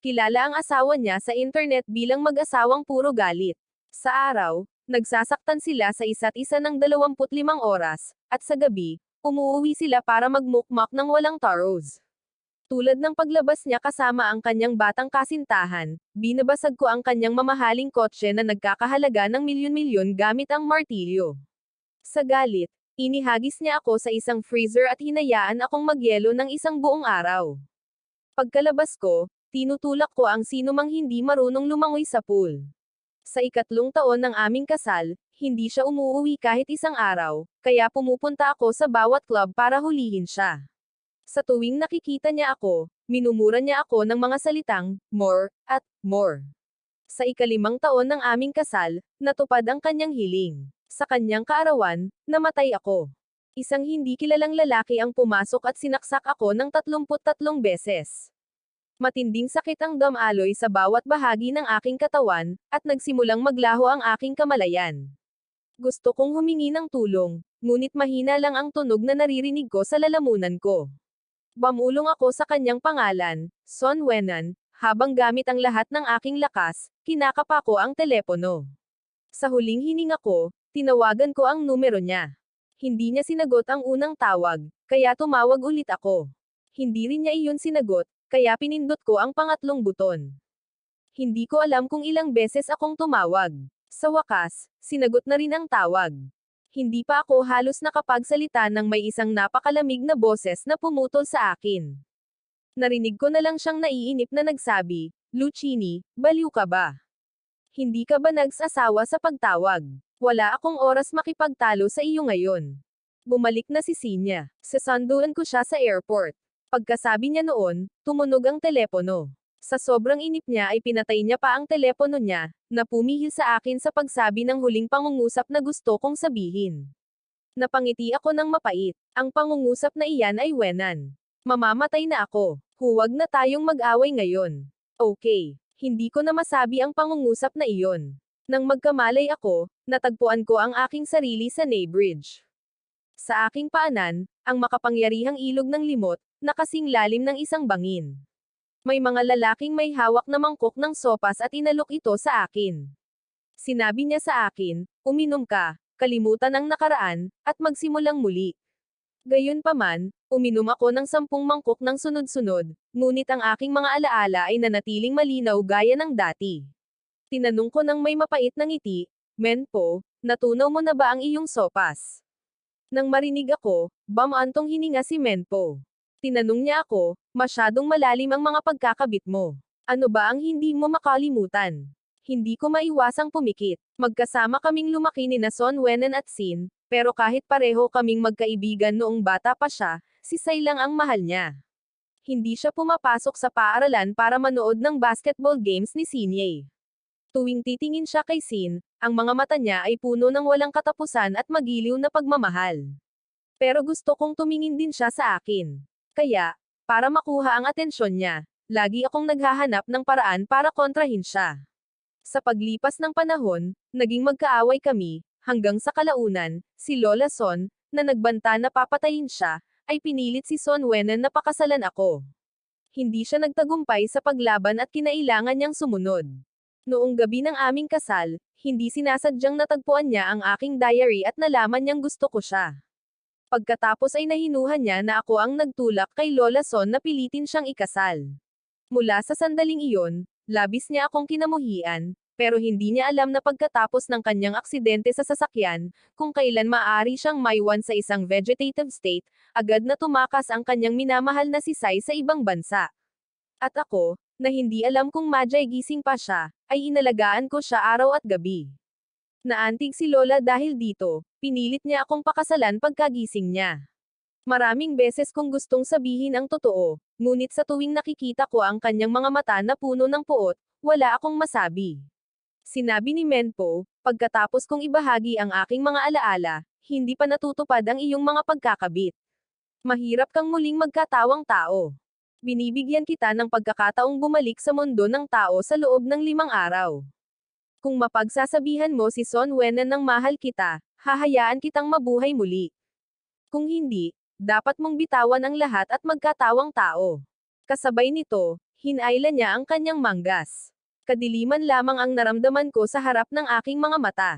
Kilala ang asawa niya sa internet bilang mag-asawang puro galit. Sa araw, nagsasaktan sila sa isa't isa ng 25 oras, at sa gabi, umuuwi sila para magmukmak ng walang taros. Tulad ng paglabas niya kasama ang kanyang batang kasintahan, binabasag ko ang kanyang mamahaling kotse na nagkakahalaga ng milyon-milyon gamit ang martilyo. Sa galit, inihagis niya ako sa isang freezer at hinayaan akong magyelo ng isang buong araw. Pagkalabas ko, tinutulak ko ang sinumang hindi marunong lumangoy sa pool. Sa 3 taon ng aming kasal, hindi siya umuuwi kahit isang araw, kaya pumupunta ako sa bawat club para hulihin siya. Sa tuwing nakikita niya ako, minumura niya ako ng mga salitang, more, at more. Sa 5 taon ng aming kasal, natupad ang kanyang hiling. Sa kanyang kaarawan, namatay ako. Isang hindi kilalang lalaki ang pumasok at sinaksak ako ng 33 beses. Matinding sakit ang damaloy sa bawat bahagi ng aking katawan, at nagsimulang maglaho ang aking kamalayan. Gusto kong humingi ng tulong, ngunit mahina lang ang tunog na naririnig ko sa lalamunan ko. Bumulong ako sa kanyang pangalan, Son Wenan, habang gamit ang lahat ng aking lakas, kinakapa ko ang telepono. Sa huling hininga ko, tinawagan ko ang numero niya. Hindi niya sinagot ang unang tawag, kaya tumawag ulit ako. Hindi rin niya iyon sinagot, kaya pinindot ko ang pangatlong buton. Hindi ko alam kung ilang beses akong tumawag. Sa wakas, sinagot na rin ang tawag. Hindi pa ako halos nakapagsalita nang may isang napakalamig na boses na pumutol sa akin. Narinig ko na lang siyang naiinip na nagsabi, Lucchini, baliw ka ba? Hindi ka ba nagsasawa sa pagtawag? Wala akong oras makipagtalo sa iyo ngayon. Bumalik na si Sinya. Sasanduan ko siya sa airport. Pagkasabi niya noon, tumunog ang telepono. Sa sobrang inip niya ay pinatay niya pa ang telepono niya, na pumihil sa akin sa pagsabi ng huling pangungusap na gusto kong sabihin. Napangiti ako ng mapait. Ang pangungusap na iyan ay Wenan. Mamamatay na ako. Huwag na tayong mag-away ngayon. Okay. Hindi ko na masabi ang pangungusap na iyon. Nang magkamalay ako, natagpuan ko ang aking sarili sa Naybridge. Sa aking paanan, ang makapangyarihang ilog ng limot, na kasing lalim ng isang bangin. May mga lalaking may hawak na mangkok ng sopas at inalok ito sa akin. Sinabi niya sa akin, uminom ka, kalimutan ang nakaraan, at magsimulang muli. Gayunpaman, uminom ako ng 10 mangkok ng sunod-sunod, ngunit ang aking mga alaala ay nanatiling malinaw gaya ng dati. Tinanong ko ng may mapait na ngiti, Menpo, natunaw mo na ba ang iyong sopas? Nang marinig ako, bamantong hininga si Menpo. Tinanong niya ako, masyadong malalim ang mga pagkakabit mo. Ano ba ang hindi mo makalimutan? Hindi ko maiwasang pumikit. Magkasama kaming lumaki ni Son Wenan at Sin, pero kahit pareho kaming magkaibigan noong bata pa siya, si Sai lang ang mahal niya. Hindi siya pumapasok sa paaralan para manood ng basketball games ni Sinye. Tuwing titingin siya kay Sin, ang mga mata niya ay puno ng walang katapusan at magiliw na pagmamahal. Pero gusto kong tumingin din siya sa akin. Kaya, para makuha ang atensyon niya, lagi akong naghahanap ng paraan para kontrahin siya. Sa paglipas ng panahon, naging magkaaway kami, hanggang sa kalaunan, si Lola Son, na nagbanta na papatayin siya, ay pinilit si Son Wenan na pakasalan ako. Hindi siya nagtagumpay sa paglaban at kinailangan niyang sumunod. Noong gabi ng aming kasal, hindi sinasadyang natagpuan niya ang aking diary at nalaman niyang gusto ko siya. Pagkatapos ay nahinuhan niya na ako ang nagtulak kay Lola Son na pilitin siyang ikasal. Mula sa sandaling iyon, labis niya akong kinamuhian, pero hindi niya alam na pagkatapos ng kanyang aksidente sa sasakyan, kung kailan maaari siyang maiwan sa isang vegetative state, agad na tumakas ang kanyang minamahal na si Sai sa ibang bansa. At ako, na hindi alam kung madyay gising pa siya, ay inalagaan ko siya araw at gabi. Naantig si Lola dahil dito, pinilit niya akong pakasalan pagkagising niya. Maraming beses kong gustong sabihin ang totoo, ngunit sa tuwing nakikita ko ang kanyang mga mata na puno ng puot, wala akong masabi. Sinabi ni Menpo, pagkatapos kong ibahagi ang aking mga alaala, hindi pa natutupad ang iyong mga pagkakabit. Mahirap kang muling magkatawang tao. Binibigyan kita ng pagkakataong bumalik sa mundo ng tao sa loob ng 5 araw. Kung mapagsasabihan mo si Son Wenan ng mahal kita, hahayaan kitang mabuhay muli. Kung hindi, dapat mong bitawan ang lahat at magkatawang tao. Kasabay nito, Hinayla niya ang kanyang manggas. Kadiliman lamang ang naramdaman ko sa harap ng aking mga mata.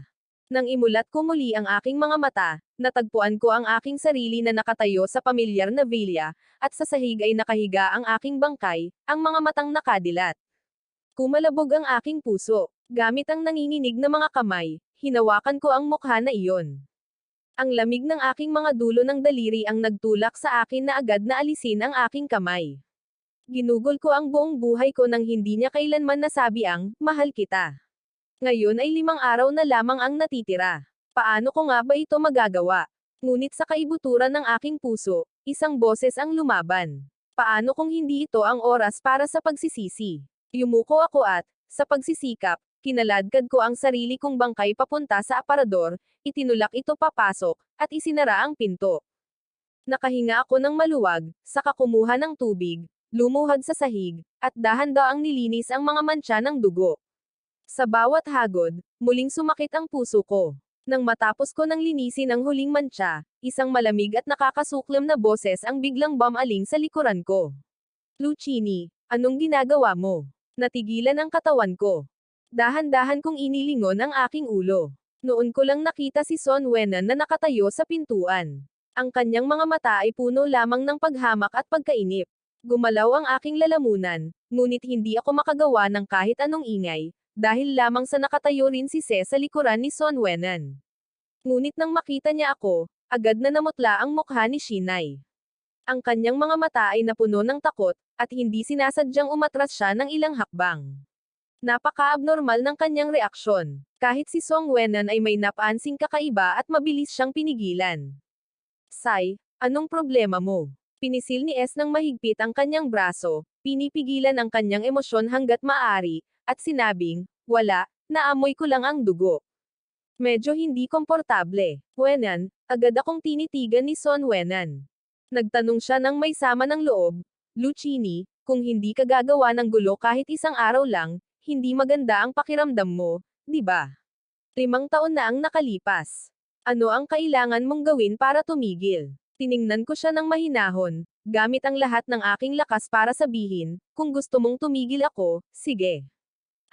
Nang imulat ko muli ang aking mga mata, natagpuan ko ang aking sarili na nakatayo sa pamilyar na villa, at sa sahig ay nakahiga ang aking bangkay, ang mga matang nakadilat. Kumalabog ang aking puso. Gamit ang nanginginig na mga kamay, hinawakan ko ang mukha na iyon. Ang lamig ng aking mga dulo ng daliri ang nagtulak sa akin na agad na alisin ang aking kamay. Ginugol ko ang buong buhay ko nang hindi niya kailanman nasabi ang, mahal kita. Ngayon ay 5 araw na lamang ang natitira. Paano ko nga ba ito magagawa? Ngunit sa kaibuturan ng aking puso, isang boses ang lumaban. Paano kung hindi ito ang oras para sa pagsisisi? Yumuko ako at, sa pagsisikap, kinaladkad ko ang sarili kong bangkay papunta sa aparador, itinulak ito papasok, at isinara ang pinto. Nakahinga ako ng maluwag, saka kumuha ng tubig, lumuhad sa sahig, at dahan-daang nilinis ang mga mantsa ng dugo. Sa bawat hagod, muling sumakit ang puso ko. Nang matapos ko nang linisin ang huling mantsa, isang malamig at nakakasuklam na boses ang biglang bumaling sa likuran ko. Lucchini, anong ginagawa mo? Natigilan ang katawan ko. Dahan-dahan kong inilingon ang aking ulo. Noon ko lang nakita si Son Wenan na nakatayo sa pintuan. Ang kanyang mga mata ay puno lamang ng paghamak at pagkainip. Gumalaw ang aking lalamunan, ngunit hindi ako makagawa ng kahit anong ingay, dahil lamang sa nakatayo rin si Se sa likuran ni Son Wenan. Ngunit nang makita niya ako, agad na namutla ang mukha ni Shinai. Ang kanyang mga mata ay napuno ng takot, at hindi sinasadyang umatras siya ng ilang hakbang. Napaka-abnormal ng kanyang reaksyon. Kahit si Song Wenan ay may napansing kakaiba at mabilis siyang pinigilan. Sai, anong problema mo? Pinisil ni S ng mahigpit ang kanyang braso, pinipigilan ang kanyang emosyon hanggat maaari, at sinabing, wala, naamoy ko lang ang dugo. Medyo hindi komportable. Wenan, agad akong tinitigan ni Son Wenan. Nagtanong siya ng may sama ng loob, Lucchini, kung hindi ka gagawa ng gulo kahit isang araw lang, hindi maganda ang pakiramdam mo, di ba? 5 taon na ang nakalipas. Ano ang kailangan mong gawin para tumigil? Tiningnan ko siya ng mahinahon, gamit ang lahat ng aking lakas para sabihin, kung gusto mong tumigil ako, sige.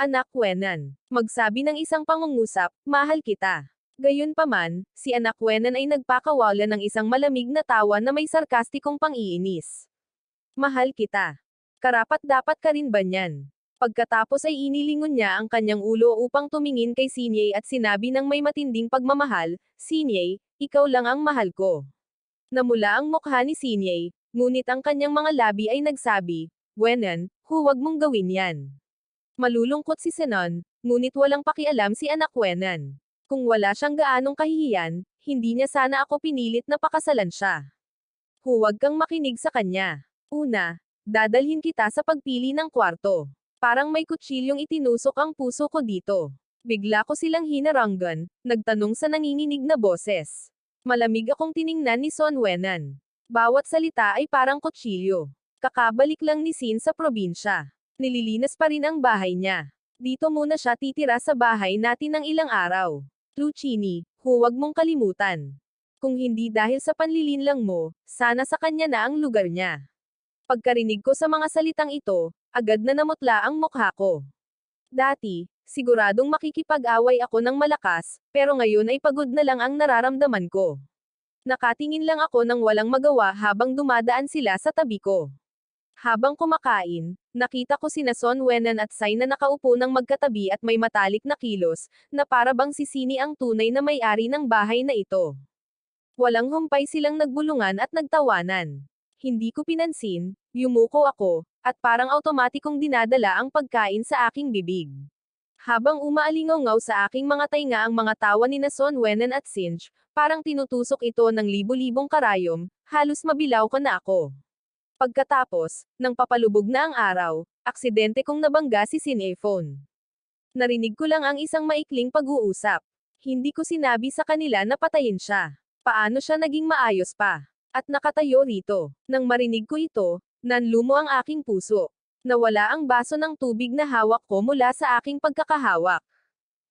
Anak Wenan, magsabi ng isang pangungusap, mahal kita. Gayunpaman, si Anak Wenan ay nagpakawala ng isang malamig na tawa na may sarkastikong pang-iinis. Mahal kita. Karapat-dapat ka rin ba niyan? Pagkatapos ay inilingon niya ang kanyang ulo upang tumingin kay Sinye at sinabi ng may matinding pagmamahal, Sinye, ikaw lang ang mahal ko. Namula ang mukha ni Sinye, ngunit ang kanyang mga labi ay nagsabi, Wenan, huwag mong gawin yan. Malulungkot si Senon, ngunit walang pakialam si Anak Wenan. Kung wala siyang gaanong kahihiyan, hindi niya sana ako pinilit na pakasalan siya. Huwag kang makinig sa kanya. Una, dadalhin kita sa pagpili ng kwarto. Parang may kutsilyong itinusok ang puso ko dito. Bigla ko silang hinaranggan, nagtanong sa nanginginig na boses. Malamig akong tiningnan ni Son Wenan. Bawat salita ay parang kutsilyo. Kakabalik lang ni Sin sa probinsya. Nililinas pa rin ang bahay niya. Dito muna siya titira sa bahay natin ng ilang araw. Lucchini, huwag mong kalimutan. Kung hindi dahil sa panlilinlang mo, sana sa kanya na ang lugar niya. Pagkarinig ko sa mga salitang ito, agad na namutla ang mukha ko. Dati, siguradong makikipag-away ako ng malakas, pero ngayon ay pagod na lang ang nararamdaman ko. Nakatingin lang ako ng walang magawa habang dumadaan sila sa tabi ko. Habang kumakain, nakita ko sina Son Wenan at Sai na nakaupo ng magkatabi at may matalik na kilos, na para bang si Sini ang tunay na may-ari ng bahay na ito. Walang humpay silang nagbulungan at nagtawanan. Hindi ko pinansin, yumuko ako, at parang automatikong dinadala ang pagkain sa aking bibig. Habang umaalingaw sa aking mga tainga ang mga tawa ni Son Wenan at Sinj, parang tinutusok ito ng libo-libong karayom, halos mabilaw ko na ako. Pagkatapos, nang papalubog na ang araw, aksidente kong nabangga si Sinefone. Narinig ko lang ang isang maikling pag-uusap. Hindi ko sinabi sa kanila na patayin siya. Paano siya naging maayos pa? At nakatayo rito. Nang marinig ko ito, nanlumo ang aking puso. Nawala ang baso ng tubig na hawak ko mula sa aking pagkakahawak.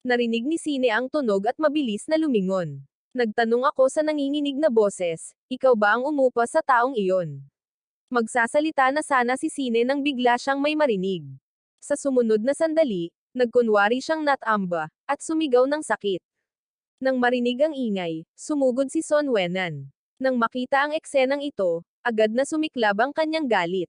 Narinig ni Sine ang tunog at mabilis na lumingon. Nagtanong ako sa nanginginig na boses, ikaw ba ang umupa sa taong iyon? Magsasalita na sana si Sine nang bigla siyang may marinig. Sa sumunod na sandali, nagkunwari siyang natamba, at sumigaw ng sakit. Nang marinig ang ingay, sumugod si Son Wenan. Nang makita ang eksenang ito, agad na sumiklab ang kanyang galit.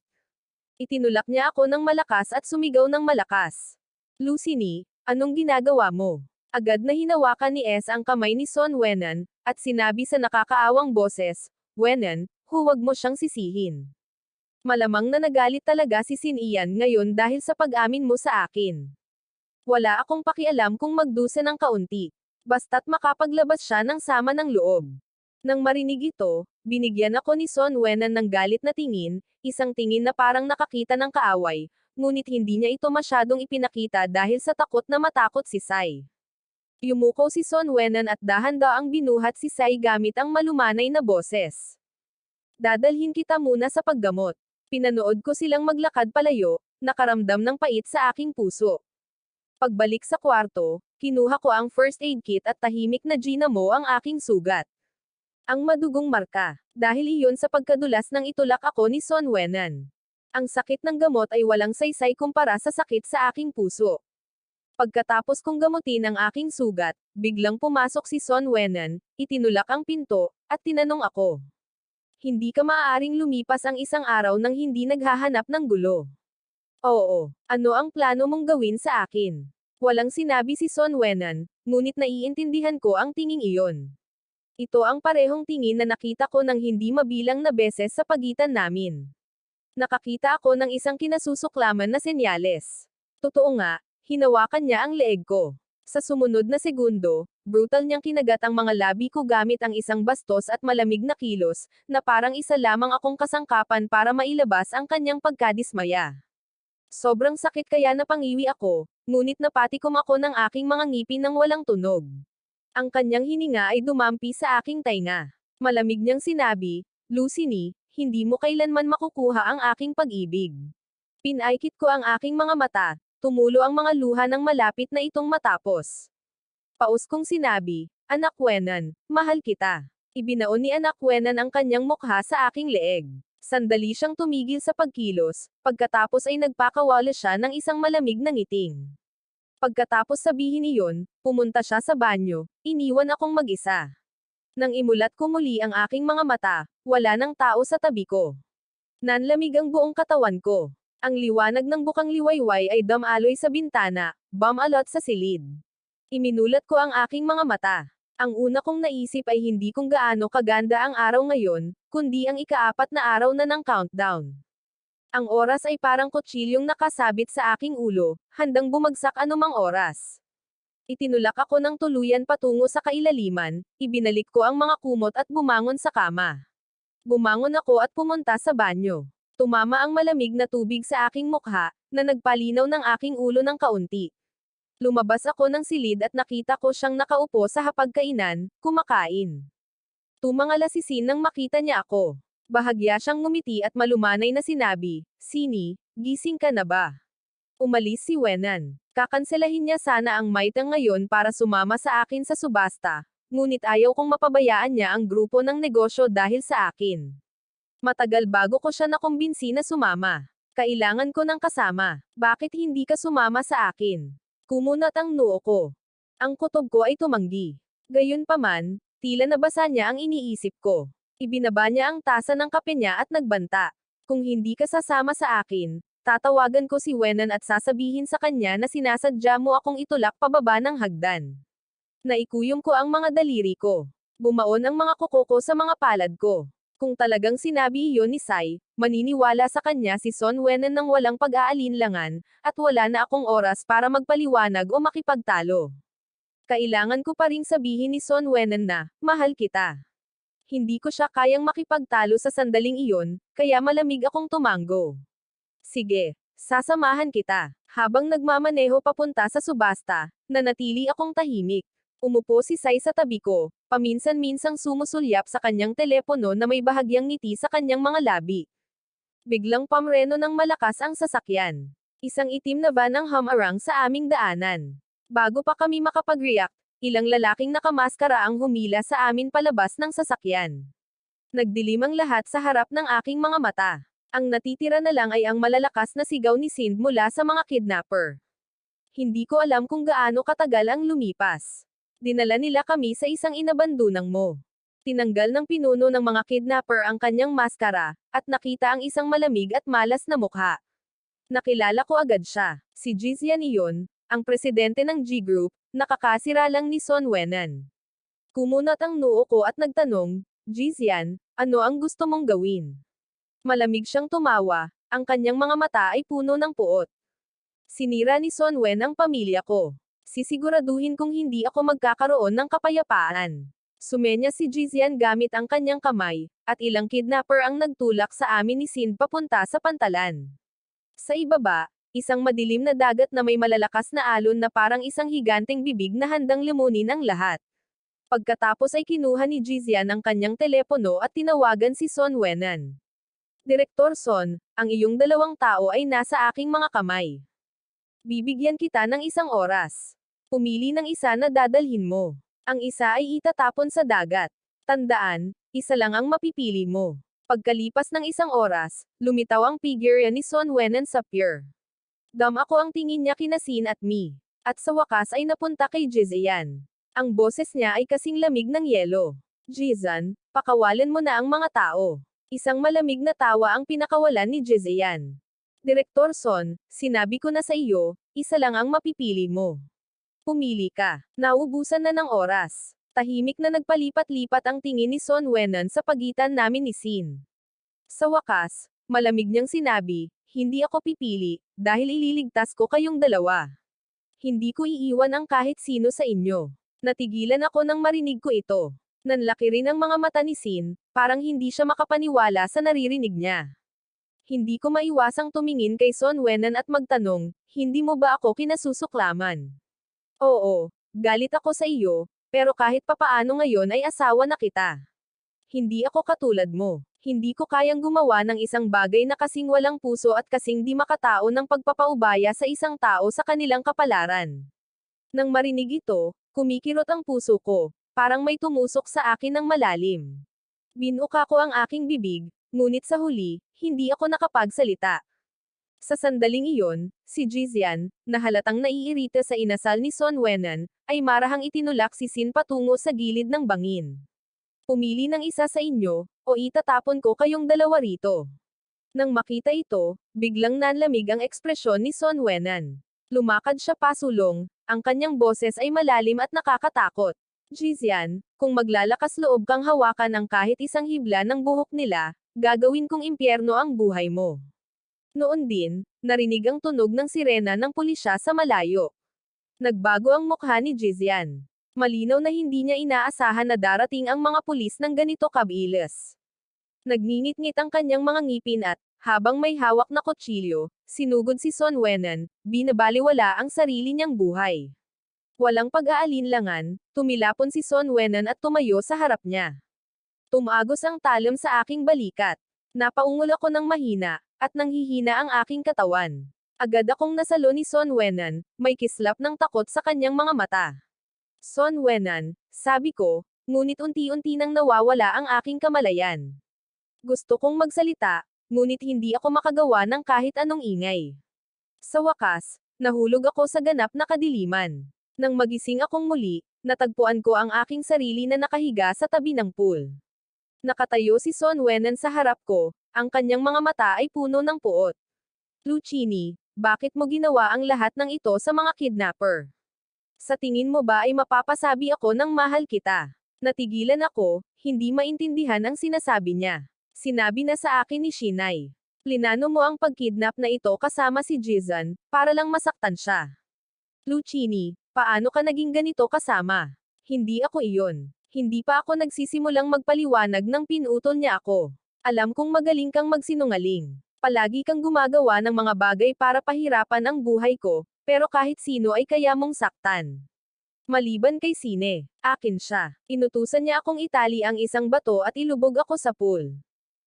Itinulak niya ako ng malakas at sumigaw ng malakas. Lucini, anong ginagawa mo? Agad na hinawakan ni S ang kamay ni Son Wenan, at sinabi sa nakakaawang boses, Wenan, huwag mo siyang sisihin. Malamang na nagalit talaga si Sin Ian ngayon dahil sa pag-amin mo sa akin. Wala akong pakialam kung magdusa ng kaunti. Basta't makapaglabas siya ng sama ng loob. Nang marinig ito, binigyan ako ni Son Wenan ng galit na tingin, isang tingin na parang nakakita ng kaaway, ngunit hindi niya ito masyadong ipinakita dahil sa takot na matakot si Sai. Yumuko si Son Wenan at dahan-daang binuhat si Sai gamit ang malumanay na boses. Dadalhin kita muna sa paggamot. Pinanood ko silang maglakad palayo, nakaramdam ng pait sa aking puso. Pagbalik sa kwarto, kinuha ko ang first aid kit at tahimik na ginamo ang aking sugat. Ang madugong marka, dahil iyon sa pagkadulas ng itulak ako ni Son Wenan. Ang sakit ng gamot ay walang saysay kumpara sa sakit sa aking puso. Pagkatapos kong gamutin ang aking sugat, biglang pumasok si Son Wenan, itinulak ang pinto, at tinanong ako. Hindi ka maaaring lumipas ang isang araw nang hindi naghahanap ng gulo. Oo, ano ang plano mong gawin sa akin? Walang sinabi si Son Wenan, ngunit naiintindihan ko ang tinging iyon. Ito ang parehong tingin na nakita ko ng hindi mabilang na beses sa pagitan namin. Nakakita ako ng isang kinasusuklaman na senyales. Totoo nga, hinawakan niya ang leeg ko. Sa sumunod na segundo, brutal niyang kinagat ang mga labi ko gamit ang isang bastos at malamig na kilos, na parang isa lamang akong kasangkapan para mailabas ang kanyang pagkadismaya. Sobrang sakit kaya napangiwi ako, ngunit napatikom ako ng aking mga ngipin nang walang tunog. Ang kanyang hininga ay dumampi sa aking tainga. Malamig niyang sinabi, Lucini, hindi mo kailanman makukuha ang aking pag-ibig. Pinaikit ko ang aking mga mata, tumulo ang mga luha ng malapit na itong matapos. Paus kong sinabi, Anak Wenan, mahal kita. Ibinaon ni Anak Wenan ang kanyang mukha sa aking leeg. Sandali siyang tumigil sa pagkilos, pagkatapos ay nagpakawala siya ng isang malamig na ngiting. Pagkatapos sabihin iyon, pumunta siya sa banyo, iniwan akong mag-isa. Nang imulat ko muli ang aking mga mata, wala nang tao sa tabi ko. Nanlamig ang buong katawan ko. Ang liwanag ng bukang liwayway ay dumaloy sa bintana, bumalot sa silid. Iminulat ko ang aking mga mata. Ang una kong naisip ay hindi kung gaano kaganda ang araw ngayon, kundi ang ika-4 na araw na ng countdown. Ang oras ay parang kutsilyong nakasabit sa aking ulo, handang bumagsak anumang oras. Itinulak ako ng tuluyan patungo sa kailaliman, ibinalik ko ang mga kumot at bumangon sa kama. Bumangon ako at pumunta sa banyo. Tumama ang malamig na tubig sa aking mukha, na nagpalinaw ng aking ulo ng kaunti. Lumabas ako ng silid at nakita ko siyang nakaupo sa hapagkainan, kumakain. Tumangalasisin nang makita niya ako. Bahagya siyang ngumiti at malumanay na sinabi, Sini, gising ka na ba? Umalis si Wenan. Kakanselahin niya sana ang maitang ngayon para sumama sa akin sa subasta, ngunit ayaw kong mapabayaan niya ang grupo ng negosyo dahil sa akin. Matagal bago ko siya nakumbinsi na sumama. Kailangan ko ng kasama. Bakit hindi ka sumama sa akin? Kumunat ang noo ko. Ang kutob ko ay tumanggi. Gayunpaman, tila nabasa niya ang iniisip ko. Ibinaba niya ang tasa ng kape niya at nagbanta. Kung hindi ka sasama sa akin, tatawagan ko si Wenan at sasabihin sa kanya na sinasadya mo akong itulak pababa ng hagdan. Naikuyom ko ang mga daliri ko. Bumaon ang mga kuko ko sa mga palad ko. Kung talagang sinabi iyon ni Sai, maniniwala sa kanya si Son Wenan nang walang pag-aalinlangan, at wala na akong oras para magpaliwanag o makipagtalo. Kailangan ko pa ring sabihin ni Son Wenan na, mahal kita. Hindi ko siya kayang makipagtalo sa sandaling iyon, kaya malamig akong tumango. Sige, sasamahan kita. Habang nagmamaneho papunta sa subasta, nanatili akong tahimik. Umupo si Sai sa tabi ko, paminsan-minsang sumusulyap sa kanyang telepono na may bahagyang ngiti sa kanyang mga labi. Biglang pamreno ng malakas ang sasakyan. Isang itim na van ang humarang sa aming daanan. Bago pa kami makapag-react, ilang lalaking nakamaskara ang humila sa amin palabas ng sasakyan. Nagdilim ang lahat sa harap ng aking mga mata. Ang natitira na lang ay ang malalakas na sigaw ni Sind mula sa mga kidnapper. Hindi ko alam kung gaano katagal ang lumipas. Dinala nila kami sa isang inabandunang mo. Tinanggal ng pinuno ng mga kidnapper ang kanyang maskara, at nakita ang isang malamig at malas na mukha. Nakilala ko agad siya. Si Jizian iyon, ang presidente ng G Group, nakakasira lang ni Son Wenan. Kumunat ang noo ko at nagtanong, Jizian, ano ang gusto mong gawin? Malamig siyang tumawa, ang kanyang mga mata ay puno ng puot. Sinira ni Son Wen ang pamilya ko. Sisiguraduhin kong hindi ako magkakaroon ng kapayapaan. Sumenya si Jizian gamit ang kanyang kamay, at ilang kidnapper ang nagtulak sa amin ni Sin papunta sa pantalan. Sa ibaba, isang madilim na dagat na may malalakas na alon na parang isang higanteng bibig na handang limunin ang lahat. Pagkatapos ay kinuha ni Jizian ang kanyang telepono at tinawagan si Son Wenan. Direktor Son, ang iyong dalawang tao ay nasa aking mga kamay. Bibigyan kita ng isang oras. Pumili ng isa na dadalhin mo. Ang isa ay itatapon sa dagat. Tandaan, isa lang ang mapipili mo. Pagkalipas ng isang oras, lumitaw ang figure ni Son Wenan sa pier. Dam ako ang tingin niya kina Sin at Mi. At sa wakas ay napunta kay Jizian. Ang boses niya ay kasing lamig ng yelo. Jizan, pakawalan mo na ang mga tao. Isang malamig na tawa ang pinakawalan ni Jizian. Direktor Son, sinabi ko na sa iyo, isa lang ang mapipili mo. Pumili ka. Naubusan na ng oras. Tahimik na nagpalipat-lipat ang tingin ni Son Wenan sa pagitan namin ni Sin. Sa wakas, malamig niyang sinabi, hindi ako pipili, dahil ililigtas ko kayong dalawa. Hindi ko iiwan ang kahit sino sa inyo. Natigilan ako nang marinig ko ito. Nanlaki rin ang mga mata ni Sin, parang hindi siya makapaniwala sa naririnig niya. Hindi ko maiwasang tumingin kay Son Wenan at magtanong, hindi mo ba ako kinasusuklaman? Oo, galit ako sa iyo, pero kahit papaano ngayon ay asawa na kita. Hindi ako katulad mo. Hindi ko kayang gumawa ng isang bagay na kasing walang puso at kasing di makatao ng pagpapaubaya sa isang tao sa kanilang kapalaran. Nang marinig ito, kumikirot ang puso ko, parang may tumusok sa akin ng malalim. Binuka ko ang aking bibig, ngunit sa huli, hindi ako nakapagsalita. Sa sandaling iyon, si Jizian, na halatang naiirita sa inasal ni Son Wenan, ay marahang itinulak si Sin patungo sa gilid ng bangin. Pumili ng isa sa inyo, o itatapon ko kayong dalawa rito. Nang makita ito, biglang nanlamig ang ekspresyon ni Son Wenan. Lumakad siya pasulong, ang kanyang boses ay malalim at nakakatakot. Jizian, kung maglalakas loob kang hawakan ang kahit isang hibla ng buhok nila, gagawin kong impyerno ang buhay mo. Noon din, narinig ang tunog ng sirena ng pulisya sa malayo. Nagbago ang mukha ni Jizian. Malinaw na hindi niya inaasahan na darating ang mga pulis ng ganito kabilis. Nagngingit-ngit ang kanyang mga ngipin at, habang may hawak na kutsilyo, sinugod si Son Wenan, binabaliwala ang sarili niyang buhay. Walang pag-aalinlangan, tumilapon si Son Wenan at tumayo sa harap niya. Tumagos ang talam sa aking balikat. Napaungol ako ng mahina, at nanghihina ang aking katawan. Agad akong nasalo ni Son Wenan, may kislap ng takot sa kanyang mga mata. Son Wenan, sabi ko, ngunit unti-unti nang nawawala ang aking kamalayan. Gusto kong magsalita, ngunit hindi ako makagawa ng kahit anong ingay. Sa wakas, nahulog ako sa ganap na kadiliman. Nang magising akong muli, natagpuan ko ang aking sarili na nakahiga sa tabi ng pool. Nakatayo si Son Wenan sa harap ko, ang kanyang mga mata ay puno ng puot. Lucchini, bakit mo ginawa ang lahat ng ito sa mga kidnapper? Sa tingin mo ba ay mapapasabi ako ng mahal kita? Natigilan ako, hindi maintindihan ang sinasabi niya. Sinabi na sa akin ni Shinai. Plinano mo ang pagkidnap na ito kasama si Jizan, para lang masaktan siya. Lucchini, paano ka naging ganito kasama? Hindi ako iyon. Hindi pa ako nagsisimulang magpaliwanag nang pinutol niya ako. Alam kong magaling kang magsinungaling. Palagi kang gumagawa ng mga bagay para pahirapan ang buhay ko, pero kahit sino ay kaya mong saktan. Maliban kay Sine, akin siya. Inutusan niya akong itali ang isang bato at ilubog ako sa pool.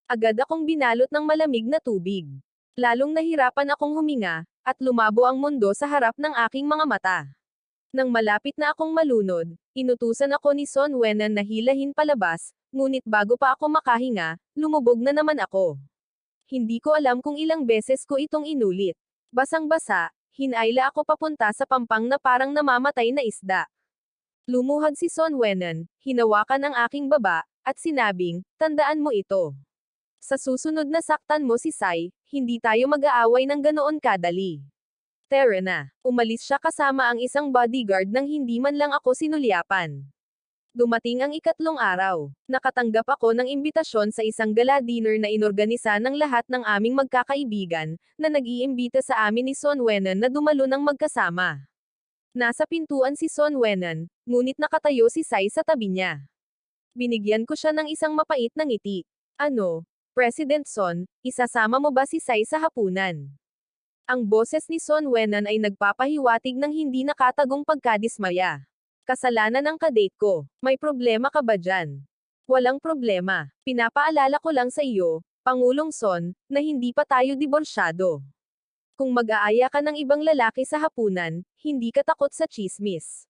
Agad akong binalot ng malamig na tubig. Lalong nahirapan akong huminga, at lumabo ang mundo sa harap ng aking mga mata. Nang malapit na akong malunod, inutusan ako ni Son Wenan na hilahin palabas, ngunit bago pa ako makahinga, lumubog na naman ako. Hindi ko alam kung ilang beses ko itong inulit. Basang-basa, hinayla ako papunta sa pampang na parang namamatay na isda. Lumuhad si Son Wenan, hinawakan ang aking baba, at sinabing, tandaan mo ito. Sa susunod na saktan mo si Sai, hindi tayo mag-aaway ng ganoon kadali. Tara na. Umalis siya kasama ang isang bodyguard nang hindi man lang ako sinulyapan. Dumating ang ikatlong araw. Nakatanggap ako ng imbitasyon sa isang gala dinner na inorganisa ng lahat ng aming magkakaibigan, na nag-iimbita sa amin ni Son Wenan na dumalo ng magkasama. Nasa pintuan si Son Wenan, ngunit nakatayo si Sai sa tabi niya. Binigyan ko siya ng isang mapait na ngiti. Ano, President Son, isasama mo ba si Sai sa hapunan? Ang boses ni Son Wenan ay nagpapahiwatig ng hindi nakatagong pagkadismaya. Kasalanan ng kadate ko. May problema ka ba dyan? Walang problema. Pinapaalala ko lang sa iyo, Pangulong Son, na hindi pa tayo diborsyado. Kung mag-aaya ka ng ibang lalaki sa hapunan, hindi ka takot sa tsismis.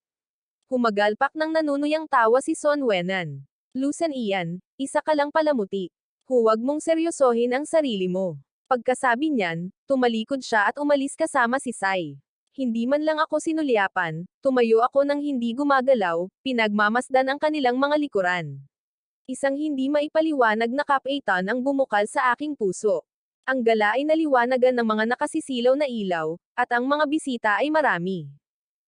Humagalpak ng nanunuyang tawa si Son Wenan. Lusan iyan, isa ka lang palamuti. Huwag mong seryosohin ang sarili mo. Pagkasabi niyan, tumalikod siya at umalis kasama si Sai. Hindi man lang ako sinulyapan, tumayo ako nang hindi gumagalaw, pinagmamasdan ang kanilang mga likuran. Isang hindi maipaliwanag na kapaitan ang bumukal sa aking puso. Ang gala ay naliwanagan ng mga nakasisilaw na ilaw, at ang mga bisita ay marami.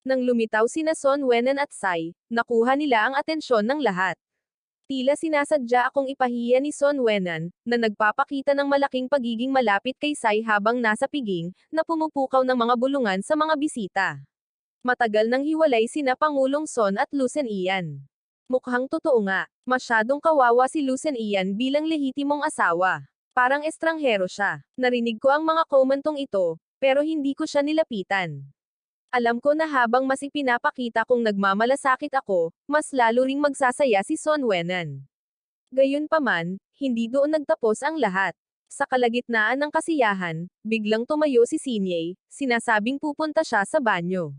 Nang lumitaw sina Son Wenan at Sai, nakuha nila ang atensyon ng lahat. Tila sinasadya akong ipahiya ni Son Wenan, na nagpapakita ng malaking pagiging malapit kay Sai habang nasa piging, na pumupukaw ng mga bulungan sa mga bisita. Matagal nang hiwalay sina Pangulong Son at Lusen Ian. Mukhang totoo nga, masyadong kawawa si Lusen Ian bilang lehitimong asawa. Parang estranghero siya. Narinig ko ang mga komentong ito, pero hindi ko siya nilapitan. Alam ko na habang mas ipinapakita kong nagmamalasakit ako, mas lalo ring magsasaya si Son Wenan. Gayunpaman, hindi doon nagtapos ang lahat. Sa kalagitnaan ng kasiyahan, biglang tumayo si Sinyei, sinasabing pupunta siya sa banyo.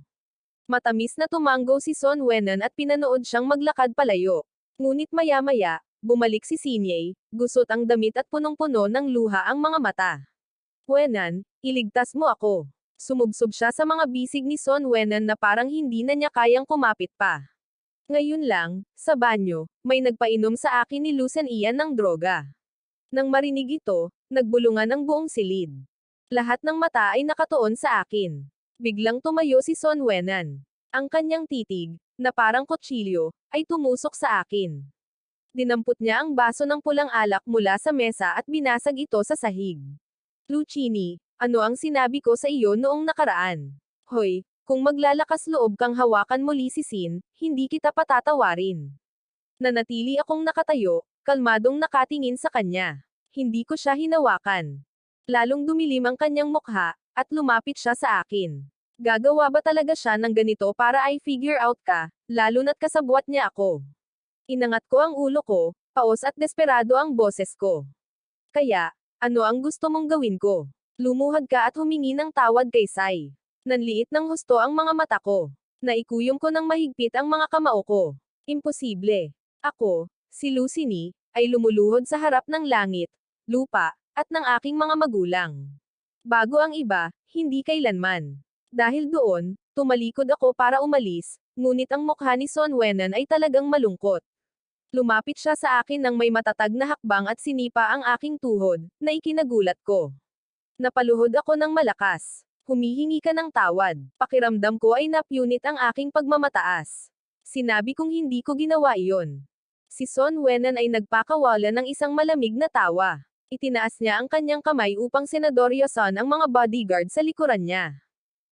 Matamis na tumanggo si Son Wenan at pinanood siyang maglakad palayo. Ngunit maya-maya, bumalik si Sinyei, gusot ang damit at punong-puno ng luha ang mga mata. Wenan, iligtas mo ako. Sumubsob siya sa mga bisig ni Son Wenan na parang hindi na niya kayang kumapit pa. Ngayon lang, sa banyo, may nagpainom sa akin ni Lusen Ian ng droga. Nang marinig ito, nagbulungan ang buong silid. Lahat ng mata ay nakatuon sa akin. Biglang tumayo si Son Wenan. Ang kanyang titig, na parang kutsilyo, ay tumusok sa akin. Dinampot niya ang baso ng pulang alak mula sa mesa at binasag ito sa sahig. Lucchini, ano ang sinabi ko sa iyo noong nakaraan? Hoy, kung maglalakas loob kang hawakan muli si Sin, hindi kita patatawarin. Nanatili akong nakatayo, kalmadong nakatingin sa kanya. Hindi ko siya hinawakan. Lalong dumilim ang kanyang mukha, at lumapit siya sa akin. Gagawa ba talaga siya ng ganito para I-figure out ka, lalo na't kasabwat niya ako? Inangat ko ang ulo ko, paos at desperado ang boses ko. Kaya, ano ang gusto mong gawin ko? Lumuhad ka at humingi ng tawad kay Sai. Nanliit ng husto ang mga mata ko. Naikuyom ko ng mahigpit ang mga kamao ko. Imposible. Ako, si Lucini, ay lumuluhod sa harap ng langit, lupa, at ng aking mga magulang. Bago ang iba, hindi kailanman. Dahil doon, tumalikod ako para umalis, ngunit ang mukha ni Son Wenan ay talagang malungkot. Lumapit siya sa akin nang may matatag na hakbang at sinipa ang aking tuhod, na ikinagulat ko. Napaluhod ako ng malakas. Humihingi ka ng tawad. Pakiramdam ko ay napunit ang aking pagmamataas. Sinabi kong hindi ko ginawa iyon. Si Son Wenan ay nagpakawala ng isang malamig na tawa. Itinaas niya ang kanyang kamay upang senadoryosan ang mga bodyguard sa likuran niya.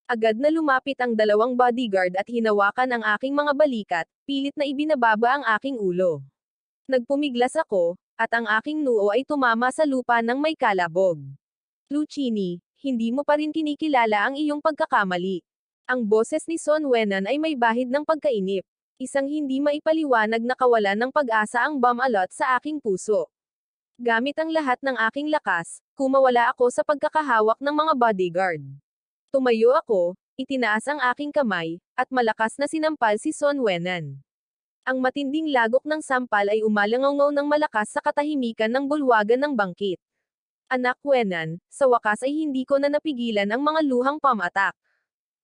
Agad na lumapit ang dalawang bodyguard at hinawakan ang aking mga balikat, pilit na ibinababa ang aking ulo. Nagpumiglas ako, at ang aking noo ay tumama sa lupa ng may kalabog. Lucchini, hindi mo pa rin kinikilala ang iyong pagkakamali. Ang boses ni Son Wenan ay may bahid ng pagkainip. Isang hindi maipaliwanag na kawalan ng pag-asa ang bumalot sa aking puso. Gamit ang lahat ng aking lakas, kumawala ako sa pagkakahawak ng mga bodyguard. Tumayo ako, itinaas ang aking kamay, at malakas na sinampal si Son Wenan. Ang matinding lagok ng sampal ay umalangaw ng malakas sa katahimikan ng bulwagan ng bangkit. Anak Wenan, sa wakas ay hindi ko na napigilan ang mga luhang pamatak.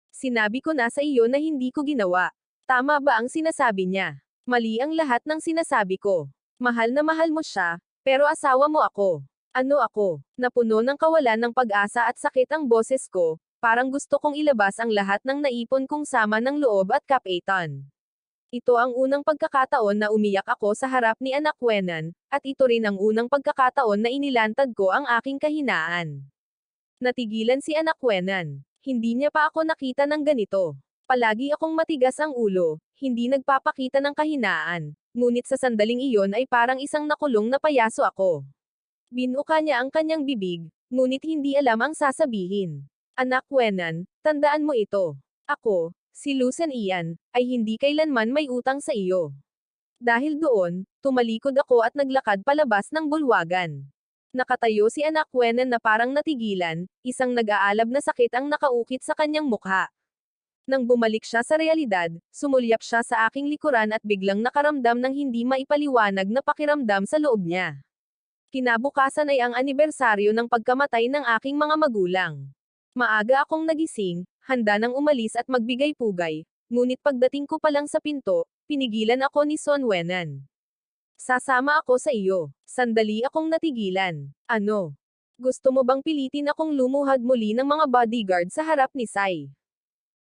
Sinabi ko na sa iyo na hindi ko ginawa. Tama ba ang sinasabi niya? Mali ang lahat ng sinasabi ko. Mahal na mahal mo siya, pero asawa mo ako. Ano ako? Napuno ng kawalan ng pag-asa at sakit ang boses ko, parang gusto kong ilabas ang lahat ng naipon kong sama ng loob at kapaitan. Ito ang unang pagkakataon na umiyak ako sa harap ni Anak Wenan, at ito rin ang unang pagkakataon na inilantad ko ang aking kahinaan. Natigilan si Anak Wenan. Hindi niya pa ako nakita ng ganito. Palagi akong matigas ang ulo, hindi nagpapakita ng kahinaan, ngunit sa sandaling iyon ay parang isang nakulong na payaso ako. Binuka niya ang kanyang bibig, ngunit hindi alam ang sasabihin. Anak Wenan, tandaan mo ito. Ako, si Lucen Ian, ay hindi kailanman may utang sa iyo. Dahil doon, tumalikod ako at naglakad palabas ng bulwagan. Nakatayo si Anak Wenan na parang natigilan, isang nag-aalab na sakit ang nakaukit sa kanyang mukha. Nang bumalik siya sa realidad, sumulyap siya sa aking likuran at biglang nakaramdam ng hindi maipaliwanag na pakiramdam sa loob niya. Kinabukasan ay ang anibersaryo ng pagkamatay ng aking mga magulang. Maaga akong nagising, handa nang umalis at magbigay pugay, ngunit pagdating ko pa lang sa pinto, pinigilan ako ni Son Wenan. Sasama ako sa iyo. Sandali akong natigilan. Ano? Gusto mo bang pilitin akong lumuhad muli ng mga bodyguard sa harap ni Sai?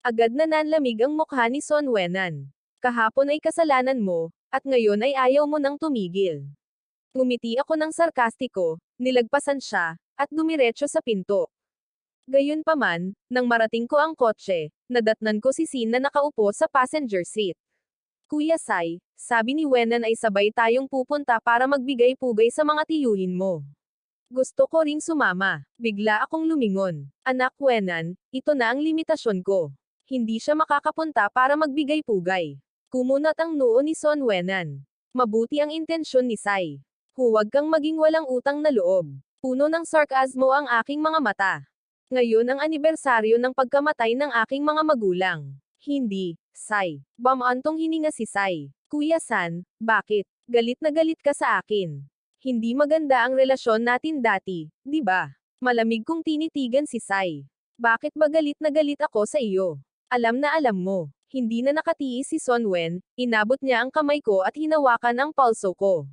Agad na nanlamig ang mukha ni Son Wenan. Kahapon ay kasalanan mo, at ngayon ay ayaw mo nang tumigil. Ngumiti ako ng sarkastiko, nilagpasan siya, at dumiretso sa pinto. Gayunpaman, nang marating ko ang kotse, nadatnan ko si Sin na nakaupo sa passenger seat. Kuya Sai, sabi ni Wenan ay sabay tayong pupunta para magbigay pugay sa mga tiyuhin mo. Gusto ko ring sumama. Bigla akong lumingon. Anak Wenan, ito na ang limitasyon ko. Hindi siya makakapunta para magbigay pugay. Kumunat ang noo ni Son Wenan. Mabuti ang intensyon ni Sai. Huwag kang maging walang utang na loob. Puno ng sarkasmo ang aking mga mata. Ngayon ang anibersaryo ng pagkamatay ng aking mga magulang. Hindi, Sai. Bamantong hininga si Sai. Kuya San, bakit? Galit na galit ka sa akin. Hindi maganda ang relasyon natin dati, di ba? Malamig kong tinitigan si Sai. Bakit ba galit na galit ako sa iyo? Alam na alam mo. Hindi na nakatiis si Son Wen, inabot niya ang kamay ko at hinawakan ang palso ko.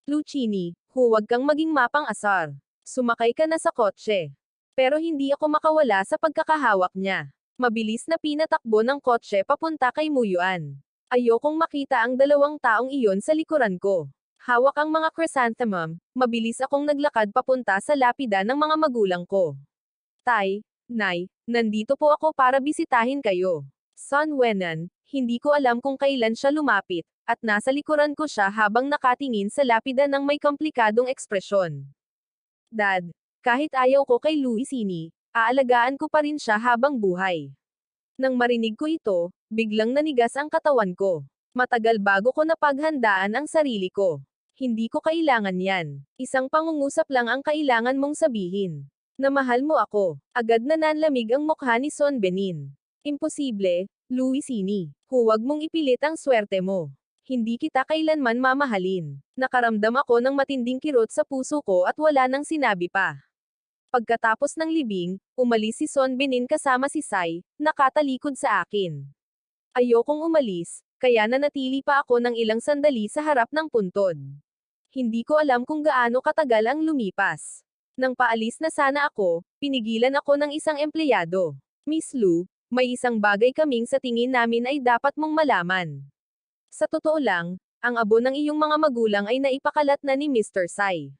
Lucini, huwag kang maging mapang-asar. Sumakay ka na sa kotse. Pero hindi ako makawala sa pagkakahawak niya. Mabilis na pinatakbo ng kotse papunta kay Muyuan. Ayokong makita ang dalawang taong iyon sa likuran ko. Hawak ang mga chrysanthemum, mabilis akong naglakad papunta sa lapida ng mga magulang ko. Tay, Nay, nandito po ako para bisitahin kayo. Son Wenan, hindi ko alam kung kailan siya lumapit, at nasa likuran ko siya habang nakatingin sa lapida ng may komplikadong ekspresyon. Dad, kahit ayaw ko kay Luisini, aalagaan ko pa rin siya habang buhay. Nang marinig ko ito, biglang nanigas ang katawan ko. Matagal bago ko napaghandaan ang sarili ko. Hindi ko kailangan yan. Isang pangungusap lang ang kailangan mong sabihin. Na mahal mo ako. Agad na nanlamig ang mukha ni Son Benin. Imposible, Luisini. Huwag mong ipilit ang swerte mo. Hindi kita kailanman mamahalin. Nakaramdam ako ng matinding kirot sa puso ko at wala nang sinabi pa. Pagkatapos ng libing, umalis si Son Benin kasama si Sai, nakatalikod sa akin. Ayokong umalis, kaya nanatili pa ako ng ilang sandali sa harap ng puntod. Hindi ko alam kung gaano katagal ang lumipas. Nang paalis na sana ako, pinigilan ako ng isang empleyado. Miss Lu, may isang bagay kaming sa tingin namin ay dapat mong malaman. Sa totoo lang, ang abo ng iyong mga magulang ay naipakalat na ni Mr. Sai.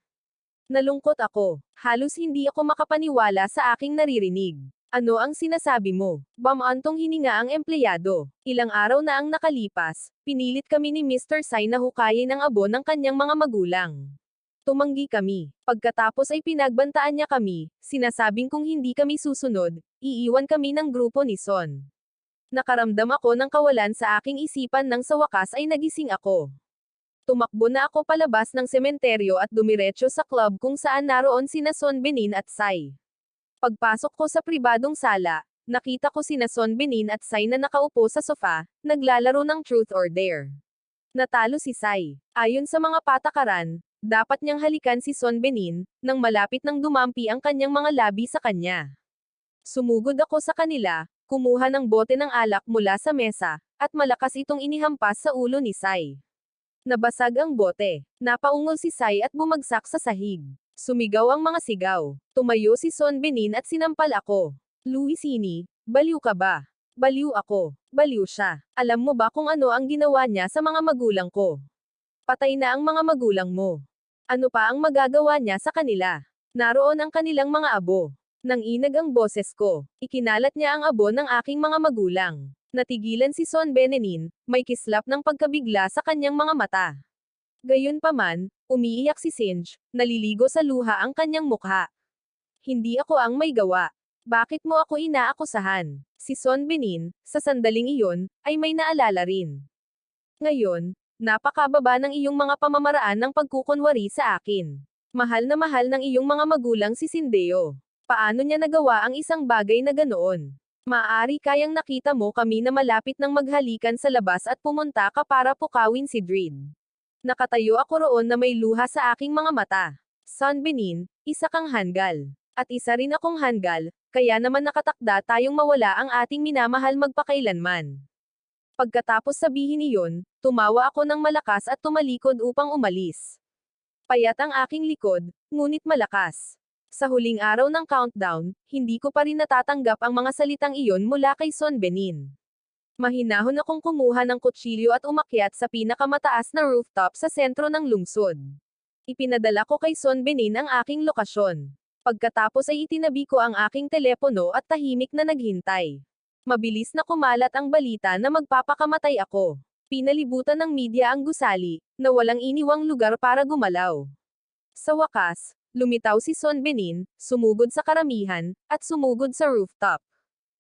Nalungkot ako. Halos hindi ako makapaniwala sa aking naririnig. Ano ang sinasabi mo? Bamantong hininga ang empleyado. Ilang araw na ang nakalipas, pinilit kami ni Mr. Sai na hukayin ang abo ng kanyang mga magulang. Tumanggi kami. Pagkatapos ay pinagbantaan niya kami, sinasabing kung hindi kami susunod, iiwan kami ng grupo ni Son. Nakaramdam ako ng kawalan sa aking isipan nang sa wakas ay nagising ako. Tumakbo na ako palabas ng sementeryo at dumiretso sa club kung saan naroon sina Son Benin at Sai. Pagpasok ko sa pribadong sala, nakita ko sina Son Benin at Sai na nakaupo sa sofa, naglalaro ng Truth or Dare. Natalo si Sai. Ayon sa mga patakaran, Dapat niyang halikan si Son Benin, nang malapit nang dumampi ang kanyang mga labi sa kanya. Sumugod ako sa kanila, kumuha ng bote ng alak mula sa mesa, at malakas itong inihampas sa ulo ni Sai. Nabasag ang bote. Napaungol si Sai at bumagsak sa sahig. Sumigaw ang mga sigaw. Tumayo si Son Benin at sinampal ako. Luisini, baliw ka ba? Baliw ako. Baliw siya. Alam mo ba kung ano ang ginawa niya sa mga magulang ko? Patay na ang mga magulang mo. Ano pa ang magagawa niya sa kanila? Naroon ang kanilang mga abo. Nanginag ang boses ko. Ikinalat niya ang abo ng aking mga magulang. Natigilan si Son Benin, may kislap ng pagkabigla sa kanyang mga mata. Gayunpaman, umiiyak si Singe, naliligo sa luha ang kanyang mukha. Hindi ako ang may gawa. Bakit mo ako inaakusahan? Si Son Benin, sa sandaling iyon, ay may naalala rin. Ngayon, napakababa ng iyong mga pamamaraan ng pagkukunwari sa akin. Mahal ng iyong mga magulang si Sindeo. Paano niya nagawa ang isang bagay na ganoon? Maaari kayang nakita mo kami na malapit ng maghalikan sa labas at pumunta ka para pukawin si Drid. Nakatayo ako roon na may luha sa aking mga mata. Son Benin, isa kang hangal. At isa rin akong hangal, kaya naman nakatakda tayong mawala ang ating minamahal magpakailanman. Pagkatapos sabihin iyon, tumawa ako ng malakas at tumalikod upang umalis. Payat ang aking likod, ngunit malakas. Sa huling araw ng countdown, hindi ko pa rin natatanggap ang mga salitang iyon mula kay Son Benin. Mahinahon akong kumuha ng kutsilyo at umakyat sa pinakamataas na rooftop sa sentro ng lungsod. Ipinadala ko kay Son Benin ang aking lokasyon. Pagkatapos ay itinabi ko ang aking telepono at tahimik na naghintay. Mabilis na kumalat ang balita na magpapakamatay ako. Pinalibutan ng media ang gusali, na walang iniwang lugar para gumalaw. Sa wakas, lumitaw si Son Benin, sumugod sa karamihan, at sumugod sa rooftop.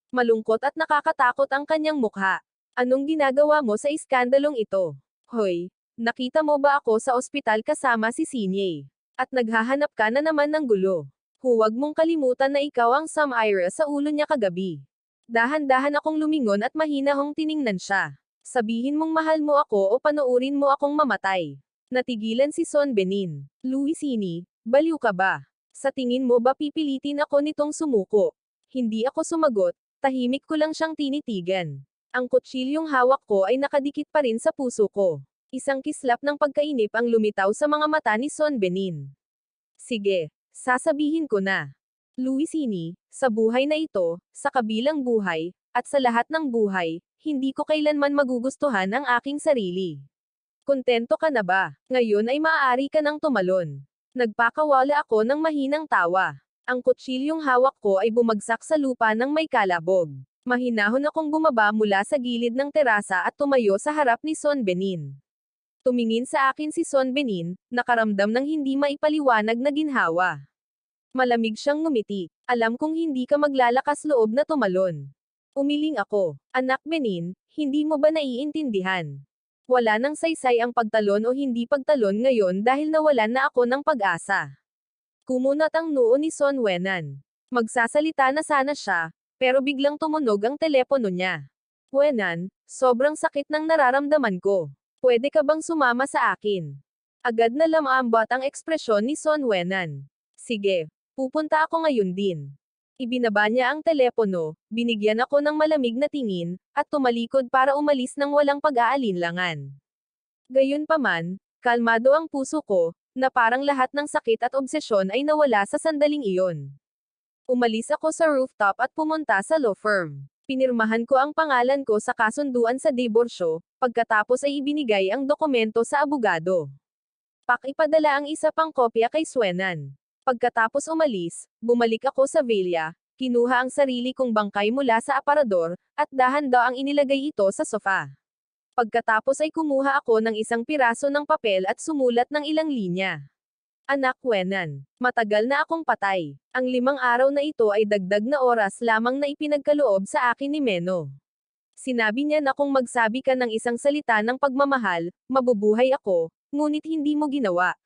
Malungkot at nakakatakot ang kanyang mukha. Anong ginagawa mo sa iskandalong ito? Hoy, nakita mo ba ako sa ospital kasama si Sinye? At naghahanap ka na naman ng gulo. Huwag mong kalimutan na ikaw ang Samira sa ulo niya kagabi. Dahan-dahan akong lumingon at mahinahong tiningnan siya. Sabihin mong mahal mo ako o panoorin mo akong mamatay. Natigilan si Son Benin. Luisini, baliw ka ba? Sa tingin mo ba pipilitin ako nitong sumuko? Hindi ako sumagot. Tahimik ko lang siyang tinitigan. Ang kutsilyong hawak ko ay nakadikit pa rin sa puso ko. Isang kislap ng pagkainip ang lumitaw sa mga mata ni Son Benin. Sige, sasabihin ko na. Luisini, sa buhay na ito, sa kabilang buhay, at sa lahat ng buhay, hindi ko kailanman magugustuhan ang aking sarili. Kontento ka na ba? Ngayon ay maaari ka nang tumalon. Nagpakawala ako ng mahinang tawa. Ang kutsilyong hawak ko ay bumagsak sa lupa ng may kalabog. Mahinahon akong bumaba mula sa gilid ng terasa at tumayo sa harap ni Son Benin. Tumingin sa akin si Son Benin, nakaramdam ng hindi maipaliwanag na ginhawa. Malamig siyang ngumiti. Alam kong hindi ka maglalakas loob na tumalon. Umiling ako. Anak Benin, hindi mo ba naiintindihan? Wala nang saysay ang pagtalon o hindi pagtalon ngayon dahil nawalan na ako ng pag-asa. Kumunat ang noo ni Son Wenan. Magsasalita na sana siya, pero biglang tumunog ang telepono niya. Wenan, sobrang sakit ng nararamdaman ko. Pwede ka bang sumama sa akin? Agad na lamambot ang ekspresyon ni Son Wenan. Sige, pupunta ako ngayon din. Ibinaba niya ang telepono, binigyan ako ng malamig na tingin, at tumalikod para umalis ng walang pag-aalinlangan. Gayunpaman, kalmado ang puso ko, na parang lahat ng sakit at obsesyon ay nawala sa sandaling iyon. Umalis ako sa rooftop at pumunta sa law firm. Pinirmahan ko ang pangalan ko sa kasunduan sa diborsyo, pagkatapos ay ibinigay ang dokumento sa abogado. Pakipadala ang isa pang kopya kay Swenan. Pagkatapos umalis, bumalik ako sa villa, kinuha ang sarili kong bangkay mula sa aparador, at dahan-daang inilagay ito sa sofa. Pagkatapos ay kumuha ako ng isang piraso ng papel at sumulat ng ilang linya. Anak Wenan, matagal na akong patay. Ang 5 araw na ito ay dagdag na oras lamang na ipinagkaloob sa akin ni Meno. Sinabi niya na kung magsabi ka ng isang salita ng pagmamahal, mabubuhay ako, ngunit hindi mo ginawa.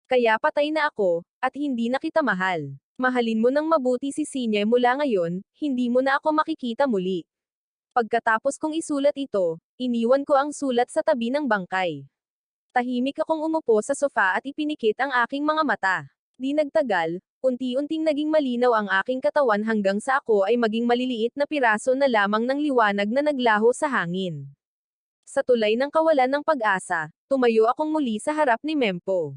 Kaya patay na ako, at hindi na kita mahal. Mahalin mo ng mabuti si Sinye mula ngayon, hindi mo na ako makikita muli. Pagkatapos kong isulat ito, iniwan ko ang sulat sa tabi ng bangkay. Tahimik akong umupo sa sofa at ipinikit ang aking mga mata. Di nagtagal, unti-unting naging malinaw ang aking katawan hanggang sa ako ay maging maliliit na piraso na lamang ng liwanag na naglaho sa hangin. Sa tulay ng kawalan ng pag-asa, tumayo akong muli sa harap ni Mempo.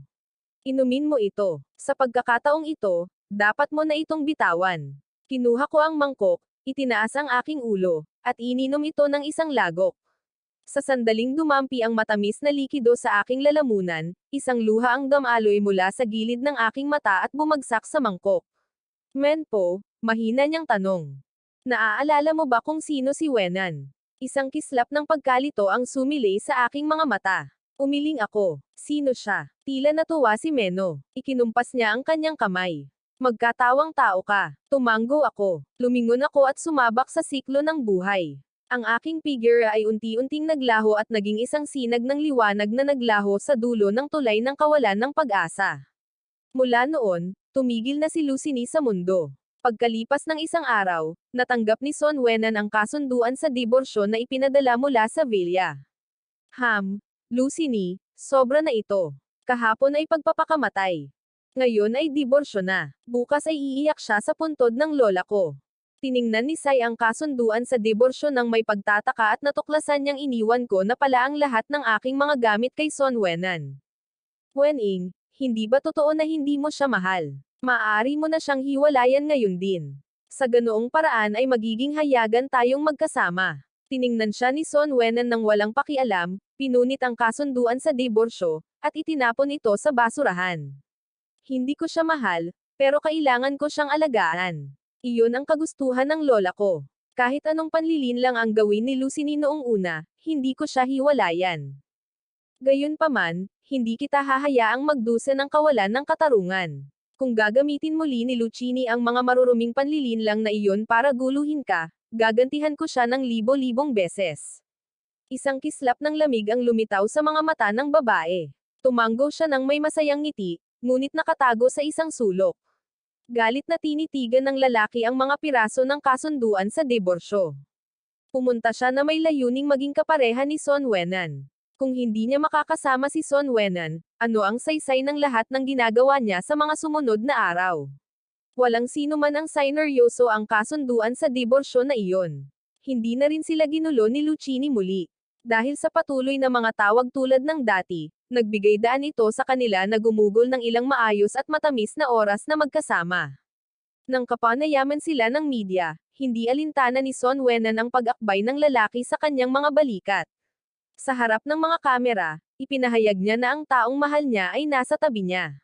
Inumin mo ito. Sa pagkakataong ito, dapat mo na itong bitawan. Kinuha ko ang mangkok, itinaas ang aking ulo, at ininom ito ng isang lagok. Sa sandaling dumampi ang matamis na likido sa aking lalamunan, isang luha ang damaloy mula sa gilid ng aking mata at bumagsak sa mangkok. Menpo, mahina niyang tanong. Naaalala mo ba kung sino si Wenan? Isang kislap ng pagkalito ang sumilay sa aking mga mata. Umiling ako. Sino siya? Tila natuwa si Meno. Ikinumpas niya ang kanyang kamay. Magkatawang tao ka. Tumanggo ako. Lumingon ako at sumabak sa siklo ng buhay. Ang aking figure ay unti-unting naglaho at naging isang sinag ng liwanag na naglaho sa dulo ng tulay ng kawalan ng pag-asa. Mula noon, tumigil na si Lucini sa mundo. Pagkalipas ng isang araw, natanggap ni Son Wenan ang kasunduan sa diborsyo na ipinadala mula sa villa. Lucini, sobra na ito. Kahapon ay pagpapakamatay. Ngayon ay diborsyo na. Bukas ay iiyak siya sa puntod ng lola ko. Tiningnan ni Sai ang kasunduan sa diborsyo nang may pagtataka at natuklasan niyang iniwan ko na pala ang lahat ng aking mga gamit kay Son Wenan. Wening, hindi ba totoo na hindi mo siya mahal? Maaari mo na siyang hiwalayan ngayon din. Sa ganoong paraan ay magiging hayagan tayong magkasama. Tiningnan siya ni Son Wenan nang walang pakialam, pinunit ang kasunduan sa diborsyo, at itinapon ito sa basurahan. Hindi ko siya mahal, pero kailangan ko siyang alagaan. Iyon ang kagustuhan ng lola ko. Kahit anong panlilin lang ang gawin ni Lucini noong una, hindi ko siya hiwalayan. Gayunpaman, hindi kita hahayaang magdusa ng kawalan ng katarungan. Kung gagamitin muli ni Lucini ang mga maruruming panlilin lang na iyon para guluhin ka, gagantihan ko siya ng libo-libong beses. Isang kislap ng lamig ang lumitaw sa mga mata ng babae. Tumanggo siya ng may masayang ngiti, ngunit nakatago sa isang sulok. Galit na tinitigan ng lalaki ang mga piraso ng kasunduan sa diborsyo. Pumunta siya na may layuning maging kapareha ni Son Wenan. Kung hindi niya makakasama si Son Wenan, ano ang saysay ng lahat ng ginagawa niya sa mga sumunod na araw? Walang sino man ang sineryoso ang kasunduan sa diborsyo na iyon. Hindi na rin sila ginulo ni Lucini muli. Dahil sa patuloy na mga tawag tulad ng dati, nagbigay daan ito sa kanila na gumugol ng ilang maayos at matamis na oras na magkasama. Nang kapanayaman sila ng media, hindi alintana ni Son Wenan ang pag-akbay ng lalaki sa kanyang mga balikat. Sa harap ng mga kamera, ipinahayag niya na ang taong mahal niya ay nasa tabi niya.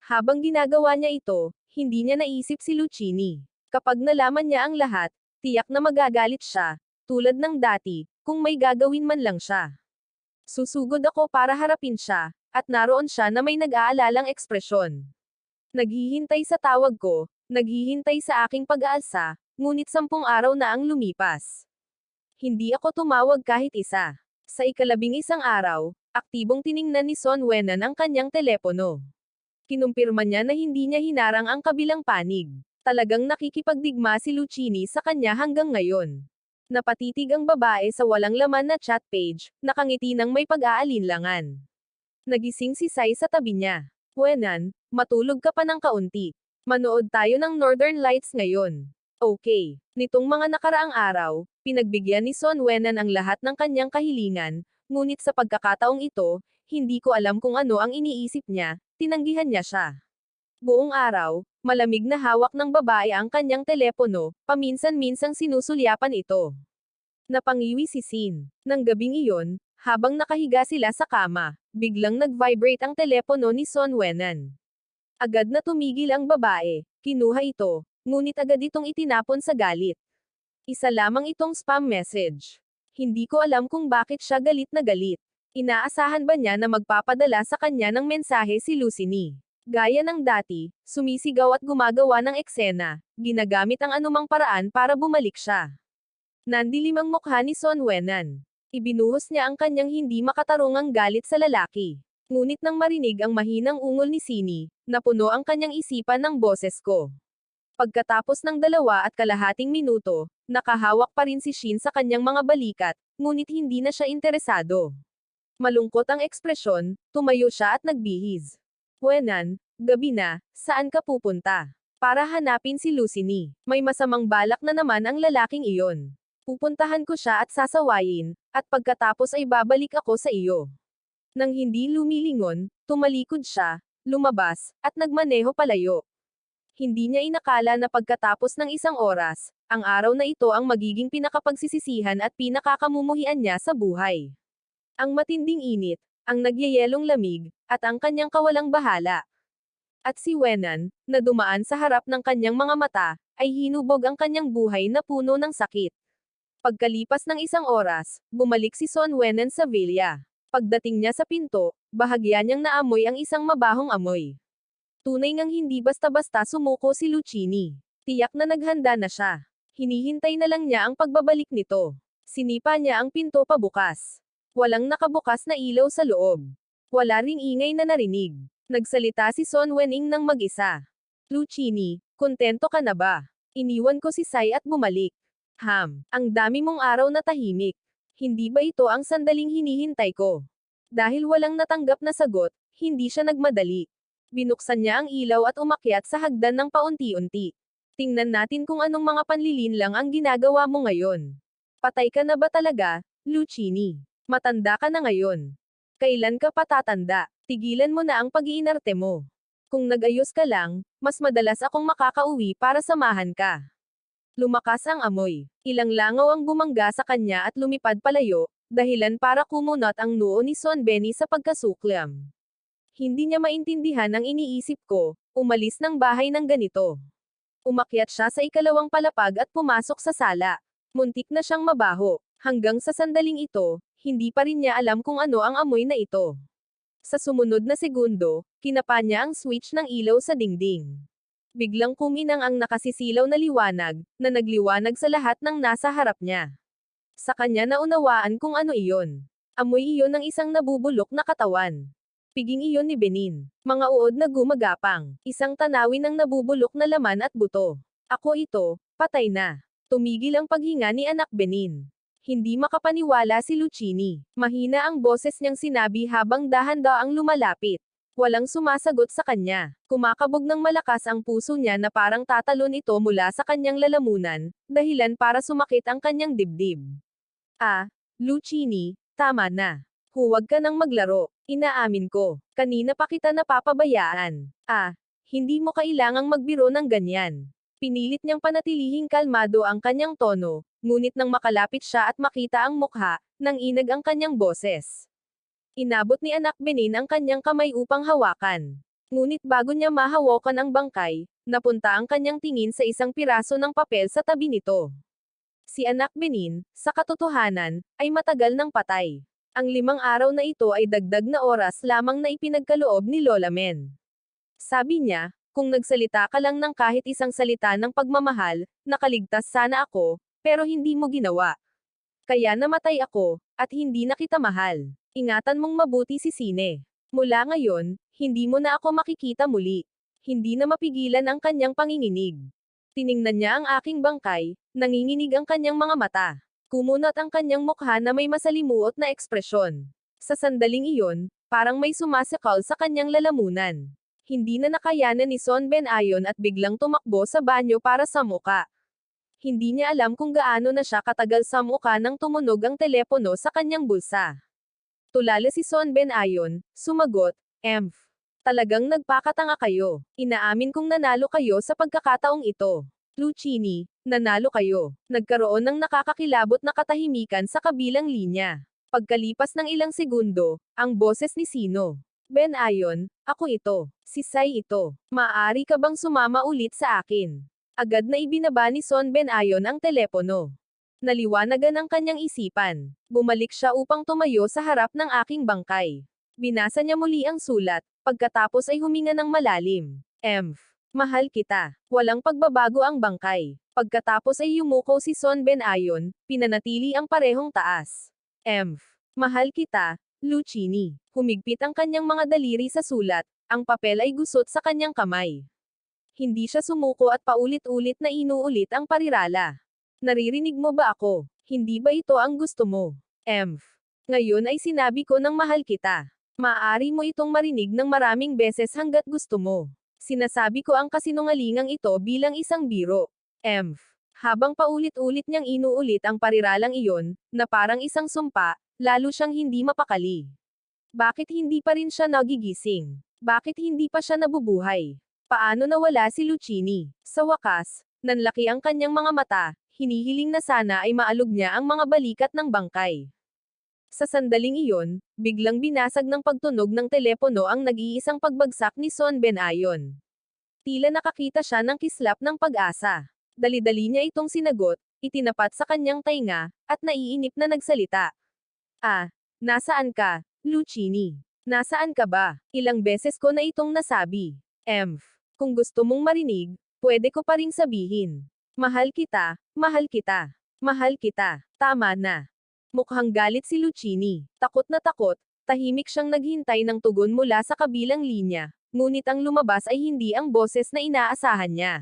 Habang ginagawa niya ito, hindi niya naisip si Lucini. Kapag nalaman niya ang lahat, tiyak na magagalit siya, tulad ng dati, kung may gagawin man lang siya. Susugod ako para harapin siya, at naroon siya na may nag-aalalang ekspresyon. Naghihintay sa tawag ko, naghihintay sa aking pag-aalsa, ngunit 10 araw na ang lumipas. Hindi ako tumawag kahit isa. Sa ika-11 araw, aktibong tiningnan ni Son Wenan ang kanyang telepono. Kinumpirma niya na hindi niya hinarang ang kabilang panig. Talagang nakikipagdigma si Lucini sa kanya hanggang ngayon. Napatitig ang babae sa walang laman na chat page, nakangiti ng may pag-aalinlangan. Nagising si Sai sa tabi niya. Wenan, matulog ka pa ng kaunti. Manood tayo ng Northern Lights ngayon. Okay. Nitong mga nakaraang araw, pinagbigyan ni Son Wenan ang lahat ng kanyang kahilingan, ngunit sa pagkakataong ito, hindi ko alam kung ano ang iniisip niya, tinanggihan niya siya. Buong araw, malamig na hawak ng babae ang kanyang telepono, paminsan-minsang sinusulyapan ito. Napangiwi si Sin. Nang gabing iyon, habang nakahiga sila sa kama, biglang nag-vibrate ang telepono ni Son Wenan. Agad na tumigil ang babae, kinuha ito, ngunit agad itong itinapon sa galit. Isa lamang itong spam message. Hindi ko alam kung bakit siya galit na galit. Inaasahan ba niya na magpapadala sa kanya ng mensahe si Lucini? Gaya ng dati, sumisigaw at gumagawa ng eksena, ginagamit ang anumang paraan para bumalik siya. Nandilim ang mukha ni Son Wenan. Ibinuhos niya ang kanyang hindi makatarungang galit sa lalaki. Ngunit nang marinig ang mahinang ungol ni Sini, napuno ang kanyang isipan ng boses ko. Pagkatapos ng 2.5 minuto, nakahawak pa rin si Shin sa kanyang mga balikat, ngunit hindi na siya interesado. Malungkot ang ekspresyon, tumayo siya at nagbihis. Wenan, gabi na, saan ka pupunta? Para hanapin si Lucini. May masamang balak na naman ang lalaking iyon. Pupuntahan ko siya at sasawayin, at pagkatapos ay babalik ako sa iyo. Nang hindi lumilingon, tumalikod siya, lumabas, at nagmaneho palayo. Hindi niya inakala na pagkatapos ng isang oras, ang araw na ito ang magiging pinakapagsisisihan at pinakakamumuhian niya sa buhay. Ang matinding init, ang nagyayelong lamig, at ang kanyang kawalang bahala. At si Wenan, na dumaan sa harap ng kanyang mga mata, ay hinubog ang kanyang buhay na puno ng sakit. Pagkalipas ng isang oras, bumalik si Son Wenan sa villa. Pagdating niya sa pinto, bahagya niyang naamoy ang isang mabahong amoy. Tunay ngang hindi basta-basta sumuko si Lucini. Tiyak na naghanda na siya. Hinihintay na lang niya ang pagbabalik nito. Sinipa niya ang pinto pabukas. Walang nakabukas na ilaw sa loob. Wala ring ingay na narinig. Nagsalita si Son Wening nang mag-isa. Lucini, kontento ka na ba? Iniwan ko si Sai at bumalik. Ang dami mong araw na tahimik. Hindi ba ito ang sandaling hinihintay ko? Dahil walang natanggap na sagot, hindi siya nagmadali. Binuksan niya ang ilaw at umakyat sa hagdan ng paunti-unti. Tingnan natin kung anong mga panlilinlang ang ginagawa mo ngayon. Patay ka na ba talaga, Lucini? Matanda ka na ngayon. Kailan ka pa tatanda? Tigilan mo na ang pag-iinarte mo. Kung nag-ayos ka lang, mas madalas akong makakauwi para samahan ka. Lumakas ang amoy. Ilang langaw ang bumangga sa kanya at lumipad palayo, dahilan para kumunot ang noo ni Son Benny sa pagkasuklam. Hindi niya maintindihan ang iniisip ko, umalis ng bahay ng ganito. Umakyat siya sa ikalawang palapag at pumasok sa sala. Muntik na siyang mabaho. Hanggang sa sandaling ito, hindi pa rin niya alam kung ano ang amoy na ito. Sa sumunod na segundo, kinapa niya ang switch ng ilaw sa dingding. Biglang kuminang ang nakasisilaw na liwanag, na nagliwanag sa lahat ng nasa harap niya. Sa kanya naunawaan kung ano iyon. Amoy iyon ng isang nabubulok na katawan. Piging iyon ni Benin. Mga uod na gumagapang. Isang tanawin ng nabubulok na laman at buto. Ako ito, patay na. Tumigil ang paghinga ni anak Benin. Hindi makapaniwala si Lucini. Mahina ang boses niyang sinabi habang dahan-daang lumalapit. Walang sumasagot sa kanya. Kumakabog ng malakas ang puso niya na parang tatalon ito mula sa kanyang lalamunan, dahilan para sumakit ang kanyang dibdib. Lucini, tama na. Huwag ka nang maglaro. Inaamin ko. Kanina pa kita napapabayaan. Hindi mo kailangang magbiro ng ganyan. Pinilit niyang panatilihing kalmado ang kanyang tono, ngunit nang makalapit siya at makita ang mukha, nang inag ang kanyang boses. Inabot ni anak Benin ang kanyang kamay upang hawakan. Ngunit bago niya mahawakan ang bangkay, napunta ang kanyang tingin sa isang piraso ng papel sa tabi nito. Si anak Benin, sa katotohanan, ay matagal nang patay. Ang 5 araw na ito ay dagdag na oras lamang na ipinagkaloob ni Lola Men. Sabi niya, kung nagsalita ka lang ng kahit isang salita ng pagmamahal, nakaligtas sana ako, pero hindi mo ginawa. Kaya namatay ako, at hindi na kita mahal. Ingatan mong mabuti si Sine. Mula ngayon, hindi mo na ako makikita muli. Hindi na mapigilan ang kanyang panginginig. Tiningnan niya ang aking bangkay, nanginginig ang kanyang mga mata. Kumunot ang kanyang mukha na may masalimuot na ekspresyon. Sa sandaling iyon, parang may sumasikal sa kanyang lalamunan. Hindi na nakayanan ni Son Ben Ayon at biglang tumakbo sa banyo para sa muka. Hindi niya alam kung gaano na siya katagal sa muka nang tumunog ang telepono sa kanyang bulsa. Tulala si Son Ben Ayon, sumagot, "Emph. Talagang nagpakatanga kayo. Inaamin kong nanalo kayo sa pagkakataong ito. Lucini, nanalo kayo." Nagkaroon ng nakakakilabot na katahimikan sa kabilang linya. Pagkalipas ng ilang segundo, ang boses ni Sino. Ben Ayon, ako ito. Si Sai ito. Maaari ka bang sumama ulit sa akin? Agad na ibinaba ni Son Ben Ayon ang telepono. Naliwanagan ang kanyang isipan. Bumalik siya upang tumayo sa harap ng aking bangkay. Binasa niya muli ang sulat, pagkatapos ay huminga ng malalim. Emph. Mahal kita. Walang pagbabago ang bangkay. Pagkatapos ay yumuko si Son Ben Ayon, pinanatili ang parehong taas. Emph. Mahal kita, Lucini. Humigpit ang kanyang mga daliri sa sulat, ang papel ay gusot sa kanyang kamay. Hindi siya sumuko at paulit-ulit na inuulit ang parirala. Naririnig mo ba ako? Hindi ba ito ang gusto mo? Emph. Ngayon ay sinabi ko ng mahal kita. Maaari mo itong marinig ng maraming beses hanggat gusto mo. Sinasabi ko ang kasinungalingang ito bilang isang biro. Habang paulit-ulit niyang inuulit ang pariralang iyon, na parang isang sumpa, lalo siyang hindi mapakali. Bakit hindi pa rin siya nagigising? Bakit hindi pa siya nabubuhay? Paano nawala si Lucchini? Sa wakas, nanlaki ang kanyang mga mata, hinihiling na sana ay maalog niya ang mga balikat ng bangkay. Sa sandaling iyon, biglang binasag ng pagtunog ng telepono ang nag-iisang pagbagsak ni Son Ben-ayon. Tila nakakita siya ng kislap ng pag-asa. Dali-dali niya itong sinagot, itinapat sa kanyang tainga, at naiinip na nagsalita. Nasaan ka, Lucchini? Nasaan ka ba? Ilang beses ko na itong nasabi. Kung gusto mong marinig, pwede ko pa ring sabihin. Mahal kita, mahal kita, mahal kita, tama na. Mukhang galit si Lucchini. Takot na takot, tahimik siyang naghintay ng tugon mula sa kabilang linya, ngunit ang lumabas ay hindi ang boses na inaasahan niya.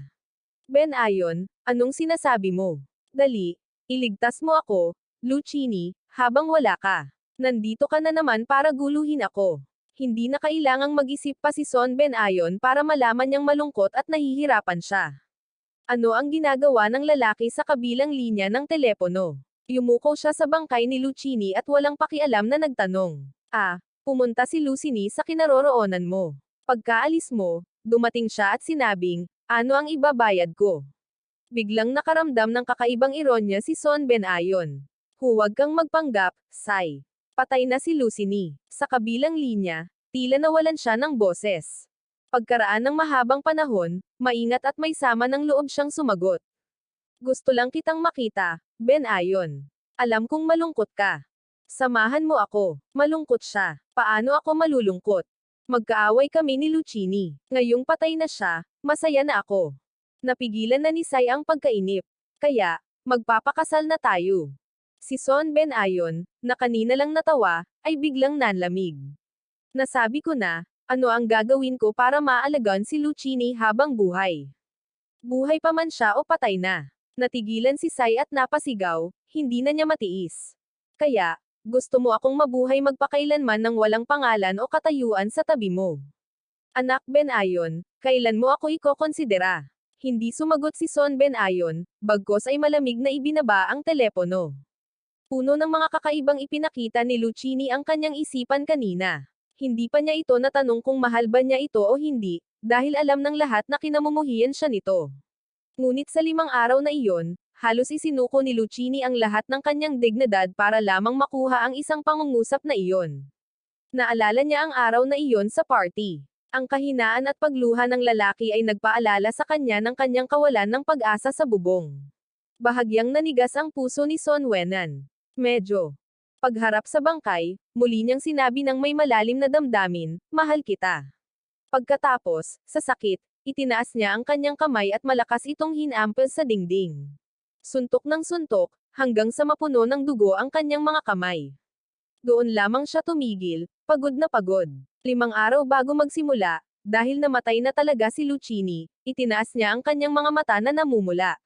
Ben-ayon, anong sinasabi mo? Dali, iligtas mo ako, Lucchini, habang wala ka. Nandito ka na naman para guluhin ako. Hindi na kailangang mag-isip pa si Son Ben-ayon para malaman niyang malungkot at nahihirapan siya. Ano ang ginagawa ng lalaki sa kabilang linya ng telepono? Yumuko siya sa bangkay ni Lucchini at walang pakialam na nagtanong. Pumunta si Lucchini sa kinaroroonan mo. Pagkaalis mo, dumating siya at sinabing, ano ang ibabayad ko? Biglang nakaramdam ng kakaibang ironya si Son Ben-ayon. Huwag kang magpanggap, Sai. Patay na si Lucchini. Sa kabilang linya, tila nawalan siya ng boses. Pagkaraan ng mahabang panahon, maingat at may sama ng loob siyang sumagot. Gusto lang kitang makita, Ben-ayon. Alam kong malungkot ka. Samahan mo ako. Malungkot siya. Paano ako malulungkot? Magkaaway kami ni Lucchini. Ngayong patay na siya, masaya na ako. Napigilan na ni Sai ang pagkainip. Kaya, magpapakasal na tayo. Si Son Ben-ayon, na kanina lang natawa, ay biglang nanlamig. Nasabi ko na, ano ang gagawin ko para maalagaan si Lucchini habang buhay? Buhay pa man siya o patay na. Natigilan si Sai at napasigaw, hindi na niya matiis. Kaya, gusto mo akong mabuhay magpakailanman ng walang pangalan o katayuan sa tabi mo. Anak Ben-ayon, kailan mo ako ikokonsidera? Hindi sumagot si Son Ben-ayon, bagkos ay malamig na ibinaba ang telepono. Puno ng mga kakaibang ipinakita ni Lucchini ang kanyang isipan kanina. Hindi pa niya ito natanong kung mahal ba niya ito o hindi, dahil alam ng lahat na kinamumuhian siya nito. Ngunit sa 5 araw na iyon, halos isinuko ni Lucchini ang lahat ng kanyang dignidad para lamang makuha ang isang pangungusap na iyon. Naalala niya ang araw na iyon sa party. Ang kahinaan at pagluha ng lalaki ay nagpaalala sa kanya ng kanyang kawalan ng pag-asa sa bubong. Bahagyang nanigas ang puso ni Son Wenan. Medyo. Pagharap sa bangkay, muli niyang sinabi ng may malalim na damdamin, mahal kita. Pagkatapos, sa sakit, itinaas niya ang kanyang kamay at malakas itong hinampel sa dingding. Suntok ng suntok, hanggang sa mapuno ng dugo ang kanyang mga kamay. Doon lamang siya tumigil, pagod na pagod. 5 araw bago magsimula, dahil namatay na talaga si Lucchini, itinaas niya ang kanyang mga mata na namumula.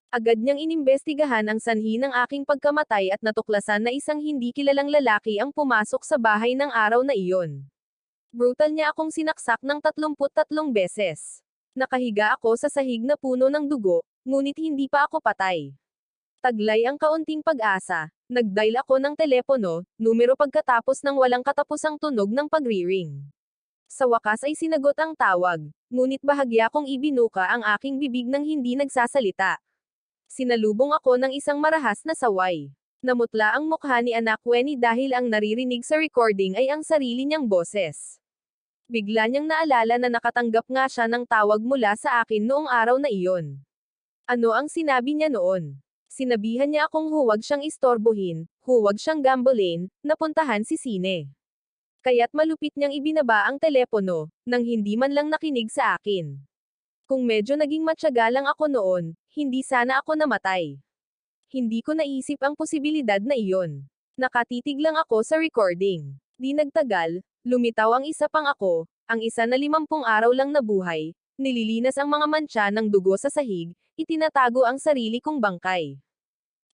Agad niyang inimbestigahan ang sanhi ng aking pagkamatay at natuklasan na isang hindi kilalang lalaki ang pumasok sa bahay ng araw na iyon. Brutal niya akong sinaksak ng 33 beses. Nakahiga ako sa sahig na puno ng dugo, ngunit hindi pa ako patay. Taglay ang kaunting pag-asa, nag-dial ako ng telepono, numero pagkatapos ng walang katapusang tunog ng pagri-ring. Sa wakas ay sinagot ang tawag, ngunit bahagya kong ibinuka ang aking bibig nang hindi nagsasalita. Sinalubong ako ng isang marahas na saway. Namutla ang mukha ni Anak Weni dahil ang naririnig sa recording ay ang sarili niyang boses. Bigla niyang naalala na nakatanggap nga siya ng tawag mula sa akin noong araw na iyon. Ano ang sinabi niya noon? Sinabihan niya akong huwag siyang istorbohin, huwag siyang gambulin, napuntahan si Sine. Kaya't malupit niyang ibinaba ang telepono, nang hindi man lang nakinig sa akin. Kung medyo naging matyaga lang ako noon, hindi sana ako namatay. Hindi ko naisip ang posibilidad na iyon. Nakatitig lang ako sa recording. Di nagtagal, lumitaw ang isa pang ako, ang isa na 50 araw lang nabuhay, nililinas ang mga mantsa ng dugo sa sahig, itinatago ang sarili kong bangkay.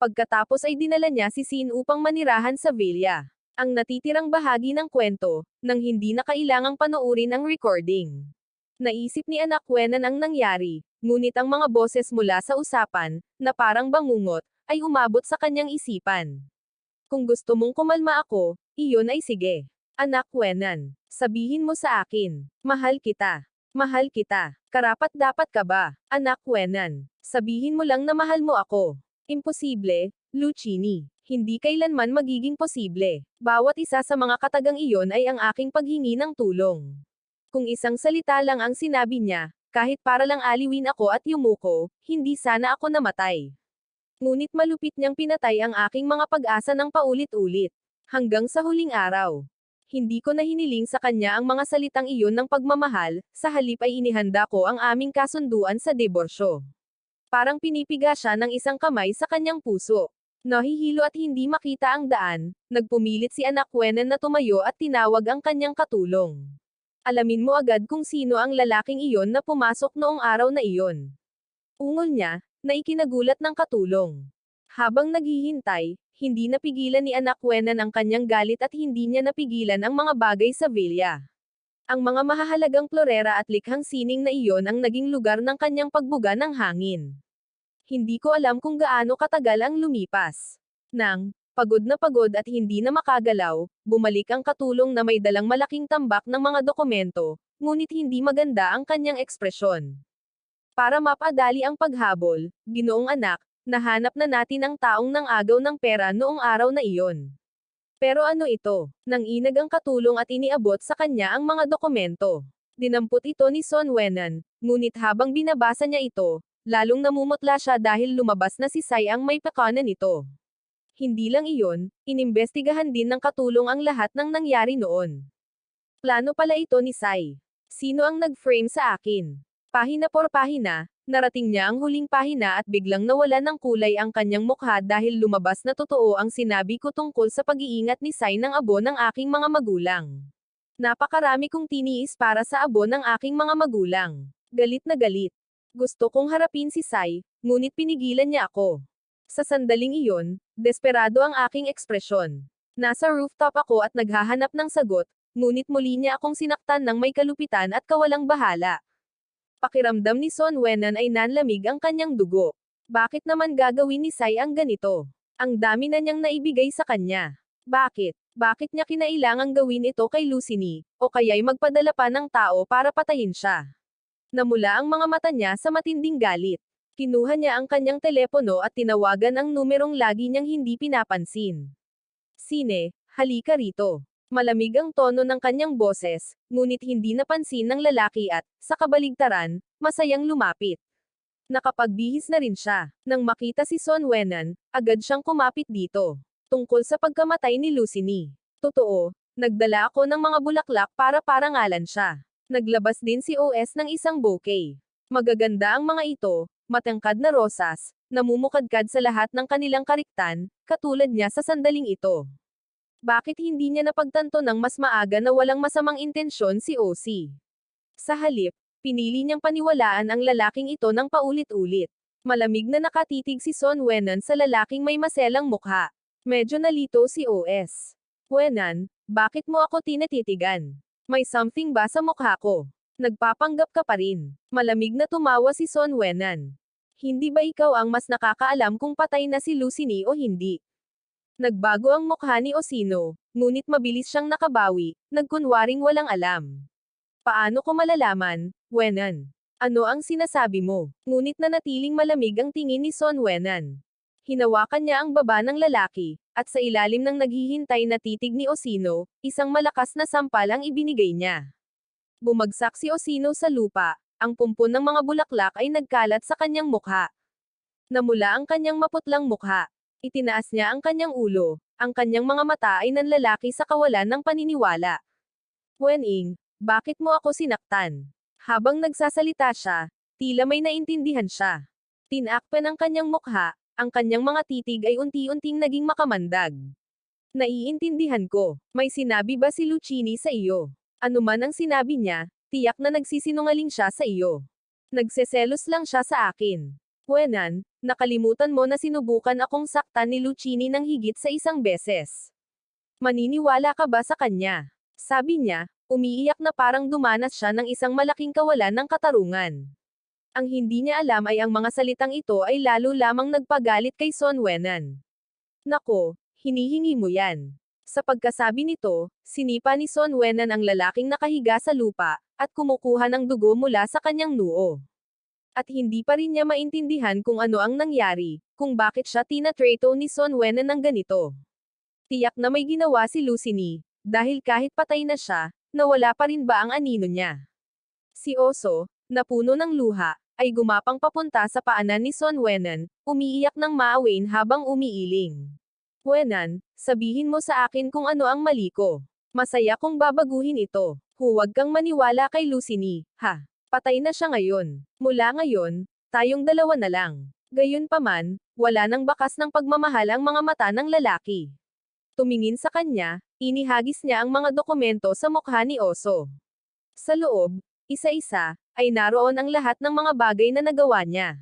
Pagkatapos ay dinala niya si Sin upang manirahan sa villa. ang natitirang bahagi ng kwento, nang hindi na kailangang panoorin ang recording. Naisip ni Anak Wenan ang nangyari, ngunit ang mga boses mula sa usapan, na parang bangungot, ay umabot sa kanyang isipan. Kung gusto mong kumalma ako, iyon ay sige. Anak Wenan, sabihin mo sa akin, mahal kita. Mahal kita. Karapat-dapat ka ba, Anak Wenan? Sabihin mo lang na mahal mo ako. Imposible, Lucini. Hindi kailanman magiging posible. Bawat isa sa mga katagang iyon ay ang aking paghingi ng tulong. Kung isang salita lang ang sinabi niya, kahit para lang aliwin ako at yumuko, hindi sana ako namatay. Ngunit malupit niyang pinatay ang aking mga pag-asa ng paulit-ulit. Hanggang sa huling araw. Hindi ko na hiniling sa kanya ang mga salitang iyon ng pagmamahal, sa halip ay inihanda ko ang aming kasunduan sa diborsyo. Parang pinipiga siya ng isang kamay sa kanyang puso. Nahihilo at hindi makita ang daan, nagpumilit si Anak Wenan na tumayo at tinawag ang kanyang katulong. Alamin mo agad kung sino ang lalaking iyon na pumasok noong araw na iyon. Ungol niya, na ikinagulat ng katulong. Habang naghihintay, hindi napigilan ni Anak Wenan ang kanyang galit at hindi niya napigilan ang mga bagay sa villa. Ang mga mahahalagang florera at likhang sining na iyon ang naging lugar ng kanyang pagbuga ng hangin. Hindi ko alam kung gaano katagal ang lumipas. Nang, pagod at hindi na makagalaw, bumalik ang katulong na may dalang malaking tambak ng mga dokumento, ngunit hindi maganda ang kanyang ekspresyon. Para mapadali ang paghabol, Ginoong Anak, nahanap na natin ang taong nang agaw ng pera noong araw na iyon. Pero ano ito? Nang inag ang katulong at iniabot sa kanya ang mga dokumento. Dinampot ito ni Son Wenan, ngunit habang binabasa niya ito, lalong namumutla siya dahil lumabas na si Sai ang may pakanan nito. Hindi lang iyon, inimbestigahan din ng katulong ang lahat ng nangyari noon. Plano pala ito ni Sai. Sino ang nag-frame sa akin? Pahina por pahina, narating niya ang huling pahina at biglang nawala ng kulay ang kanyang mukha dahil lumabas na totoo ang sinabi ko tungkol sa pag-iingat ni Sai ng abo ng aking mga magulang. Napakarami kong tiniis para sa abo ng aking mga magulang. Galit na galit. Gusto kong harapin si Sai, ngunit pinigilan niya ako. Sa sandaling iyon, desperado ang aking ekspresyon. Nasa rooftop ako at naghahanap ng sagot, ngunit muli niya akong sinaktan ng may kalupitan at kawalang bahala. Pakiramdam ni Son Wenan ay nanlamig ang kanyang dugo. Bakit naman gagawin ni Sai ang ganito? Ang dami na niyang naibigay sa kanya. Bakit? Bakit niya kinailangang gawin ito kay Lucini, o kaya'y magpadala pa ng tao para patayin siya? Namula ang mga mata niya sa matinding galit. Kinuha niya ang kanyang telepono at tinawagan ang numerong lagi niyang hindi pinapansin. Sine, halika rito. Malamig ang tono ng kanyang boses, ngunit hindi napansin ng lalaki at, sa kabaligtaran, masayang lumapit. Nakapagbihis na rin siya. Nang makita si Son Wenan, agad siyang kumapit dito. Tungkol sa pagkamatay ni Lucini. Totoo, nagdala ako ng mga bulaklak para parangalan siya. Naglabas din si OS ng isang bouquet. Magaganda ang mga ito, matangkad na rosas, namumukadkad sa lahat ng kanilang kariktan, katulad niya sa sandaling ito. Bakit hindi niya napagtanto ng mas maaga na walang masamang intensyon si OC? Sa halip, pinili niyang paniwalaan ang lalaking ito ng paulit-ulit. Malamig na nakatitig si Son Wenan sa lalaking may maselang mukha. Medyo nalito si OS. Wenan, bakit mo ako tinatitigan? May something ba sa mukha ko? Nagpapanggap ka pa rin. Malamig na tumawa si Son Wenan. Hindi ba ikaw ang mas nakakaalam kung patay na si Lucini o hindi? Nagbago ang mukha ni Osino, ngunit mabilis siyang nakabawi, nagkunwaring walang alam. Paano ko malalaman, Wenan? Ano ang sinasabi mo? Ngunit nanatiling malamig ang tingin ni Son Wenan. Hinawakan niya ang baba ng lalaki, at sa ilalim ng naghihintay na titig ni Osino, isang malakas na sampal ang ibinigay niya. Bumagsak si Osino sa lupa, ang pumpon ng mga bulaklak ay nagkalat sa kanyang mukha. Namula ang kanyang maputlang mukha. Itinaas niya ang kanyang ulo, ang kanyang mga mata ay nanlalaki sa kawalan ng paniniwala. Wening, bakit mo ako sinaktan? Habang nagsasalita siya, tila may naintindihan siya. Tinakpan ang kanyang mukha, ang kanyang mga titig ay unti-unting naging makamandag. Naiintindihan ko, may sinabi ba si Lucini sa iyo? Ano man ang sinabi niya, tiyak na nagsisinungaling siya sa iyo. Nagseselos lang siya sa akin. Wenan, nakalimutan mo na sinubukan akong saktan ni Lucini ng higit sa isang beses. Maniniwala ka ba sa kanya? Sabi niya, umiiyak na parang dumanas siya ng isang malaking kawalan ng katarungan. Ang hindi niya alam ay ang mga salitang ito ay lalo lamang nagpagalit kay Son Wenan. Nako, hinihingi mo yan. Sa pagkasabi nito, sinipa ni Son Wenan ang lalaking nakahiga sa lupa, at kumukuha ng dugo mula sa kanyang noo. At hindi pa rin niya maintindihan kung ano ang nangyari, kung bakit siya tinatrato ni Son Wenan ng ganito. Tiyak na may ginawa si Lucini, dahil kahit patay na siya, nawala pa rin ba ang anino niya? Si Oso, na puno ng luha, ay gumapang papunta sa paanan ni Son Wenan, umiiyak ng maawain habang umiiling. Wenan, sabihin mo sa akin kung ano ang mali ko. Masaya kong babaguhin ito. Huwag kang maniwala kay Lucini, ha? Patay na siya ngayon. Mula ngayon, tayong dalawa na lang. Gayunpaman, wala nang bakas ng pagmamahal ang mga mata ng lalaki. Tumingin sa kanya, inihagis niya ang mga dokumento sa mukha ni Oso. Sa loob, isa-isa, ay naroon ang lahat ng mga bagay na nagawa niya.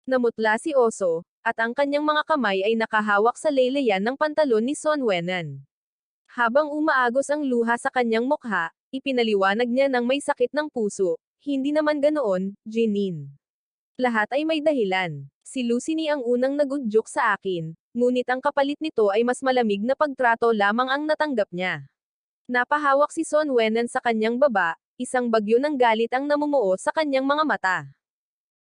Namutla si Oso, at ang kanyang mga kamay ay nakahawak sa laylayan ng pantalon ni Son Wenan. Habang umaagos ang luha sa kanyang mukha, ipinaliwanag niya ng may sakit ng puso, hindi naman ganoon, Jenin. Lahat ay may dahilan. Si Lucini ang unang nagudyok sa akin, ngunit ang kapalit nito ay mas malamig na pagtrato lamang ang natanggap niya. Napahawak si Son Wenan sa kanyang baba, isang bagyo ng galit ang namumuo sa kanyang mga mata.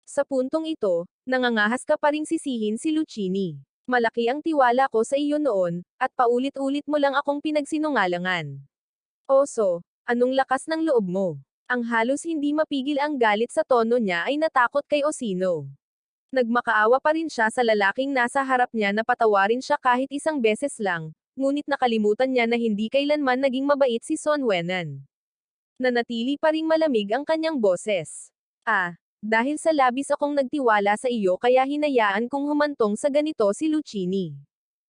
Sa puntong ito, nangangahas ka pa ring sisihin si Lucini. Malaki ang tiwala ko sa iyo noon, at paulit-ulit mo lang akong pinagsinungalangan. Oso, anong lakas ng loob mo? Ang halos hindi mapigil ang galit sa tono niya ay natakot kay Osino. Nagmakaawa pa rin siya sa lalaking nasa harap niya na patawarin siya kahit isang beses lang, ngunit nakalimutan niya na hindi kailanman naging mabait si Son Wenan. Nanatili pa ring malamig ang kanyang boses. Dahil sa labis akong nagtiwala sa iyo kaya hinayaan kong humantong sa ganito si Lucini.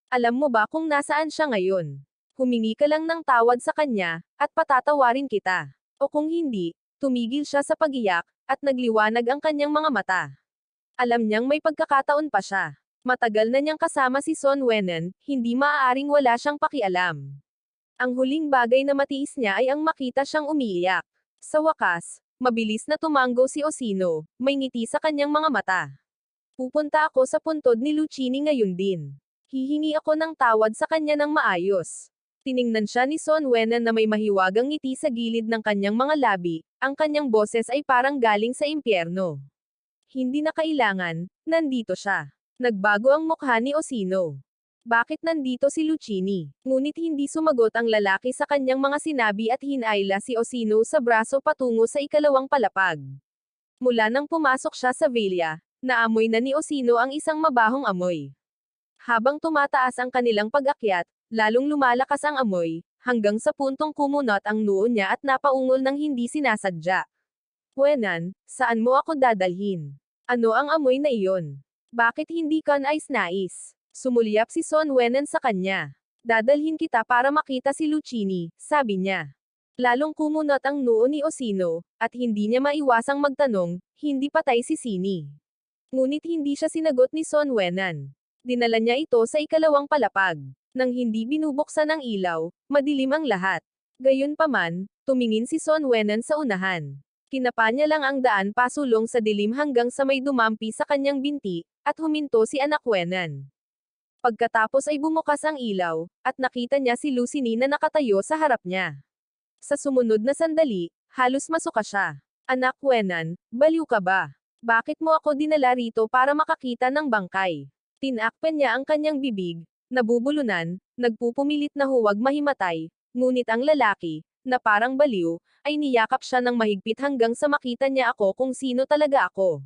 Alam mo ba kung nasaan siya ngayon? Humingi ka lang ng tawad sa kanya, at patatawarin kita. O kung hindi, tumigil siya sa pag-iyak, at nagliwanag ang kanyang mga mata. Alam niyang may pagkakataon pa siya. Matagal na niyang kasama si Son Wenan, hindi maaaring wala siyang pakialam. Ang huling bagay na matiis niya ay ang makita siyang umiiyak. Sa wakas, mabilis na tumango si Osino, may ngiti sa kanyang mga mata. Pupunta ako sa puntod ni Lucini ngayon din. Hihingi ako ng tawad sa kanya ng maayos. Tiningnan siya ni Son Wenan na may mahiwagang ngiti sa gilid ng kanyang mga labi, ang kanyang boses ay parang galing sa impyerno. Hindi na kailangan, nandito siya. Nagbago ang mukha ni Osino. Bakit nandito si Lucini? Ngunit hindi sumagot ang lalaki sa kanyang mga sinabi at hinayla si Osino sa braso patungo sa ikalawang palapag. Mula nang pumasok siya sa villa, naamoy na ni Osino ang isang mabahong amoy. Habang tumataas ang kanilang pag-akyat, lalong lumalakas ang amoy, hanggang sa puntong kumunot ang noo niya at napaungol ng hindi sinasadya. Wenan, saan mo ako dadalhin? Ano ang amoy na iyon? Bakit hindi ka nais-nais? Sumulyap si Son Wenan sa kanya. Dadalhin kita para makita si Lucini, sabi niya. Lalong kumunot ang noo ni Osino, at hindi niya maiwasang magtanong, hindi patay si Sini. Ngunit hindi siya sinagot ni Son Wenan. Dinala niya ito sa ikalawang palapag. Nang hindi binubuksan ang ilaw, madilim ang lahat. Gayunpaman, tumingin si Son Wenan sa unahan. Kinapa niya lang ang daan pasulong sa dilim hanggang sa may dumampi sa kanyang binti, at huminto si Anak Wenan. Pagkatapos ay bumukas ang ilaw, at nakita niya si Lucini na nakatayo sa harap niya. Sa sumunod na sandali, halos masuka siya. Anak Wenan, baliw ka ba? Bakit mo ako dinala rito para makakita ng bangkay? Tinakpan niya ang kanyang bibig, nabubulunan, nagpupumilit na huwag mahimatay, ngunit ang lalaki, na parang baliw, ay niyakap siya ng mahigpit hanggang sa makita niya ako kung sino talaga ako.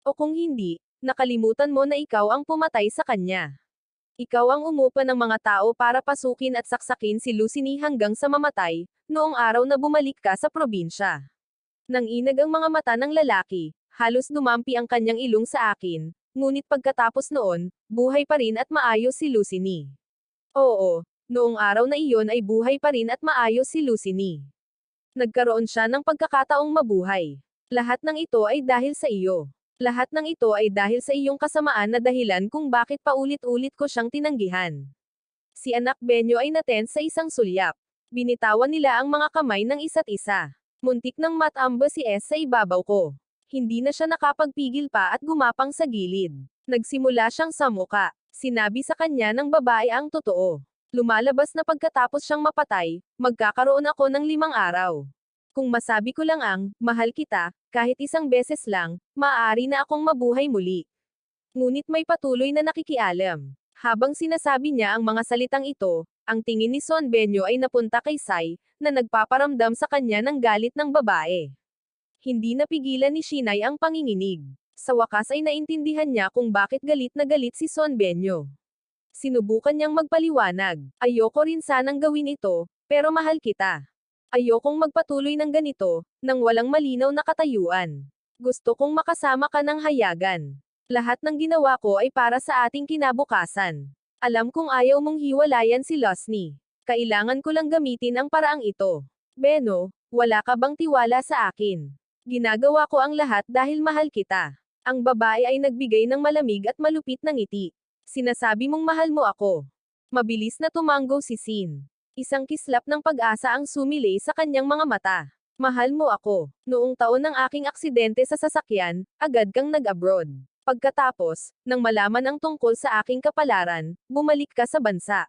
O kung hindi, nakalimutan mo na ikaw ang pumatay sa kanya. Ikaw ang umupa ng mga tao para pasukin at saksakin si Lucini hanggang sa mamatay, noong araw na bumalik ka sa probinsya. Nang inag ang mga mata ng lalaki, halos dumampi ang kanyang ilong sa akin, ngunit pagkatapos noon, buhay pa rin at maayos si Lucini. Oo, noong araw na iyon ay buhay pa rin at maayos si Lucini. Nagkaroon siya ng pagkakataong mabuhay. Lahat ng ito ay dahil sa iyo. Lahat ng ito ay dahil sa iyong kasamaan na dahilan kung bakit paulit-ulit ko siyang tinanggihan. Si anak Benyo ay natense sa isang sulyap. Binitawan nila ang mga kamay ng isa't isa. Muntik nang matamba si S sa ibabaw ko. Hindi na siya nakapagpigil pa at gumapang sa gilid. Nagsimula siyang samuka. Sinabi sa kanya ng babae ang totoo. Lumalabas na pagkatapos siyang mapatay, magkakaroon ako ng 5 araw. Kung masabi ko lang ang, mahal kita, kahit isang beses lang, maaari na akong mabuhay muli. Ngunit may patuloy na nakikialam. Habang sinasabi niya ang mga salitang ito, ang tingin ni Son Benyo ay napunta kay Sai, na nagpaparamdam sa kanya ng galit ng babae. Hindi napigilan ni Shinai ang panginginig. Sa wakas ay naintindihan niya kung bakit galit na galit si Son Benyo. Sinubukan niyang magpaliwanag. Ayoko rin sanang gawin ito, pero mahal kita. Ayokong magpatuloy ng ganito, nang walang malinaw na katayuan. Gusto kong makasama ka ng hayagan. Lahat ng ginawa ko ay para sa ating kinabukasan. Alam kong ayaw mong hiwalayan si Losny. Kailangan ko lang gamitin ang paraang ito. Beno, wala ka bang tiwala sa akin? Ginagawa ko ang lahat dahil mahal kita. Ang babae ay nagbigay ng malamig at malupit na ngiti. Sinasabi mong mahal mo ako. Mabilis na tumango si Sin. Isang kislap ng pag-asa ang sumilay sa kanyang mga mata. Mahal mo ako. Noong taon ng aking aksidente sa sasakyan, agad kang nag-abroad. Pagkatapos, nang malaman ang tungkol sa aking kapalaran, bumalik ka sa bansa.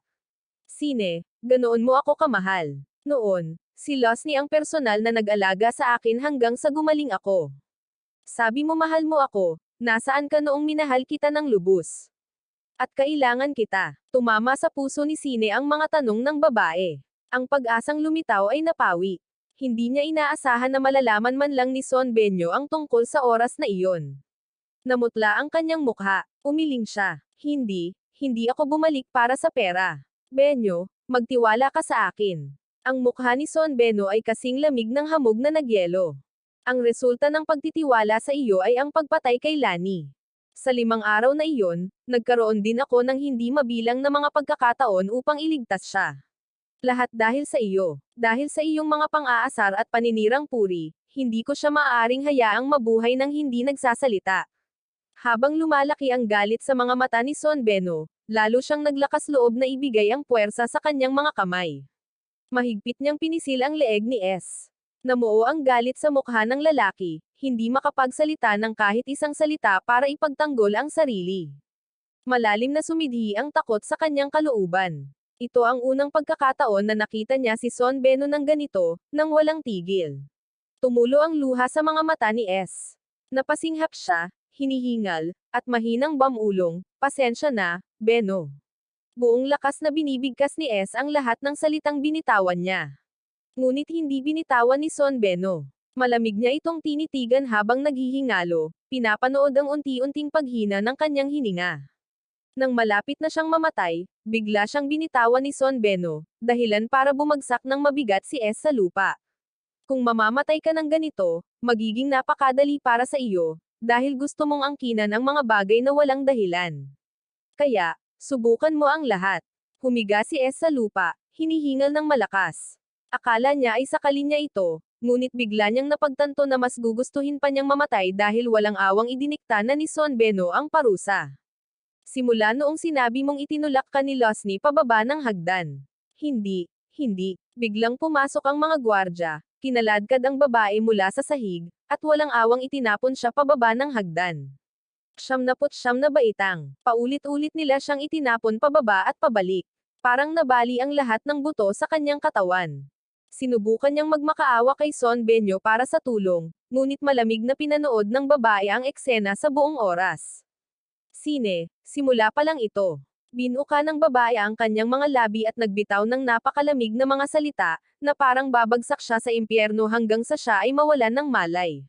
Sine, ganoon mo ako kamahal. Noon, si Losny ang personal na nag-alaga sa akin hanggang sa gumaling ako. Sabi mo mahal mo ako, nasaan ka noong minahal kita ng lubos? At kailangan kita. Tumama sa puso ni Sine ang mga tanong ng babae. Ang pag-asang lumitaw ay napawi. Hindi niya inaasahan na malalaman man lang ni Son Benyo ang tungkol sa oras na iyon. Namutla ang kanyang mukha. Umiling siya. Hindi ako bumalik para sa pera. Benyo, magtiwala ka sa akin. Ang mukha ni Son Benyo ay kasing lamig ng hamog na nagyelo. Ang resulta ng pagtitiwala sa iyo ay ang pagpatay kay Lani. Sa 5 araw na iyon, nagkaroon din ako ng hindi mabilang na mga pagkakataon upang iligtas siya. Lahat dahil sa iyo. Dahil sa iyong mga pang-aasar at paninirang puri, hindi ko siya maaaring hayaang mabuhay ng hindi nagsasalita. Habang lumalaki ang galit sa mga mata ni Son Benyo, lalo siyang naglakas loob na ibigay ang puwersa sa kanyang mga kamay. Mahigpit niyang pinisil ang leeg ni S. Namuo ang galit sa mukha ng lalaki, hindi makapagsalita ng kahit isang salita para ipagtanggol ang sarili. Malalim na sumidhi ang takot sa kanyang kalooban. Ito ang unang pagkakataon na nakita niya si Son Benyo ng ganito, nang walang tigil. Tumulo ang luha sa mga mata ni S. Napasinghap siya, hinihingal, at mahinang bamulong, pasensya na, Benyo. Buong lakas na binibigkas ni S ang lahat ng salitang binitawan niya. Ngunit hindi binitawan ni Son Benyo. Malamig niya itong tinitigan habang naghihingalo, pinapanood ang unti-unting paghina ng kanyang hininga. Nang malapit na siyang mamatay, bigla siyang binitawan ni Son Benyo, dahilan para bumagsak ng mabigat si S sa lupa. Kung mamamatay ka ng ganito, magiging napakadali para sa iyo, dahil gusto mong angkinan ang mga bagay na walang dahilan. Kaya, subukan mo ang lahat. Humiga si S sa lupa, hinihingal ng malakas. Akala niya ay sakalin niya ito, ngunit bigla niyang napagtanto na mas gugustuhin pa niyang mamatay dahil walang awang idinikta na ni Son Benyo ang parusa. Simula noong sinabi mong itinulak ka ni Losny pababa ng hagdan. Hindi. Biglang pumasok ang mga gwardya, kinaladkad ang babae mula sa sahig, at walang awang itinapon siya pababa ng hagdan. 79 na baitang. Paulit-ulit nila siyang itinapon pababa at pabalik. Parang nabali ang lahat ng buto sa kanyang katawan. Sinubukan niyang magmakaawa kay Son Benyo para sa tulong, ngunit malamig na pinanood ng babae ang eksena sa buong oras. Sine, simula pa lang ito. Binuka ng babae ang kanyang mga labi at nagbitaw ng napakalamig na mga salita, na parang babagsak siya sa impyerno hanggang sa siya ay mawalan ng malay.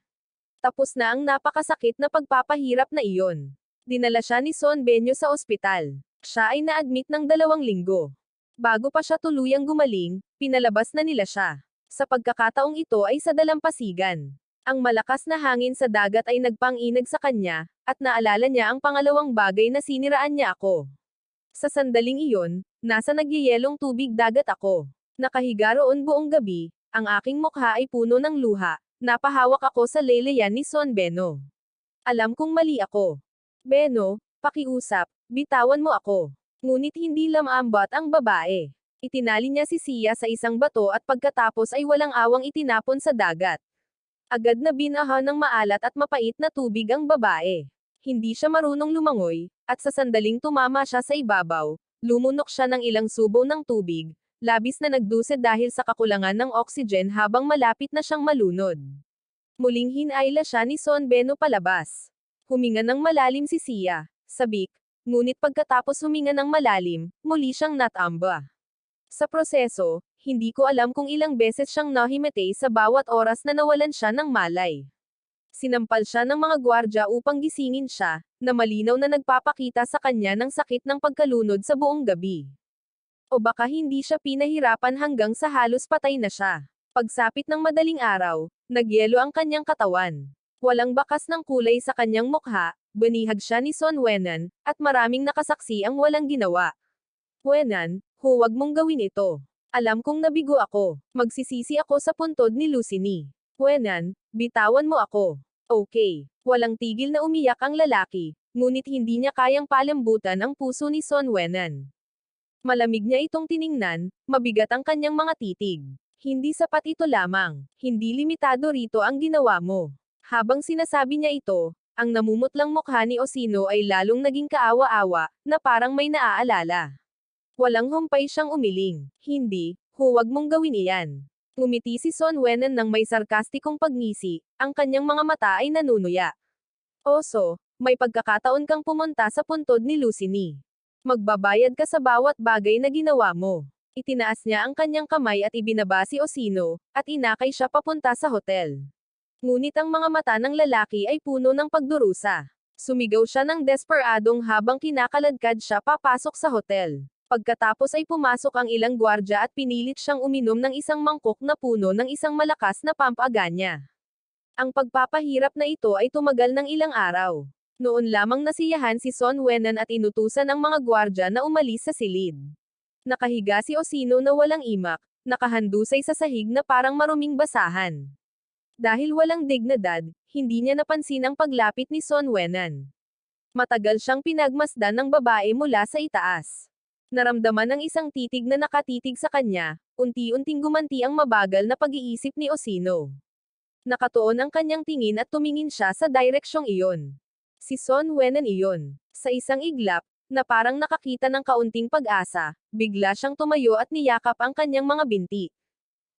Tapos na ang napakasakit na pagpapahirap na iyon. Dinala siya ni Son Benyo sa ospital. Siya ay na-admit ng 2 linggo. Bago pa siya tuluyang gumaling, pinalabas na nila siya. Sa pagkakataong ito ay sa dalampasigan. Ang malakas na hangin sa dagat ay nagpang-inag sa kanya, at naalala niya ang pangalawang bagay na siniraan niya ako. Sa sandaling iyon, nasa nagyayelong tubig dagat ako. Nakahiga roon buong gabi, ang aking mukha ay puno ng luha, napahawak ako sa leleyan ni Son Benyo. Alam kong mali ako. Benyo, pakiusap, bitawan mo ako. Ngunit hindi lamambot ang babae. Itinali niya si Sia sa isang bato at pagkatapos ay walang awang itinapon sa dagat. Agad na binaha ng maalat at mapait na tubig ang babae. Hindi siya marunong lumangoy, at sa sandaling tumama siya sa ibabaw, lumunok siya ng ilang subo ng tubig, labis na nagdusa dahil sa kakulangan ng oxygen habang malapit na siyang malunod. Muling hinayla siya ni Son Beno palabas. Huminga ng malalim si Sia, sabik, ngunit pagkatapos huminga ng malalim, muli siyang natamba. Sa proseso, hindi ko alam kung ilang beses siyang nahimatay sa bawat oras na nawalan siya ng malay. Sinampal siya ng mga gwardya upang gisingin siya, na malinaw na nagpapakita sa kanya ng sakit ng pagkalunod sa buong gabi. O baka hindi siya pinahirapan hanggang sa halos patay na siya. Pagsapit ng madaling araw, nagyelo ang kanyang katawan. Walang bakas ng kulay sa kanyang mukha, banihag siya ni Son Wenan, at maraming nakasaksi ang walang ginawa. Wenan, huwag mong gawin ito. Alam kong nabigo ako. Magsisisi ako sa puntod ni Lucini. Wenan, bitawan mo ako. Okay. Walang tigil na umiyak ang lalaki, ngunit hindi niya kayang palambutan ang puso ni Son Wenan. Malamig niya itong tiningnan, mabigat ang kanyang mga titig. Hindi sapat ito lamang. Hindi limitado rito ang ginawa mo. Habang sinasabi niya ito, ang namumutlang mukha ni Osino ay lalong naging kaawa-awa, na parang may naaalala. Walang humpay siyang umiling. Hindi, huwag mong gawin iyan. Ngumiti si Son Wenan ng may sarkastikong pagngisi, ang kanyang mga mata ay nanunuya. Oso, may pagkakataon kang pumunta sa puntod ni Lucini. Magbabayad ka sa bawat bagay na ginawa mo. Itinaas niya ang kanyang kamay at ibinaba si Osino, at inakay siya papunta sa hotel. Ngunit ang mga mata ng lalaki ay puno ng pagdurusa. Sumigaw siya ng desperadong habang kinakaladkad siya papasok sa hotel. Pagkatapos ay pumasok ang ilang gwardya at pinilit siyang uminom ng isang mangkok na puno ng isang malakas na pampaganya. Ang pagpapahirap na ito ay tumagal ng ilang araw. Noon lamang nasiyahan si Son Wenan at inutusan ang mga gwardya na umalis sa silid. Nakahiga si Osino na walang imak, nakahandusay sa sahig na parang maruming basahan. Dahil walang dignidad, hindi niya napansin ang paglapit ni Son Wenan. Matagal siyang pinagmasdan ng babae mula sa itaas. Naramdaman ng isang titig na nakatitig sa kanya, unti-unting gumanti ang mabagal na pag-iisip ni Osino. Nakatuon ang kanyang tingin at tumingin siya sa direksyong iyon. Si Son Wenan iyon. Sa isang iglap, na parang nakakita ng kaunting pag-asa, bigla siyang tumayo at niyakap ang kanyang mga binti.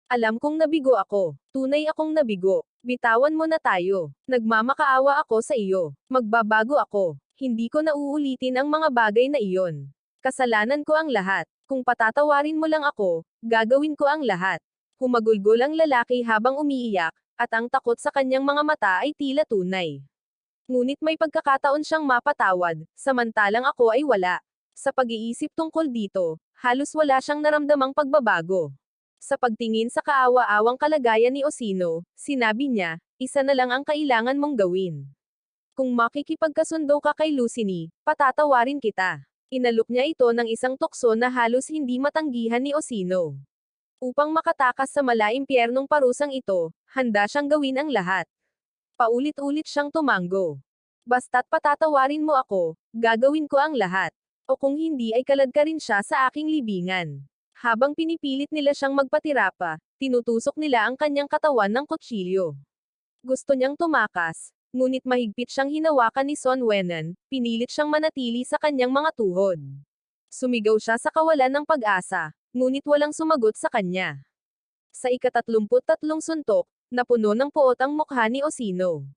Alam kong nabigo ako. Tunay akong nabigo. Bitawan mo na tayo. Nagmamakaawa ako sa iyo. Magbabago ako. Hindi ko na uulitin ang mga bagay na iyon. Kasalanan ko ang lahat. Kung patatawarin mo lang ako, gagawin ko ang lahat. Humagulgol ang lalaki habang umiiyak, at ang takot sa kanyang mga mata ay tila tunay. Ngunit may pagkakataon siyang mapatawad, samantalang ako ay wala. Sa pag-iisip tungkol dito, halos wala siyang naramdamang pagbabago. Sa pagtingin sa kaawa-awang kalagayan ni Osino, sinabi niya, isa na lang ang kailangan mong gawin. Kung makikipagkasundo ka kay Lucini, patatawarin kita. Inalok niya ito ng isang tukso na halos hindi matanggihan ni Osino. Upang makatakas sa malaimpyernong parusang ito, handa siyang gawin ang lahat. Paulit-ulit siyang tumanggo. Basta't patatawarin mo ako, gagawin ko ang lahat. O kung hindi ay kalad ka rin siya sa aking libingan. Habang pinipilit nila siyang magpatira pa, tinutusok nila ang kanyang katawan ng kutsilyo. Gusto niyang tumakas, ngunit mahigpit siyang hinawakan ni Son Wenan, pinilit siyang manatili sa kanyang mga tuhod. Sumigaw siya sa kawalan ng pag-asa, ngunit walang sumagot sa kanya. Sa ika-33 suntok, napuno ng puot ang mukha ni Osino.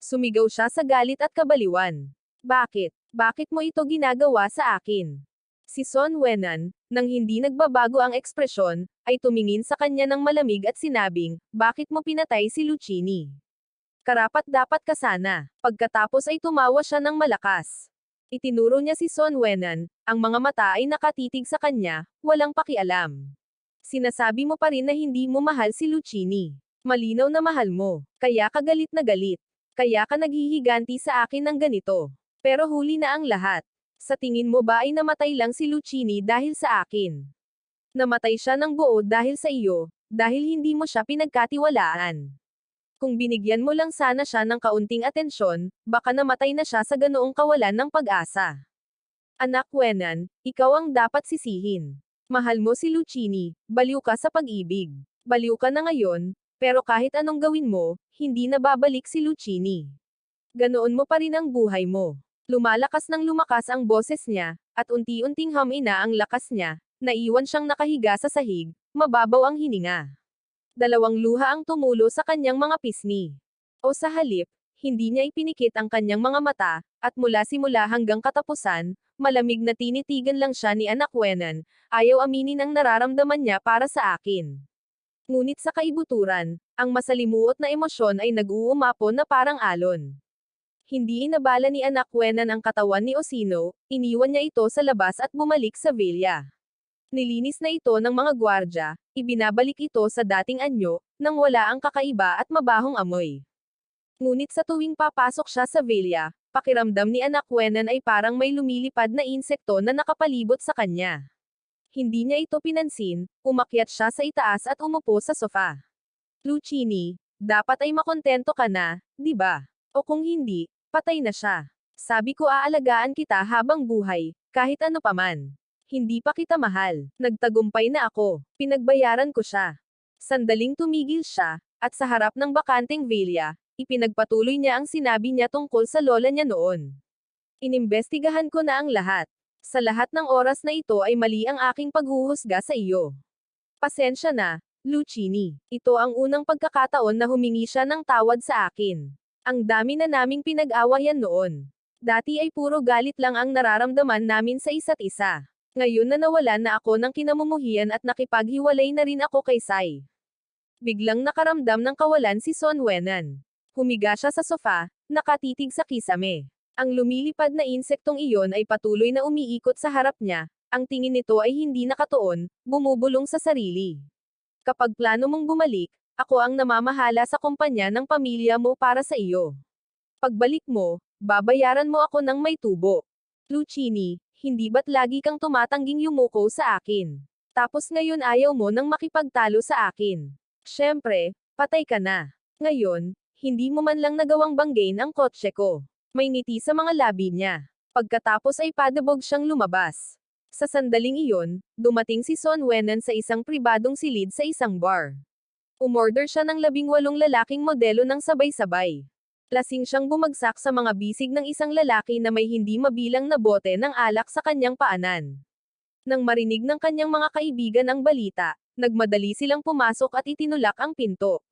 Sumigaw siya sa galit at kabaliwan. Bakit? Bakit mo ito ginagawa sa akin? Si Son Wenan, nang hindi nagbabago ang ekspresyon, ay tumingin sa kanya ng malamig at sinabing, bakit mo pinatay si Lucini? Karapat-dapat ka sana. Pagkatapos ay tumawa siya ng malakas. Itinuro niya si Son Wenan, ang mga mata ay nakatitig sa kanya, walang pakialam. Sinasabi mo pa rin na hindi mo mahal si Lucini. Malinaw na mahal mo. Kaya ka galit na galit. Kaya ka naghihiganti sa akin ng ganito. Pero huli na ang lahat. Sa tingin mo ba ay namatay lang si Lucini dahil sa akin? Namatay siya ng buo dahil sa iyo, dahil hindi mo siya pinagkatiwalaan. Kung binigyan mo lang sana siya ng kaunting atensyon, baka namatay na siya sa ganoong kawalan ng pag-asa. Anak Wenan, ikaw ang dapat sisihin. Mahal mo si Lucchini, baliw ka sa pag-ibig. Baliw ka na ngayon, pero kahit anong gawin mo, hindi na babalik si Lucchini. Ganoon mo pa rin ang buhay mo. Lumalakas ng lumakas ang boses niya, at unti-unting humina ang lakas niya, naiwan siyang nakahiga sa sahig, mababaw ang hininga. Dalawang luha ang tumulo sa kanyang mga pisngi. O sa halip, hindi niya ipinikit ang kanyang mga mata, at mula simula hanggang katapusan, malamig na tinitigan lang siya ni Anak Wenan, ayaw aminin ang nararamdaman niya para sa akin. Ngunit sa kaibuturan, ang masalimuot na emosyon ay nag-uumapon na parang alon. Hindi inabala ni Anak Wenan ang katawan ni Osino, iniwan niya ito sa labas at bumalik sa villa. Nilinis na ito ng mga gwardya, ibinabalik ito sa dating anyo, nang wala ang kakaiba at mabahong amoy. Ngunit sa tuwing papasok siya sa villa, pakiramdam ni Anak Wenan ay parang may lumilipad na insekto na nakapalibot sa kanya. Hindi niya ito pinansin, umakyat siya sa itaas at umupo sa sofa. Lucchini, dapat ay makontento ka na, di ba? O kung hindi, patay na siya. Sabi ko aalagaan kita habang buhay, kahit ano paman. Hindi pa kita mahal. Nagtagumpay na ako. Pinagbayaran ko siya. Sandaling tumigil siya, at sa harap ng bakanteng villa, ipinagpatuloy niya ang sinabi niya tungkol sa lola niya noon. Inimbestigahan ko na ang lahat. Sa lahat ng oras na ito ay mali ang aking paghuhusga sa iyo. Pasensya na, Lucchini. Ito ang unang pagkakataon na humingi siya ng tawad sa akin. Ang dami na naming pinag-awayan noon. Dati ay puro galit lang ang nararamdaman namin sa isa't isa. Ngayon na nawalan na ako ng kinamumuhian at nakipaghiwalay na rin ako kay Sai. Biglang nakaramdam ng kawalan si Son Wenan. Humiga siya sa sofa, nakatitig sa kisame. Ang lumilipad na insektong iyon ay patuloy na umiikot sa harap niya, ang tingin nito ay hindi nakatuon, bumubulong sa sarili. Kapag plano mong bumalik, ako ang namamahala sa kumpanya ng pamilya mo para sa iyo. Pagbalik mo, babayaran mo ako ng may tubo. Lucchini, hindi ba't lagi kang tumatangging yumuko sa akin? Tapos ngayon ayaw mo nang makipagtalo sa akin. Siyempre, patay ka na. Ngayon, hindi mo man lang nagawang banggain ang kotse ko. May ngiti sa mga labi niya. Pagkatapos ay padabog siyang lumabas. Sa sandaling iyon, dumating si Son Wenan sa isang pribadong silid sa isang bar. Umorder siya ng 18 lalaking modelo ng sabay-sabay. Lasing siyang bumagsak sa mga bisig ng isang lalaki na may hindi mabilang na bote ng alak sa kanyang paanan. Nang marinig ng kanyang mga kaibigan ang balita, nagmadali silang pumasok at itinulak ang pinto.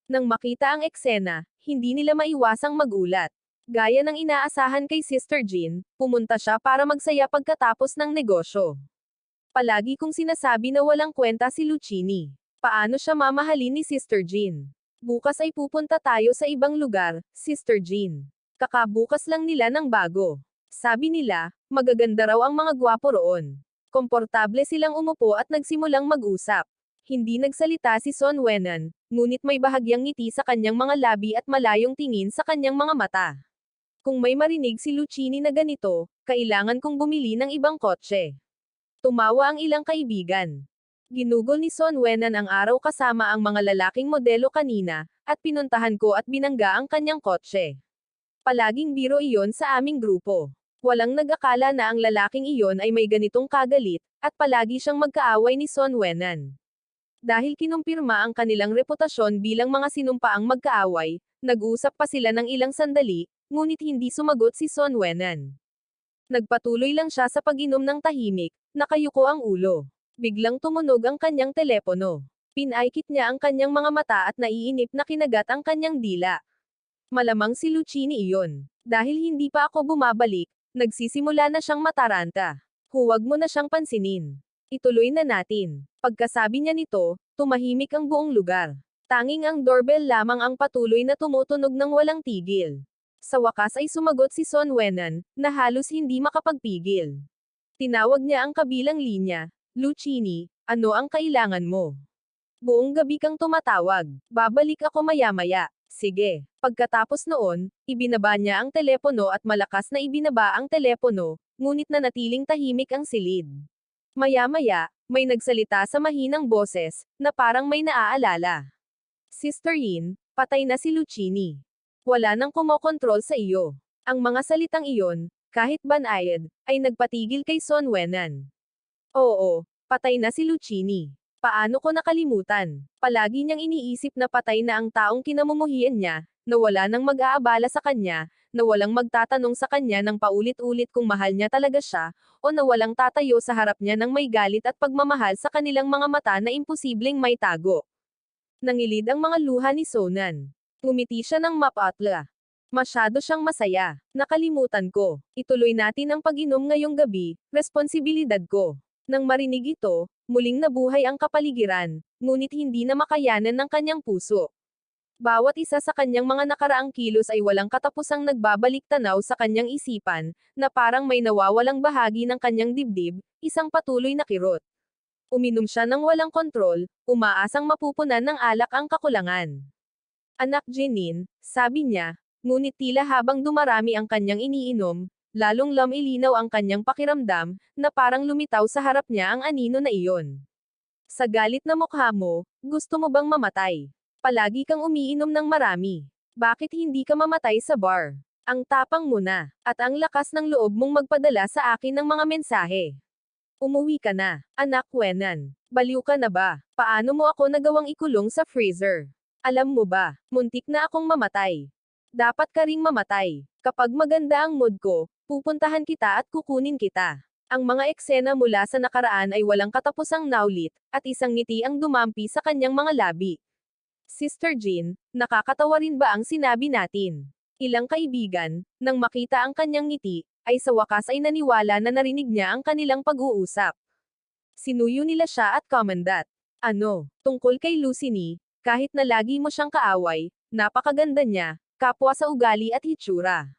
Nang makita ang eksena, hindi nila maiwasang magulat. Gaya ng inaasahan kay Sister Jean, pumunta siya para magsaya pagkatapos ng negosyo. Palagi kong sinasabi na walang kwenta si Lucchini. Paano siya mamahalin ni Sister Jean? Bukas ay pupunta tayo sa ibang lugar, Sister Jean. Kakabukas lang nila ng bago. Sabi nila, magaganda raw ang mga gwapo roon. Komportable silang umupo at nagsimulang mag-usap. Hindi nagsalita si Son Wenan, ngunit may bahagyang ngiti sa kanyang mga labi at malayong tingin sa kanyang mga mata. Kung may marinig si Lucchini na ganito, kailangan kong bumili ng ibang kotse. Tumawa ang ilang kaibigan. Ginugol ni Son Wenan ang araw kasama ang mga lalaking modelo kanina, at pinuntahan ko at binangga ang kanyang kotse. Palaging biro iyon sa aming grupo. Walang nag-akala na ang lalaking iyon ay may ganitong kagalit, at palagi siyang magkaaway ni Son Wenan. Dahil kinumpirma ang kanilang reputasyon bilang mga sinumpaang magkaaway, nag-usap pa sila ng ilang sandali, ngunit hindi sumagot si Son Wenan. Nagpatuloy lang siya sa pag-inom ng tahimik, nakayuko ang ulo. Biglang tumunog ang kanyang telepono. Pinaikit niya ang kanyang mga mata at naiinip na kinagat ang kanyang dila. Malamang si Lucchini iyon. Dahil hindi pa ako bumabalik, nagsisimula na siyang mataranta. Huwag mo na siyang pansinin. Ituloy na natin. Pagkasabi niya nito, tumahimik ang buong lugar. Tanging ang doorbell lamang ang patuloy na tumutunog ng walang tigil. Sa wakas ay sumagot si Son Wenan, na halos hindi makapagpigil. Tinawag niya ang kabilang linya. Lucchini, ano ang kailangan mo? Buong gabi kang tumatawag. Babalik ako maya-maya. Sige. Pagkatapos noon, ibinaba niya ang telepono at malakas na ibinaba ang telepono, ngunit nanatiling tahimik ang silid. Maya-maya, may nagsalita sa mahinang boses, na parang may naaalala. Sister Yin, patay na si Lucchini. Wala nang kumokontrol sa iyo. Ang mga salitang iyon, kahit banayad, ay nagpatigil kay Son Wenan. Oo, patay na si Lucchini. Paano ko nakalimutan? Palagi niyang iniisip na patay na ang taong kinamumuhian niya, na wala nang mag-aabala sa kanya, na walang magtatanong sa kanya ng paulit-ulit kung mahal niya talaga siya, o na walang tatayo sa harap niya ng may galit at pagmamahal sa kanilang mga mata na imposibleng may tago. Nangilid ang mga luha ni Sonan. Ngumiti siya ng mapatla. Masyado siyang masaya. Nakalimutan ko. Ituloy natin ang pag-inom ngayong gabi, responsibilidad ko. Nang marinig ito, muling nabuhay ang kapaligiran, ngunit hindi na makayanan ng kanyang puso. Bawat isa sa kanyang mga nakaraang kilos ay walang katapusang nagbabalik tanaw sa kanyang isipan, na parang may nawawalang bahagi ng kanyang dibdib, isang patuloy na kirot. Uminom siya ng walang kontrol, umaasang mapupunan ng alak ang kakulangan. Anak Jenin, sabi niya, ngunit tila habang dumarami ang kanyang iniinom, lalong lumilinaw ang kanyang pakiramdam, na parang lumitaw sa harap niya ang anino na iyon. Sa galit na mukha mo, gusto mo bang mamatay? Palagi kang umiinom ng marami. Bakit hindi ka mamatay sa bar? Ang tapang mo na, at ang lakas ng loob mong magpadala sa akin ng mga mensahe. Umuwi ka na, anak Wenan. Baliw ka na ba? Paano mo ako nagawang ikulong sa freezer? Alam mo ba, muntik na akong mamatay. Dapat ka ring mamatay. Kapag maganda ang mood ko, pupuntahan kita at kukunin kita. Ang mga eksena mula sa nakaraan ay walang katapusang naulit, at isang ngiti ang dumampi sa kanyang mga labi. Sister Jean, nakakatawa rin ba ang sinabi natin? Ilang kaibigan, nang makita ang kanyang ngiti, ay sa wakas ay naniwala na narinig niya ang kanilang pag-uusap. Sinuyo nila siya at Commandant. Ano, tungkol kay Lucini, kahit na lagi mo siyang kaaway, napakaganda niya, kapwa sa ugali at hitsura.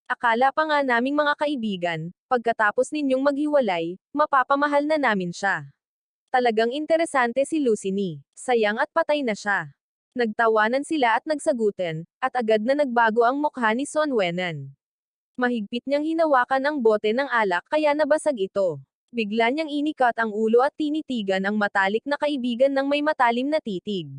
Akala pa nga naming mga kaibigan, pagkatapos ninyong maghiwalay, mapapamahal na namin siya. Talagang interesante si Lucini, sayang at patay na siya. Nagtawanan sila at nagsagutan, at agad na nagbago ang mukha ni Son Wenan. Mahigpit niyang hinawakan ang bote ng alak kaya nabasag ito. Bigla niyang inikat ang ulo at tinitigan ang matalik na kaibigan ng may matalim na titig.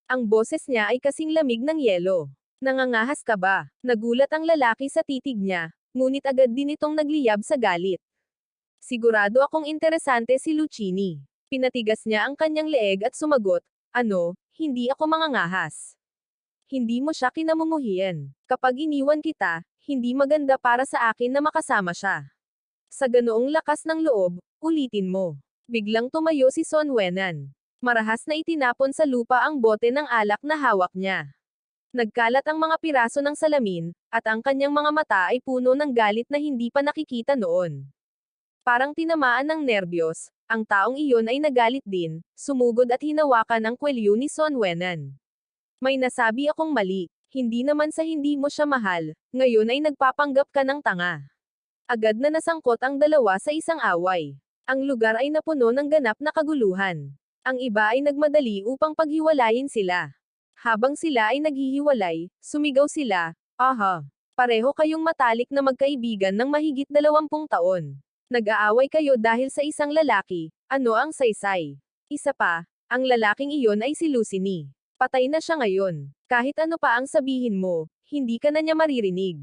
Ang boses niya ay kasing lamig ng yelo. Nangangahas ka ba? Nagulat ang lalaki sa titig niya, ngunit agad din itong nagliyab sa galit. Sigurado akong interesante si Lucchini. Pinatigas niya ang kanyang leeg at sumagot, ano, hindi ako mangangahas. Hindi mo siya kinamumuhian. Kapag iniwan kita, hindi maganda para sa akin na makasama siya. Sa ganoong lakas ng loob, ulitin mo. Biglang tumayo si Son Wenan. Marahas na itinapon sa lupa ang bote ng alak na hawak niya. Nagkalat ang mga piraso ng salamin, at ang kanyang mga mata ay puno ng galit na hindi pa nakikita noon. Parang tinamaan ng nerbiyos, ang taong iyon ay nagalit din, sumugod at hinawakan ang kwelyo ni Son Wenan. May nasabi akong mali, hindi naman sa hindi mo siya mahal, ngayon ay nagpapanggap ka ng tanga. Agad na nasangkot ang dalawa sa isang away. Ang lugar ay napuno ng ganap na kaguluhan. Ang iba ay nagmadali upang paghiwalayin sila. Habang sila ay naghihiwalay, sumigaw sila, aha, pareho kayong matalik na magkaibigan ng mahigit 20 taon. Nag-aaway kayo dahil sa isang lalaki, ano ang saysay? Isa pa, ang lalaking iyon ay si Lucini. Patay na siya ngayon. Kahit ano pa ang sabihin mo, hindi ka na niya maririnig.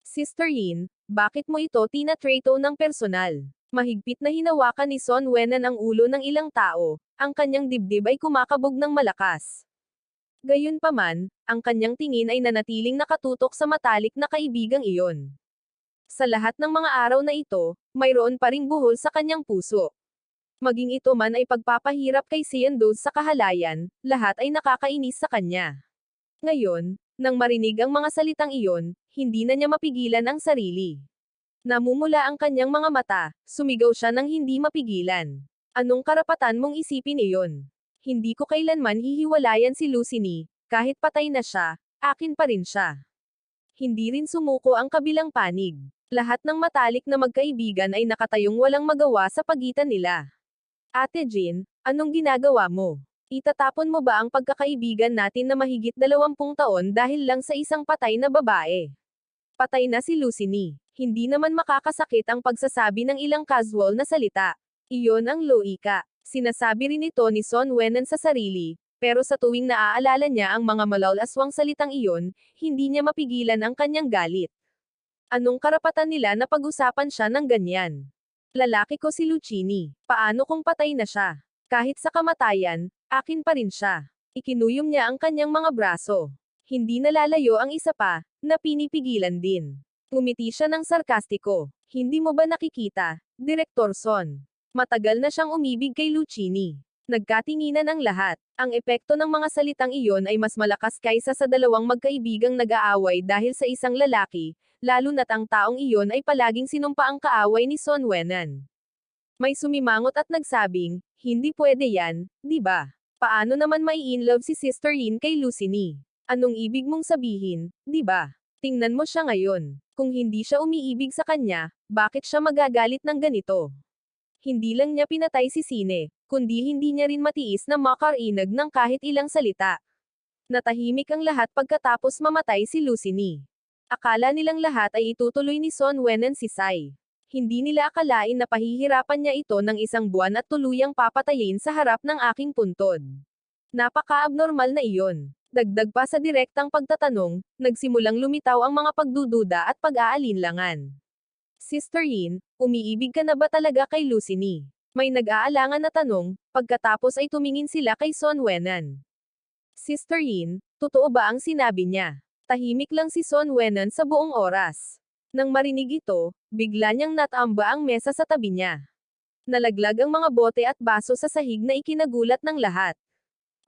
Sister Yin, bakit mo ito tinatrato ng personal? Mahigpit na hinawakan ni Son Wenan ang ulo ng ilang tao, ang kanyang dibdib ay kumakabog ng malakas. Gayunpaman, ang kanyang tingin ay nanatiling nakatutok sa matalik na kaibigang iyon. Sa lahat ng mga araw na ito, mayroon pa ring buhol sa kanyang puso. Maging ito man ay pagpapahirap kay Siandos sa kahalayan, lahat ay nakakainis sa kanya. Ngayon, nang marinig ang mga salitang iyon, hindi na niya mapigilan ang sarili. Namumula ang kanyang mga mata, sumigaw siya ng hindi mapigilan. Anong karapatan mong isipin iyon? Hindi ko kailanman hihiwalayan si Lucini, kahit patay na siya, akin pa rin siya. Hindi rin sumuko ang kabilang panig. Lahat ng matalik na magkaibigan ay nakatayong walang magawa sa pagitan nila. Ate Jean, anong ginagawa mo? Itatapon mo ba ang pagkakaibigan natin na mahigit 20 taon dahil lang sa isang patay na babae? Patay na si Lucini. Hindi naman makakasakit ang pagsasabi ng ilang casual na salita. Iyon ang loika. Sinasabi rin ito ni Son Wenan sa sarili, pero sa tuwing naaalala niya ang mga malalaswang salitang iyon, hindi niya mapigilan ang kanyang galit. Anong karapatan nila na pag-usapan siya ng ganyan? Lalaki ko si Lucchini. Paano kung patay na siya? Kahit sa kamatayan, akin pa rin siya. Ikinuyom niya ang kanyang mga braso. Hindi nalalayo ang isa pa, na pinipigilan din. Ngumiti siya ng sarkastiko. Hindi mo ba nakikita, Direktor Son? Matagal na siyang umibig kay Lucchini. Nagkatinginan ang lahat. Ang epekto ng mga salitang iyon ay mas malakas kaysa sa dalawang magkaibigang nag-aaway dahil sa isang lalaki, lalo na't ang taong iyon ay palaging sinumpa ang kaaway ni Son Wenan. May sumimangot at nagsabing, hindi pwede yan, di ba? Paano naman mai-inlove si Sister Yin kay Lucini? Anong ibig mong sabihin, di ba? Tingnan mo siya ngayon. Kung hindi siya umiibig sa kanya, bakit siya magagalit ng ganito? Hindi lang niya pinatay si Sine, kundi hindi niya rin matiis na makarinig ng kahit ilang salita. Natahimik ang lahat pagkatapos mamatay si Lucini. Akala nilang lahat ay itutuloy ni Son Wenan si Sai. Hindi nila akalain na pahihirapan niya ito ng isang buwan at tuluyang papatayin sa harap ng aking puntod. Napaka-abnormal na iyon. Dagdag pa sa direktang pagtatanong, nagsimulang lumitaw ang mga pagdududa at pag-aalinlangan. Sister Yin, umiibig ka na ba talaga kay Lucini? May nag-aalangan na tanong, pagkatapos ay tumingin sila kay Son Wenan. Sister Yin, totoo ba ang sinabi niya? Tahimik lang si Son Wenan sa buong oras. Nang marinig ito, bigla niyang natamba ang mesa sa tabi niya. Nalaglag ang mga bote at baso sa sahig na ikinagulat ng lahat.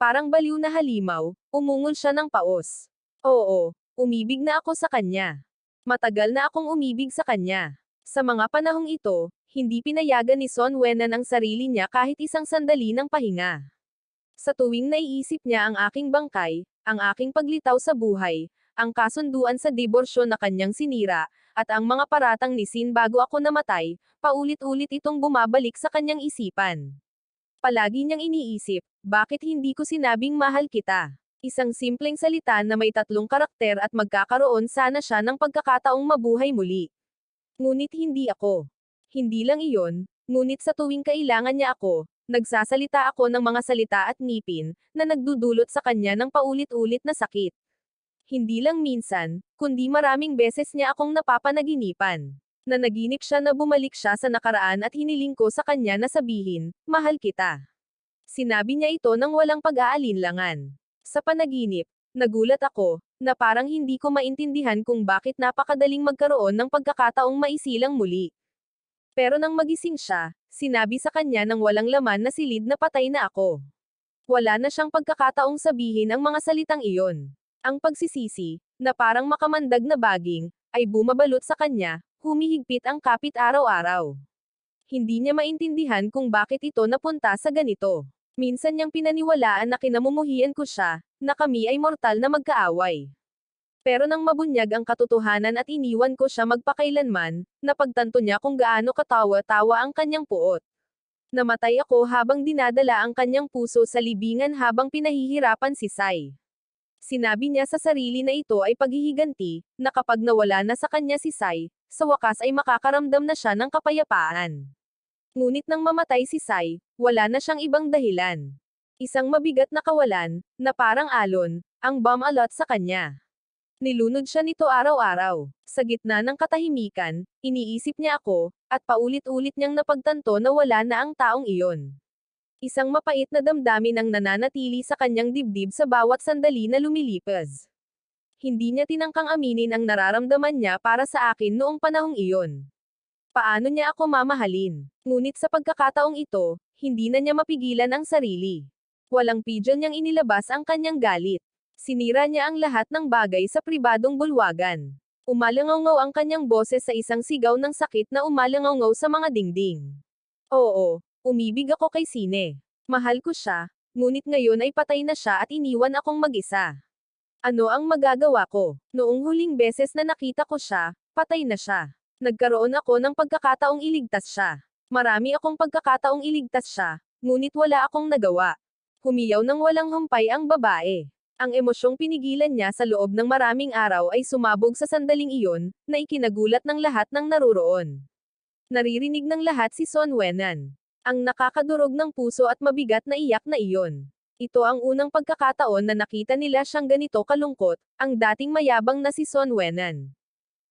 Parang baliw na halimaw, umungol siya ng paos. Oo, umibig na ako sa kanya. Matagal na akong umibig sa kanya. Sa mga panahong ito, hindi pinayagan ni Son Wenan ang sarili niya kahit isang sandali ng pahinga. Sa tuwing naiisip niya ang aking bangkay, ang aking paglitaw sa buhay, ang kasunduan sa diborsyo na kanyang sinira, at ang mga paratang ni Sin bago ako namatay, paulit-ulit itong bumabalik sa kanyang isipan. Palagi niyang iniisip, bakit hindi ko sinabing mahal kita? Isang simpleng salita na may 3 karakter at magkakaroon sana siya ng pagkakataong mabuhay muli. Ngunit hindi ako. Hindi lang iyon, ngunit sa tuwing kailangan niya ako, nagsasalita ako ng mga salita at ngipin, na nagdudulot sa kanya ng paulit-ulit na sakit. Hindi lang minsan, kundi maraming beses niya akong napapanaginipan. Nanaginip siya na bumalik siya sa nakaraan at hiniling ko sa kanya na sabihin, mahal kita. Sinabi niya ito nang walang pag-aalinlangan. Sa panaginip, nagulat ako, na parang hindi ko maintindihan kung bakit napakadaling magkaroon ng pagkakataong maisilang muli. Pero nang magising siya, sinabi sa kanya ng walang laman na silid na patay na ako. Wala na siyang pagkakataong sabihin ang mga salitang iyon. Ang pagsisisi, na parang makamandag na baging, ay bumabalot sa kanya, humihigpit ang kapit araw-araw. Hindi niya maintindihan kung bakit ito napunta sa ganito. Minsan niyang pinaniwalaan na kinamumuhian ko siya, na kami ay mortal na magkaaway. Pero nang mabunyag ang katotohanan at iniwan ko siya magpakailanman, napagtanto niya kung gaano katawa-tawa ang kanyang puot. Namatay ako habang dinadala ang kanyang puso sa libingan habang pinahihirapan si Sai. Sinabi niya sa sarili na ito ay paghihiganti, na kapag nawala na sa kanya si Sai, sa wakas ay makakaramdam na siya ng kapayapaan. Ngunit nang mamatay si Sai, wala na siyang ibang dahilan. Isang mabigat na kawalan, na parang alon, ang bumalot sa kanya. Nilunod siya nito araw-araw. Sa gitna ng katahimikan, iniisip niya ako, at paulit-ulit niyang napagtanto na wala na ang taong iyon. Isang mapait na damdamin ang nananatili sa kanyang dibdib sa bawat sandali na lumilipas. Hindi niya tinangkang aminin ang nararamdaman niya para sa akin noong panahong iyon. Paano niya ako mamahalin? Ngunit sa pagkakataong ito, hindi na niya mapigilan ang sarili. Walang pidyon niyang inilabas ang kanyang galit. Sinira niya ang lahat ng bagay sa pribadong bulwagan. Umalangaw ang kanyang boses sa isang sigaw ng sakit na umalangaw sa mga dingding. Oo. Umibig ako kay Sine. Mahal ko siya, ngunit ngayon ay patay na siya at iniwan akong mag-isa. Ano ang magagawa ko? Noong huling beses na nakita ko siya, patay na siya. Nagkaroon ako ng pagkakataong iligtas siya. Marami akong pagkakataong iligtas siya, ngunit wala akong nagawa. Humiyaw ng walang humpay ang babae. Ang emosyong pinigilan niya sa loob ng maraming araw ay sumabog sa sandaling iyon, na ikinagulat ng lahat ng naruroon. Naririnig ng lahat si Son Wenan. Ang nakakadurog ng puso at mabigat na iyak na iyon. Ito ang unang pagkakataon na nakita nila siyang ganito kalungkot, ang dating mayabang na si Son Wenan.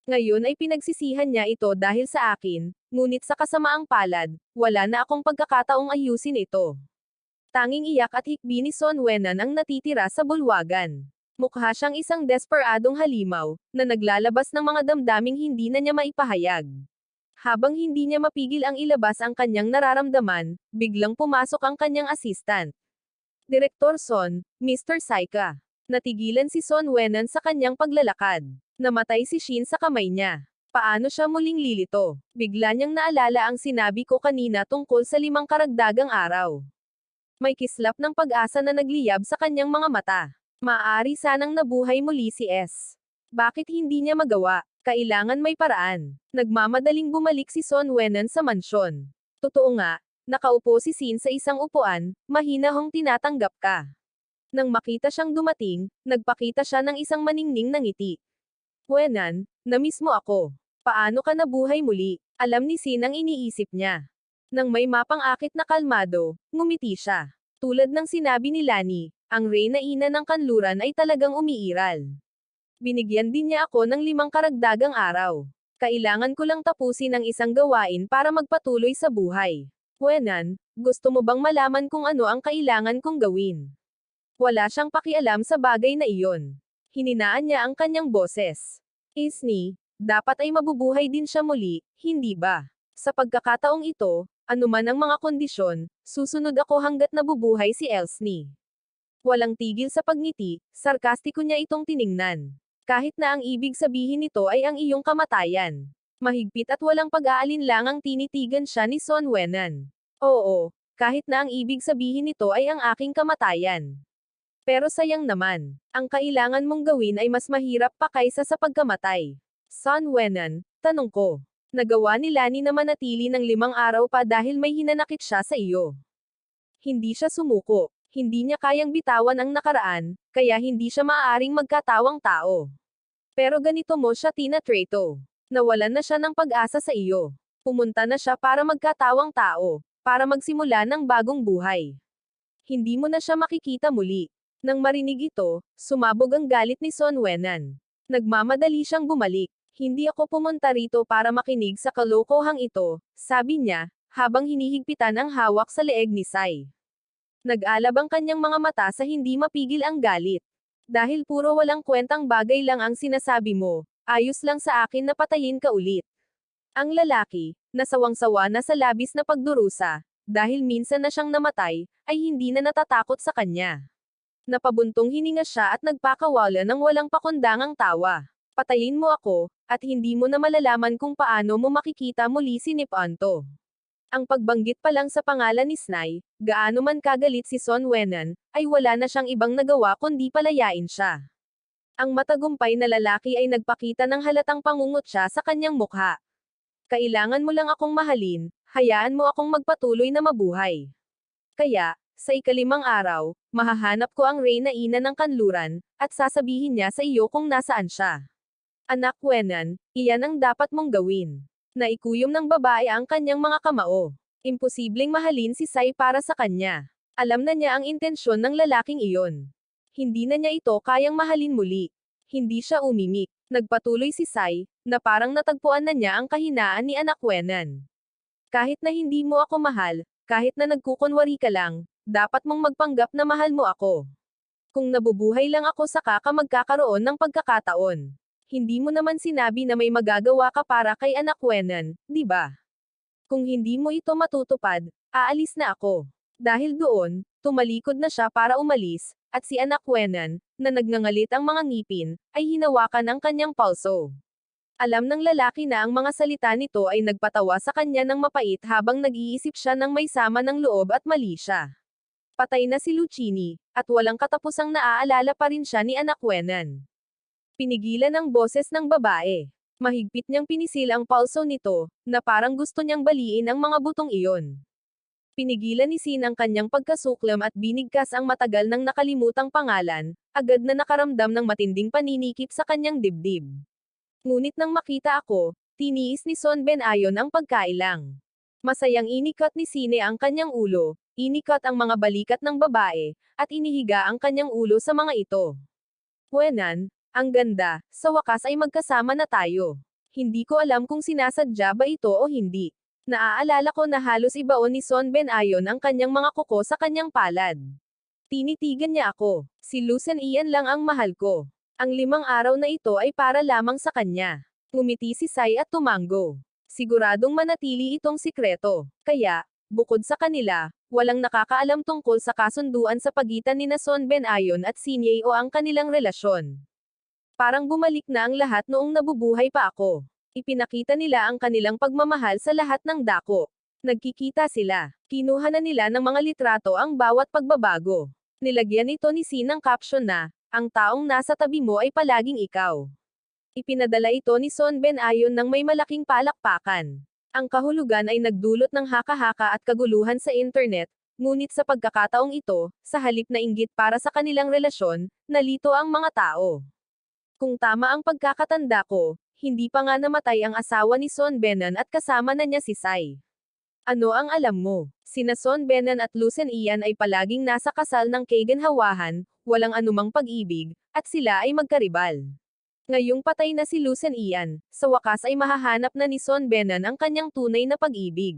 Ngayon ay pinagsisihan niya ito dahil sa akin, ngunit sa kasamaang palad, wala na akong pagkakataong ayusin ito. Tanging iyak at hikbi ni Son Wenan ang natitira sa bulwagan. Mukha siyang isang desperadong halimaw, na naglalabas ng mga damdaming hindi na niya maipahayag. Habang hindi niya mapigil ang ilabas ang kanyang nararamdaman, biglang pumasok ang kanyang assistant. Direktor Son, Mr. Saika. Natigilan si Son Wenan sa kanyang paglalakad. Namatay si Shin sa kamay niya. Paano siya muling lilito? Bigla niyang naalala ang sinabi ko kanina tungkol sa 5 karagdagang araw. May kislap ng pag-asa na nagliyab sa kanyang mga mata. Maaari sanang nabuhay muli si S. Bakit hindi niya magawa? Kailangan may paraan. Nagmamadaling bumalik si Son Wenan sa mansyon. Totoo nga, nakaupo si Sin sa isang upuan, mahina hong tinatanggap ka. Nang makita siyang dumating, nagpakita siya ng isang maningning na ngiti. Wenan, namiss mo ako. Paano ka nabuhay muli? Alam ni Sin ang iniisip niya. Nang may mapang-akit na kalmado, ngumiti siya. Tulad ng sinabi ni Lani, ang reyna ina ng kanluran ay talagang umiiral. Binigyan din niya ako ng 5 karagdagang araw. Kailangan ko lang tapusin ang isang gawain para magpatuloy sa buhay. Wenan, gusto mo bang malaman kung ano ang kailangan kong gawin? Wala siyang pakialam sa bagay na iyon. Hininaan niya ang kanyang boses. Isni, dapat ay mabubuhay din siya muli, hindi ba? Sa pagkakataong ito, anuman ang mga kondisyon, susunod ako hanggat nabubuhay si Elsni. Walang tigil sa pagngiti, sarkastiko niya itong tiningnan. Kahit na ang ibig sabihin nito ay ang iyong kamatayan. Mahigpit at walang pag-aalinlangang tinitigan siya ni Son Wenan. Oo, kahit na ang ibig sabihin nito ay ang aking kamatayan. Pero sayang naman, ang kailangan mong gawin ay mas mahirap pa kaysa sa pagkamatay. Son Wenan, tanong ko. Nagawa ni Lani na manatili ng 5 araw pa dahil may hinanakit siya sa iyo. Hindi siya sumuko. Hindi niya kayang bitawan ang nakaraan, kaya hindi siya maaaring magkatawang tao. Pero ganito mo siya tinatrato. Nawalan na siya ng pag-asa sa iyo. Pumunta na siya para magkatawang tao, para magsimula ng bagong buhay. Hindi mo na siya makikita muli. Nang marinig ito, sumabog ang galit ni Son Wenan. Nagmamadali siyang bumalik. Hindi ako pumunta rito para makinig sa kalokohang ito, sabi niya, habang hinihigpitan ang hawak sa leeg ni Sai. Nag-alab ang kanyang mga mata sa hindi mapigil ang galit. Dahil puro walang kwentang bagay lang ang sinasabi mo, ayos lang sa akin na patayin ka ulit. Ang lalaki, nasawang-sawa na sa labis na pagdurusa, dahil minsan na siyang namatay, ay hindi na natatakot sa kanya. Napabuntong hininga siya at nagpakawala ng walang pakundangang tawa. Patayin mo ako, at hindi mo na malalaman kung paano mo makikita muli si Nipanto. Ang pagbanggit pa lang sa pangalan ni Snai, gaano man kagalit si Son Wenan, ay wala na siyang ibang nagawa kundi palayain siya. Ang matagumpay na lalaki ay nagpakita ng halatang pangungot siya sa kanyang mukha. Kailangan mo lang akong mahalin, hayaan mo akong magpatuloy na mabuhay. Kaya, sa 5 araw, mahahanap ko ang reyna ina ng kanluran, at sasabihin niya sa iyo kung nasaan siya. Anak Wenan, iyan ang dapat mong gawin. Naikuyom ng babae ang kanyang mga kamao. Imposibleng mahalin si Sai para sa kanya. Alam na niya ang intensyon ng lalaking iyon. Hindi na niya ito kayang mahalin muli. Hindi siya umimik. Nagpatuloy si Sai, na parang natagpuan na niya ang kahinaan ni Anak Wenan. Kahit na hindi mo ako mahal, kahit na nagkukunwari ka lang, dapat mong magpanggap na mahal mo ako. Kung nabubuhay lang ako saka ka magkakaroon ng pagkakataon. Hindi mo naman sinabi na may magagawa ka para kay Anak Wenan, di ba? Kung hindi mo ito matutupad, aalis na ako. Dahil doon, tumalikod na siya para umalis, at si Anak Wenan, na nagngangalit ang mga ngipin, ay hinawakan ang kanyang palso. Alam ng lalaki na ang mga salita nito ay nagpatawa sa kanya ng mapait habang nag-iisip siya ng may sama ng loob at mali siya. Patay na si Lucchini, at walang katapusang naaalala pa rin siya ni Anak Wenan. Pinigilan ang boses ng babae. Mahigpit niyang pinisil ang palso nito, na parang gusto niyang baliin ang mga butong iyon. Pinigilan ni Sin ang kanyang pagkasuklam at binigkas ang matagal nang nakalimutang pangalan, agad na nakaramdam ng matinding paninikip sa kanyang dibdib. Ngunit nang makita ako, tiniis ni Son Ben-ayon ang pagkailang. Masayang inikat ni Sine ang kanyang ulo, inikat ang mga balikat ng babae, at inihiga ang kanyang ulo sa mga ito. Wenan, ang ganda, sa wakas ay magkasama na tayo. Hindi ko alam kung sinasadya ba ito o hindi. Naaalala ko na halos ibaon ni Son Ben Ayon ang kanyang mga kuko sa kanyang palad. Tinitigan niya ako. Si Lucen Ian lang ang mahal ko. Ang 5 araw na ito ay para lamang sa kanya. Ngumiti si Sai at tumango. Siguradong manatili itong sikreto. Kaya, bukod sa kanila, walang nakakaalam tungkol sa kasunduan sa pagitan ni Son Ben Ayon at Sinye o ang kanilang relasyon. Parang bumalik na ang lahat noong nabubuhay pa ako. Ipinakita nila ang kanilang pagmamahal sa lahat ng dako. Nagkikita sila. Kinuha na nila ng mga litrato ang bawat pagbabago. Nilagyan ito ni Sin ng caption na, ang taong nasa tabi mo ay palaging ikaw. Ipinadala ito ni Son Ben Ayon ng may malaking palakpakan. Ang kahulugan ay nagdulot ng haka-haka at kaguluhan sa internet, ngunit sa pagkakataong ito, sa halip na inggit para sa kanilang relasyon, nalito ang mga tao. Kung tama ang pagkakatanda ko, hindi pa nga namatay ang asawa ni Son Benan at kasama na niya si Sai. Ano ang alam mo? Sina Son Benan at Lucen Ian ay palaging nasa kasal ng kaganhawahan, walang anumang pag-ibig, at sila ay magkaribal. Ngayong patay na si Lucen Ian, sa wakas ay mahahanap na ni Son Benan ang kanyang tunay na pag-ibig.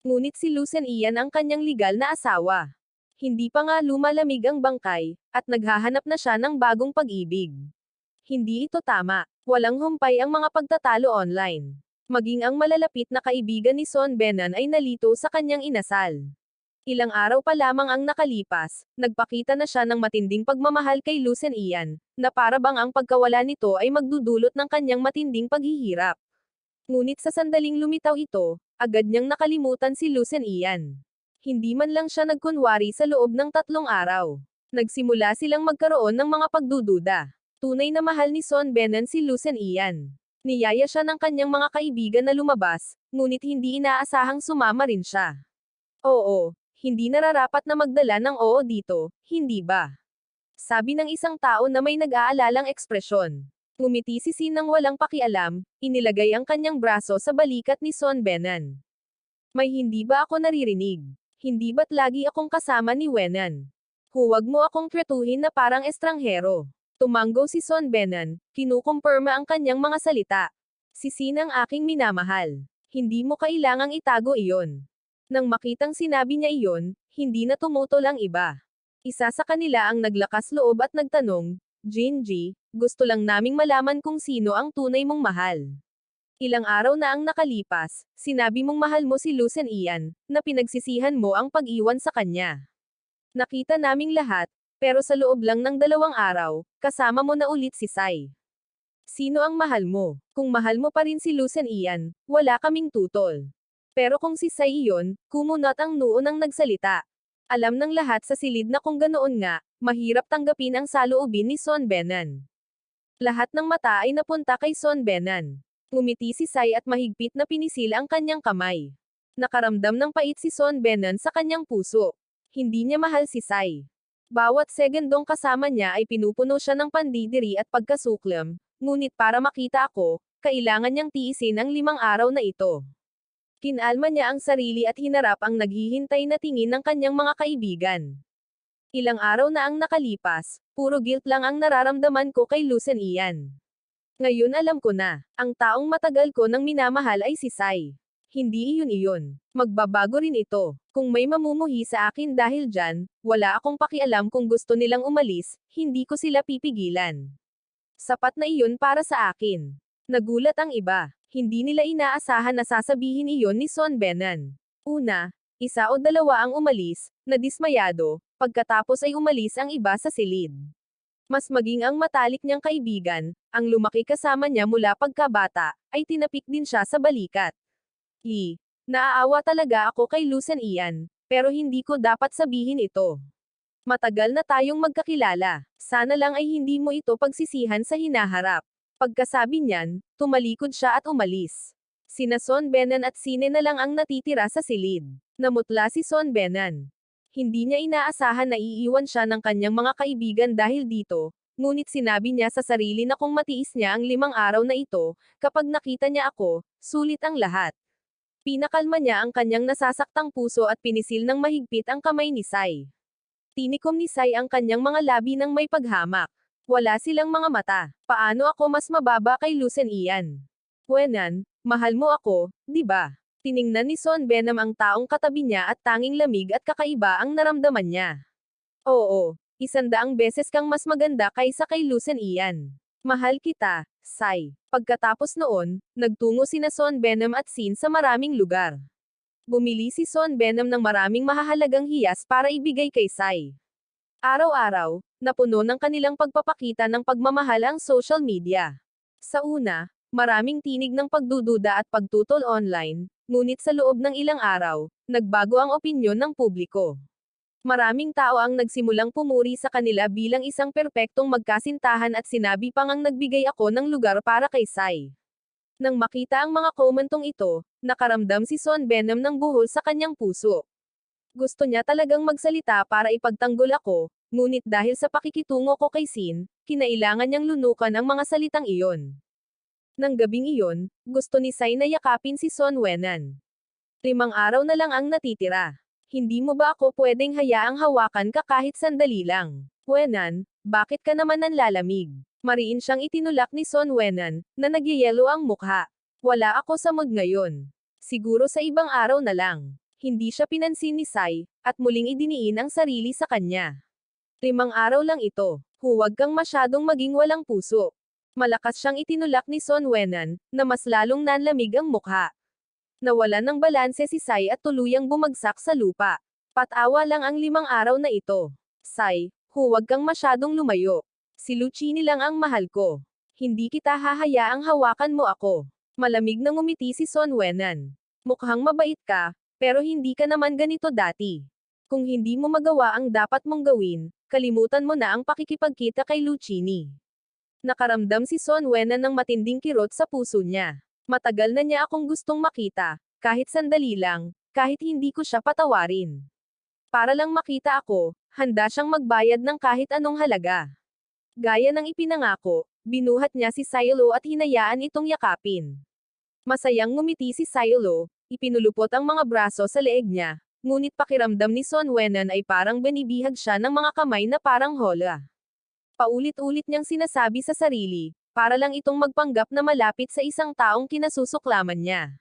Ngunit si Lucen Ian ang kanyang legal na asawa. Hindi pa nga lumalamig ang bangkay, at naghahanap na siya ng bagong pag-ibig. Hindi ito tama. Walang humpay ang mga pagtatalo online. Maging ang malalapit na kaibigan ni Son Benan ay nalito sa kanyang inasal. Ilang araw pa lamang ang nakalipas, nagpakita na siya ng matinding pagmamahal kay Lucen Ian, na para bang ang pagkawala nito ay magdudulot ng kanyang matinding paghihirap. Ngunit sa sandaling lumitaw ito, agad niyang nakalimutan si Lucen Ian. Hindi man lang siya nagkunwari sa loob ng 3 araw. Nagsimula silang magkaroon ng mga pagdududa. Tunay na mahal ni Son Benan si Lucen Ian. Niyaya siya ng kanyang mga kaibigan na lumabas, ngunit hindi inaasahang sumama rin siya. Oo, hindi nararapat na magdala ng oo dito, hindi ba? Sabi ng isang tao na may nag-aalalang ekspresyon. Ngumiti si Sin nang walang pakialam, inilagay ang kanyang braso sa balikat ni Son Benan. May hindi ba ako naririnig? Hindi ba't lagi akong kasama ni Wenan? Huwag mo akong tretuhin na parang estranghero. Tumango si Son Benan, kinukumpirma ang kanyang mga salita. Si Sin ang aking minamahal. Hindi mo kailangang itago iyon. Nang makitang sinabi niya iyon, hindi na tumutol ang iba. Isa sa kanila ang naglakas loob at nagtanong, Jinji, gusto lang naming malaman kung sino ang tunay mong mahal. Ilang araw na ang nakalipas, sinabi mong mahal mo si Lucen Ian, na pinagsisihan mo ang pag-iwan sa kanya. Nakita naming lahat, pero sa loob lang ng 2 araw, kasama mo na ulit si Sai. Sino ang mahal mo? Kung mahal mo pa rin si Lucen Ian, wala kaming tutol. Pero kung si Sai iyon, kumunot ang noo nang nagsalita. Alam ng lahat sa silid na kung ganoon nga, mahirap tanggapin ang saloobin ni Son Benan. Lahat ng mata ay napunta kay Son Benan. Ngumiti si Sai at mahigpit na pinisil ang kanyang kamay. Nakaramdam ng pait si Son Benan sa kanyang puso. Hindi niya mahal si Sai. Bawat segundong kasama niya ay pinupuno siya ng pandidiri at pagkasuklam, ngunit para makita ako, kailangan niyang tiisin ang 5 araw na ito. Kinalma niya ang sarili at hinarap ang naghihintay na tingin ng kanyang mga kaibigan. Ilang araw na ang nakalipas, puro guilt lang ang nararamdaman ko kay Lucen Ian. Ngayon alam ko na, ang taong matagal ko nang minamahal ay si Sai. Hindi iyon. Magbabago rin ito. Kung may mamumuhi sa akin dahil dyan, wala akong pakialam kung gusto nilang umalis, hindi ko sila pipigilan. Sapat na iyon para sa akin. Nagulat ang iba. Hindi nila inaasahan na sasabihin iyon ni Son Benan. Una, 1 o 2 ang umalis, na dismayado, pagkatapos ay umalis ang iba sa silid. Mas maging ang matalik niyang kaibigan, ang lumaki kasama niya mula pagkabata, ay tinapik din siya sa balikat. Naaawa talaga ako kay Lucen Ian, pero hindi ko dapat sabihin ito. Matagal na tayong magkakilala, sana lang ay hindi mo ito pagsisihan sa hinaharap. Pagkasabi niyan, tumalikod siya at umalis. Sina Son Benan at Sine na lang ang natitira sa silid. Namutla si Son Benan. Hindi niya inaasahan na iiwan siya ng kanyang mga kaibigan dahil dito, ngunit sinabi niya sa sarili na kung matiis niya ang 5 araw na ito, kapag nakita niya ako, sulit ang lahat. Pinakalma niya ang kanyang nasasaktang puso at pinisil ng mahigpit ang kamay ni Sai. Tinikom ni Sai ang kanyang mga labi ng may paghamak. Wala silang mga mata. Paano ako mas mababa kay Lucen Ian? Wenan, mahal mo ako, di ba? Tiningnan ni Son Venom ang taong katabi niya at tanging lamig at kakaiba ang naramdaman niya. Oo, 100 beses kang mas maganda kaysa kay Lucen Ian. Mahal kita, Sai. Pagkatapos noon, nagtungo sina Son Venom at Sin sa maraming lugar. Bumili si Son Venom ng maraming mahahalagang hiyas para ibigay kay Sai. Araw-araw, napuno ng kanilang pagpapakita ng pagmamahal ang social media. Sa una, maraming tinig ng pagdududa at pagtutol online, ngunit sa loob ng ilang araw, nagbago ang opinyon ng publiko. Maraming tao ang nagsimulang pumuri sa kanila bilang isang perpektong magkasintahan at sinabi pang ang nagbigay ako ng lugar para kay Sai. Nang makita ang mga komentong ito, nakaramdam si Son Venom ng buhol sa kanyang puso. Gusto niya talagang magsalita para ipagtanggol ako, ngunit dahil sa pakikitungo ko kay Sin, kinailangan niyang lunukan ang mga salitang iyon. Nang gabing iyon, gusto ni Sai na yakapin si Son Wenan. 5 araw na lang ang natitira. Hindi mo ba ako pwedeng hayaang hawakan ka kahit sandali lang? Wenan, bakit ka naman nanlalamig? Mariin siyang itinulak ni Son Wenan, na nagyayelo ang mukha. Wala ako sa mood ngayon. Siguro sa ibang araw na lang. Hindi siya pinansin ni Sai, at muling idiniin ang sarili sa kanya. 5 araw lang ito. Huwag kang masyadong maging walang puso. Malakas siyang itinulak ni Son Wenan, na mas lalong nanlamig ang mukha. Nawalan ng balanse si Sai at tuluyang bumagsak sa lupa. Patawa lang ang 5 araw na ito. Sai, huwag kang masyadong lumayo. Si Lucini lang ang mahal ko. Hindi kita hahayaang hawakan mo ako. Malamig na ngumiti si Son Wenan. Mukhang mabait ka, pero hindi ka naman ganito dati. Kung hindi mo magawa ang dapat mong gawin, kalimutan mo na ang pakikipagkita kay Lucini. Nakaramdam si Son Wenan ng matinding kirot sa puso niya. Matagal na niya akong gustong makita, kahit sandali lang, kahit hindi ko siya patawarin. Para lang makita ako, handa siyang magbayad ng kahit anong halaga. Gaya ng ipinangako, binuhat niya si Silo at hinayaan itong yakapin. Masayang ngumiti si Silo, ipinulupot ang mga braso sa leeg niya, ngunit pakiramdam ni Son Wenan ay parang binibihag siya ng mga kamay na parang hola. Paulit-ulit niyang sinasabi sa sarili, para lang itong magpanggap na malapit sa isang taong kinasusuklaman niya.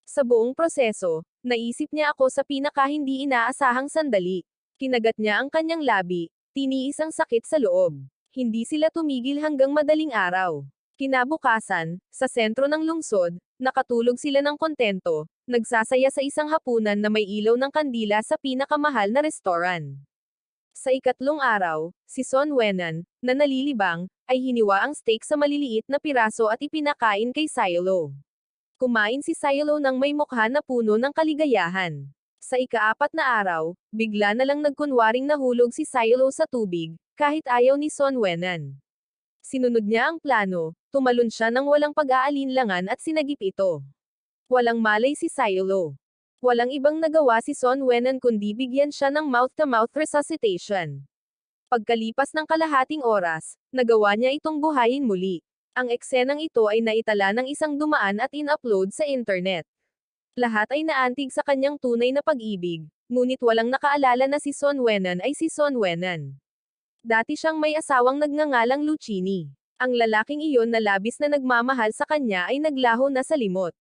Sa buong proseso, naisip niya ako sa pinaka hindi inaasahang sandali. Kinagat niya ang kanyang labi, tiniis ang sakit sa loob. Hindi sila tumigil hanggang madaling araw. Kinabukasan, sa sentro ng lungsod, nakatulog sila ng kontento, nagsasaya sa isang hapunan na may ilaw ng kandila sa pinakamahal na restoran. Sa ikatlong araw, si Son Wenan, na nalilibang, ay hiniwa ang steak sa maliliit na piraso at ipinakain kay Silo. Kumain si Silo ng may mukha na puno ng kaligayahan. Sa ika-4 na araw, bigla na lang nagkunwaring nahulog si Silo sa tubig, kahit ayaw ni Son Wenan. Sinunod niya ang plano, tumalon siya ng walang pag-aalinlangan at sinagip ito. Walang malay si Silo. Walang ibang nagawa si Son Wenan kundi bigyan siya ng mouth-to-mouth resuscitation. Pagkalipas ng kalahating oras, nagawa niya itong buhayin muli. Ang eksenang ito ay naitala ng isang dumaan at in-upload sa internet. Lahat ay naantig sa kanyang tunay na pag-ibig, ngunit walang nakaalala na si Son Wenan ay si Son Wenan. Dati siyang may asawang nagngangalang Lucini. Ang lalaking iyon na labis na nagmamahal sa kanya ay naglaho na sa limot.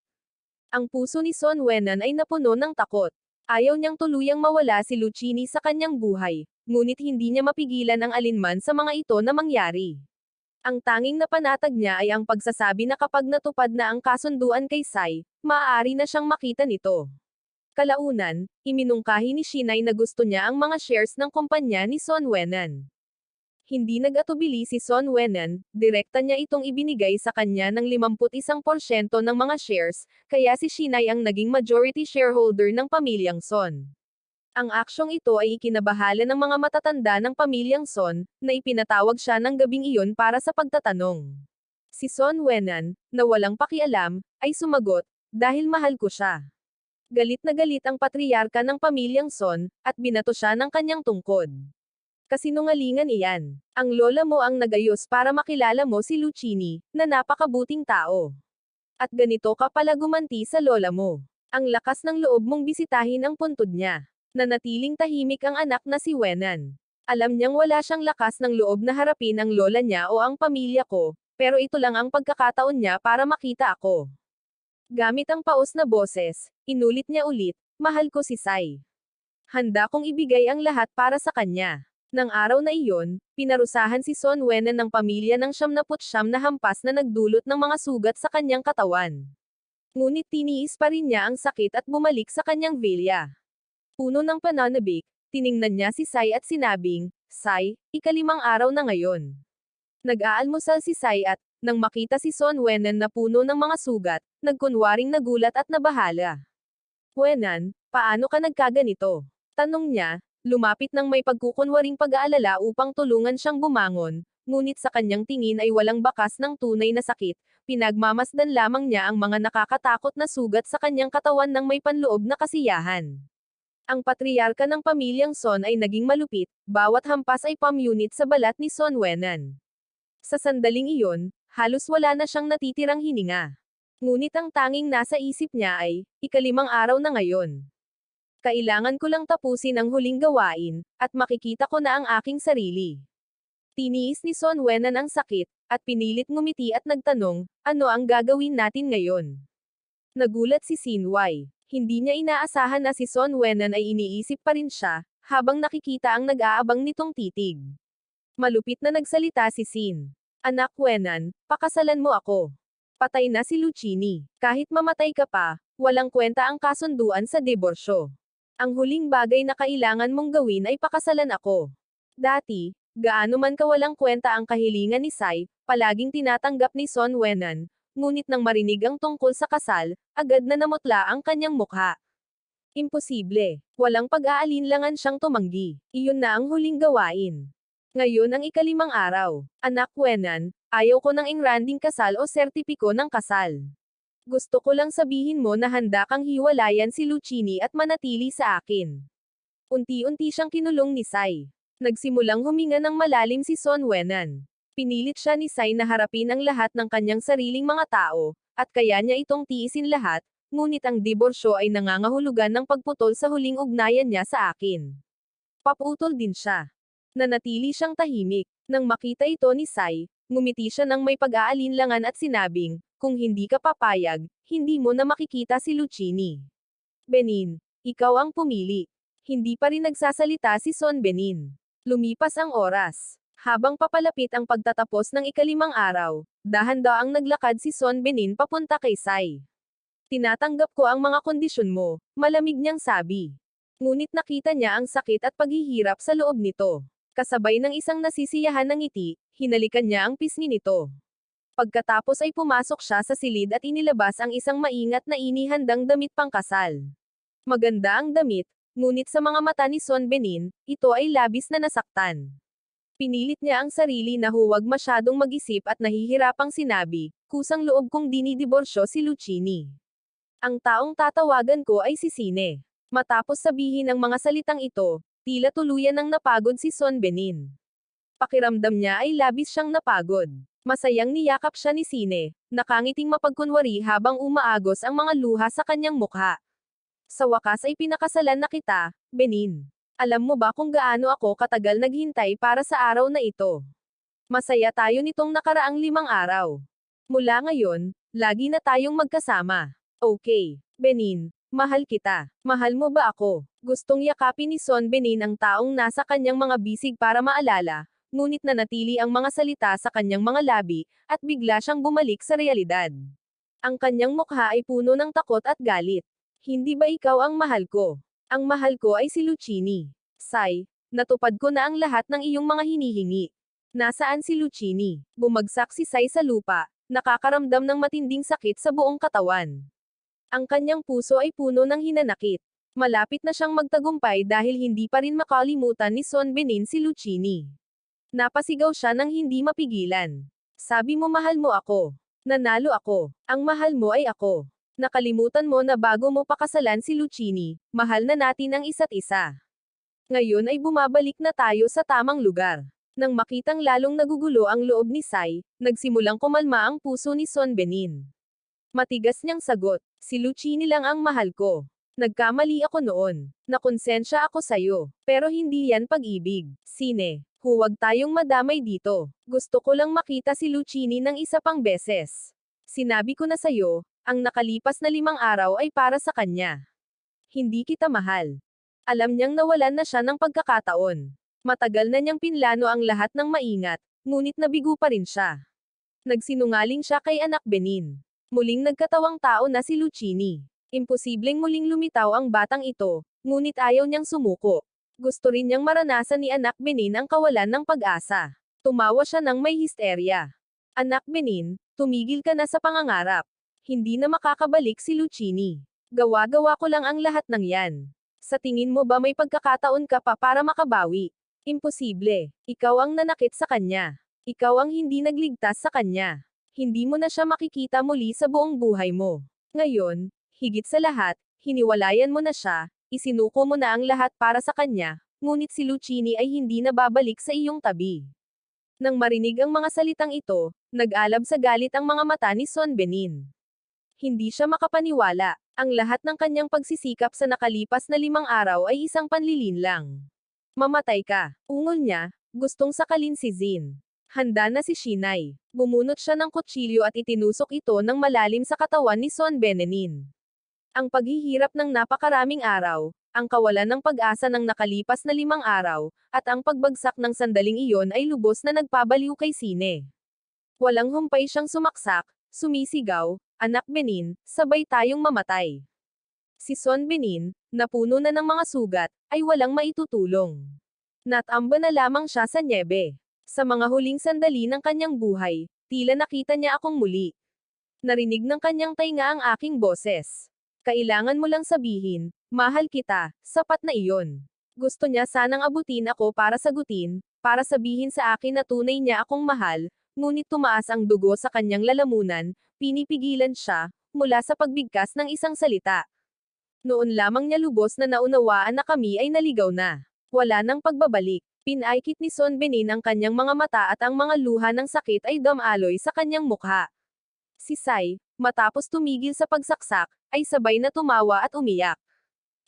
Ang puso ni Son Wenan ay napuno ng takot. Ayaw niyang tuluyang mawala si Lucini sa kanyang buhay, ngunit hindi niya mapigilan ang alinman sa mga ito na mangyari. Ang tanging napanatag niya ay ang pagsasabi na kapag natupad na ang kasunduan kay Sai, maaari na siyang makita nito. Kalaunan, iminungkahi ni Shinai na gusto niya ang mga shares ng kumpanya ni Son Wenan. Hindi nag-atubili si Son Wenan, direkta niya itong ibinigay sa kanya ng 51% ng mga shares, kaya si Shinai ang naging majority shareholder ng pamilyang Son. Ang aksyong ito ay ikinabahala ng mga matatanda ng pamilyang Son, na ipinatawag siya ng gabing iyon para sa pagtatanong. Si Son Wenan, na walang pakialam, ay sumagot, dahil mahal ko siya. Galit na galit ang patriarka ng pamilyang Son, at binato siya ng kanyang tungkod. Kasinungalingan iyan. Ang lola mo ang nagayos para makilala mo si Lucini, na napakabuting tao. At ganito ka pala gumanti sa lola mo. Ang lakas ng loob mong bisitahin ang puntod niya. Nanatiling tahimik ang anak na si Wenan. Alam niyang wala siyang lakas ng loob na harapin ang lola niya o ang pamilya ko, pero ito lang ang pagkakataon niya para makita ako. Gamit ang paos na boses, inulit niya ulit, mahal ko si Sai. Handa kong ibigay ang lahat para sa kanya. Nang araw na iyon, pinarusahan si Son Wenan ng pamilya ng 79 na hampas na nagdulot ng mga sugat sa kanyang katawan. Ngunit tiniis pa rin niya ang sakit at bumalik sa kanyang villa. Puno ng pananabik, tiningnan niya si Sai at sinabing, Sai, ikalimang araw na ngayon. Nag-aalmusal si Sai at, nang makita si Son Wenan na puno ng mga sugat, nagkunwaring nagulat at nabahala. Wenan, paano ka nagkaganito? Tanong niya, lumapit ng may pagkukunwaring pag-aalala upang tulungan siyang bumangon, ngunit sa kanyang tingin ay walang bakas ng tunay na sakit, pinagmamasdan lamang niya ang mga nakakatakot na sugat sa kanyang katawan ng may panloob na kasiyahan. Ang patriarka ng pamilyang Son ay naging malupit, bawat hampas ay pamunit sa balat ni Son Wenan. Sa sandaling iyon, halos wala na siyang natitirang hininga. Ngunit ang tanging nasa isip niya ay, ikalimang araw na ngayon. Kailangan ko lang tapusin ang huling gawain, at makikita ko na ang aking sarili. Tiniis ni Son Wenan ang sakit, at pinilit ngumiti at nagtanong, ano ang gagawin natin ngayon? Nagulat si Sinway. Hindi niya inaasahan na si Son Wenan ay iniisip pa rin siya, habang nakikita ang nag-aabang nitong titig. Malupit na nagsalita si Sin. Anak Wenan, pakasalan mo ako. Patay na si Lucchini. Kahit mamatay ka pa, walang kwenta ang kasunduan sa diborsyo. Ang huling bagay na kailangan mong gawin ay pakasalan ako. Dati, gaano man kawalang kwenta ang kahilingan ni Sai, palaging tinatanggap ni Son Wenan, ngunit nang marinig ang tungkol sa kasal, agad na namutla ang kanyang mukha. Imposible. Walang pag-aalinlangan siyang tumanggi. Iyon na ang huling gawain. Ngayon ang ikalimang araw. Anak Wenan, ayaw ko ng engranding kasal o sertipiko ng kasal. Gusto ko lang sabihin mo na handa kang hiwalayan si Lucchini at manatili sa akin. Unti-unti siyang kinulong ni Sai. Nagsimulang huminga ng malalim si Son Wenan. Pinilit siya ni Sai na harapin ang lahat ng kanyang sariling mga tao, at kaya niya itong tiisin lahat, ngunit ang diborsyo ay nangangahulugan ng pagputol sa huling ugnayan niya sa akin. Paputol din siya. Nanatili siyang tahimik. Nang makita ito ni Sai, ngumiti siya ng may pag-aalinlangan at sinabing, kung hindi ka papayag, hindi mo na makikita si Lucchini. Benin, ikaw ang pumili. Hindi pa rin nagsasalita si Son Benin. Lumipas ang oras. Habang papalapit ang pagtatapos ng ikalimang araw, dahan-daang naglakad si Son Benin papunta kay Sai. Tinatanggap ko ang mga kondisyon mo, malamig niyang sabi. Ngunit nakita niya ang sakit at paghihirap sa loob nito. Kasabay ng isang nasisiyahan ng ngiti, hinalikan niya ang pisngi nito. Pagkatapos ay pumasok siya sa silid at inilabas ang isang maingat na inihandang damit pangkasal. Maganda ang damit, ngunit sa mga mata ni Son Benin, ito ay labis na nasaktan. Pinilit niya ang sarili na huwag masyadong mag-isip at nahihirapang sinabi, kusang loob kong dinidiborsyo si Lucchini. Ang taong tatawagan ko ay si Sine. Matapos sabihin ang mga salitang ito, tila tuluyan ng napagod si Son Benin. Pakiramdam niya ay labis siyang napagod. Masayang niyakap siya ni Sine, nakangiting mapagkunwari habang umaagos ang mga luha sa kanyang mukha. Sa wakas ay pinakasalan na kita, Benin. Alam mo ba kung gaano ako katagal naghintay para sa araw na ito? Masaya tayo nitong nakaraang 5 araw. Mula ngayon, lagi na tayong magkasama. Okay, Benin, mahal kita. Mahal mo ba ako? Gustong yakapin ni Son Benin ang taong nasa kanyang mga bisig para maalala, ngunit nanatili ang mga salita sa kanyang mga labi, at bigla siyang bumalik sa realidad. Ang kanyang mukha ay puno ng takot at galit. Hindi ba ikaw ang mahal ko? Ang mahal ko ay si Lucchini. Sai, natupad ko na ang lahat ng iyong mga hinihingi. Nasaan si Lucchini? Bumagsak si Sai sa lupa, nakakaramdam ng matinding sakit sa buong katawan. Ang kanyang puso ay puno ng hinanakit. Malapit na siyang magtagumpay dahil hindi pa rin makalimutan ni Son Benin si Lucchini. Napasigaw siya ng hindi mapigilan. Sabi mo mahal mo ako. Nanalo ako. Ang mahal mo ay ako. Nakalimutan mo na bago mo pakasalan si Lucchini, mahal na natin ang isa't isa. Ngayon ay bumabalik na tayo sa tamang lugar. Nang makitang lalong nagugulo ang loob ni Sai, nagsimulang kumalma ang puso ni Son Benin. Matigas niyang sagot, si Lucchini lang ang mahal ko. Nagkamali ako noon. Nakonsensya ako sayo. Pero hindi yan pag-ibig. Sine. Huwag tayong madamay dito. Gusto ko lang makita si Lucchini ng isa pang beses. Sinabi ko na sayo, Ang nakalipas na 5 araw ay para sa kanya. Hindi kita mahal. Alam niyang nawalan na siya ng pagkakataon. Matagal na niyang pinlano ang lahat ng maingat, ngunit nabigo pa rin siya. Nagsinungaling siya kay Anak Benin. Muling nagkatawang tao na si Lucchini. Imposibleng muling lumitaw ang batang ito, ngunit ayaw niyang sumuko. Gusto rin niyang maranasan ni Anak Benin ang kawalan ng pag-asa. Tumawa siya ng may histerya. Anak Benin, tumigil ka na sa pangangarap. Hindi na makakabalik si Lucchini. Gawa-gawa ko lang ang lahat ng yan. Sa tingin mo ba may pagkakataon ka pa para makabawi? Imposible. Ikaw ang nanakit sa kanya. Ikaw ang hindi nagligtas sa kanya. Hindi mo na siya makikita muli sa buong buhay mo. Ngayon, higit sa lahat, hiniwalayan mo na siya, isinuko mo na ang lahat para sa kanya, ngunit si Lucchini ay hindi na babalik sa iyong tabi. Nang marinig ang mga salitang ito, nag-alab sa galit ang mga mata ni Son Benin. Hindi siya makapaniwala. Ang lahat ng kanyang pagsisikap sa nakalipas na 5 araw ay isang panlilin lang. Mamatay ka. Ungol niya, gustong sakalin si Zin. Handa na si Shinai. Bumunot siya ng kutsilyo at itinusok ito ng malalim sa katawan ni Son Benin. Ang paghihirap ng napakaraming araw, ang kawalan ng pag-asa ng nakalipas na 5 araw, at ang pagbagsak ng sandaling iyon ay lubos na nagpabaliw kay Sine. Walang humpay siyang sumaksak, sumisigaw, Anak Benin, sabay tayong mamatay. Si Son Benin, na puno na ng mga sugat, ay walang maitutulong. Natamba na lamang siya sa nyebe. Sa mga huling sandali ng kanyang buhay, tila nakita niya akong muli. Narinig ng kanyang tainga ang aking boses. Kailangan mo lang sabihin, mahal kita, sapat na iyon. Gusto niya sanang abutin ako para sagutin, para sabihin sa akin na tunay niya akong mahal, ngunit tumaas ang dugo sa kanyang lalamunan, pinipigilan siya, mula sa pagbigkas ng isang salita. Noon lamang niya lubos na naunawaan na kami ay naligaw na. Wala nang pagbabalik. Pinaikit ni Son Benin ang kanyang mga mata at ang mga luha ng sakit ay damaloy sa kanyang mukha. Si Sai, matapos tumigil sa pagsaksak, ay sabay na tumawa at umiyak.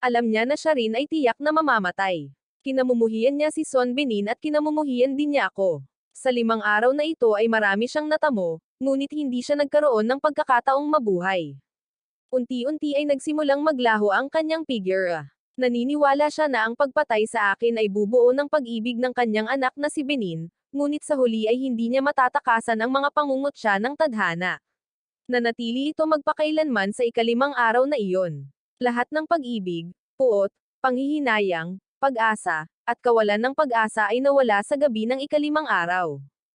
Alam niya na siya rin ay tiyak na mamamatay. Kinamumuhian niya si Son Benin at kinamumuhian din niya ako. Sa 5 araw na ito ay marami siyang natamo, ngunit hindi siya nagkaroon ng pagkakataong mabuhay. Unti-unti ay nagsimulang maglaho ang kanyang figure. Naniniwala siya na ang pagpatay sa akin ay bubuo ng pag-ibig ng kanyang anak na si Benin, ngunit sa huli ay hindi niya matatakasan ang mga pangungutya ng tadhana. Nanatili ito magpakailanman sa ika-5 araw na iyon. Lahat ng pag-ibig, puot, panghihinayang, pag-asa, at kawalan ng pag-asa ay nawala sa gabi ng ika-5 araw.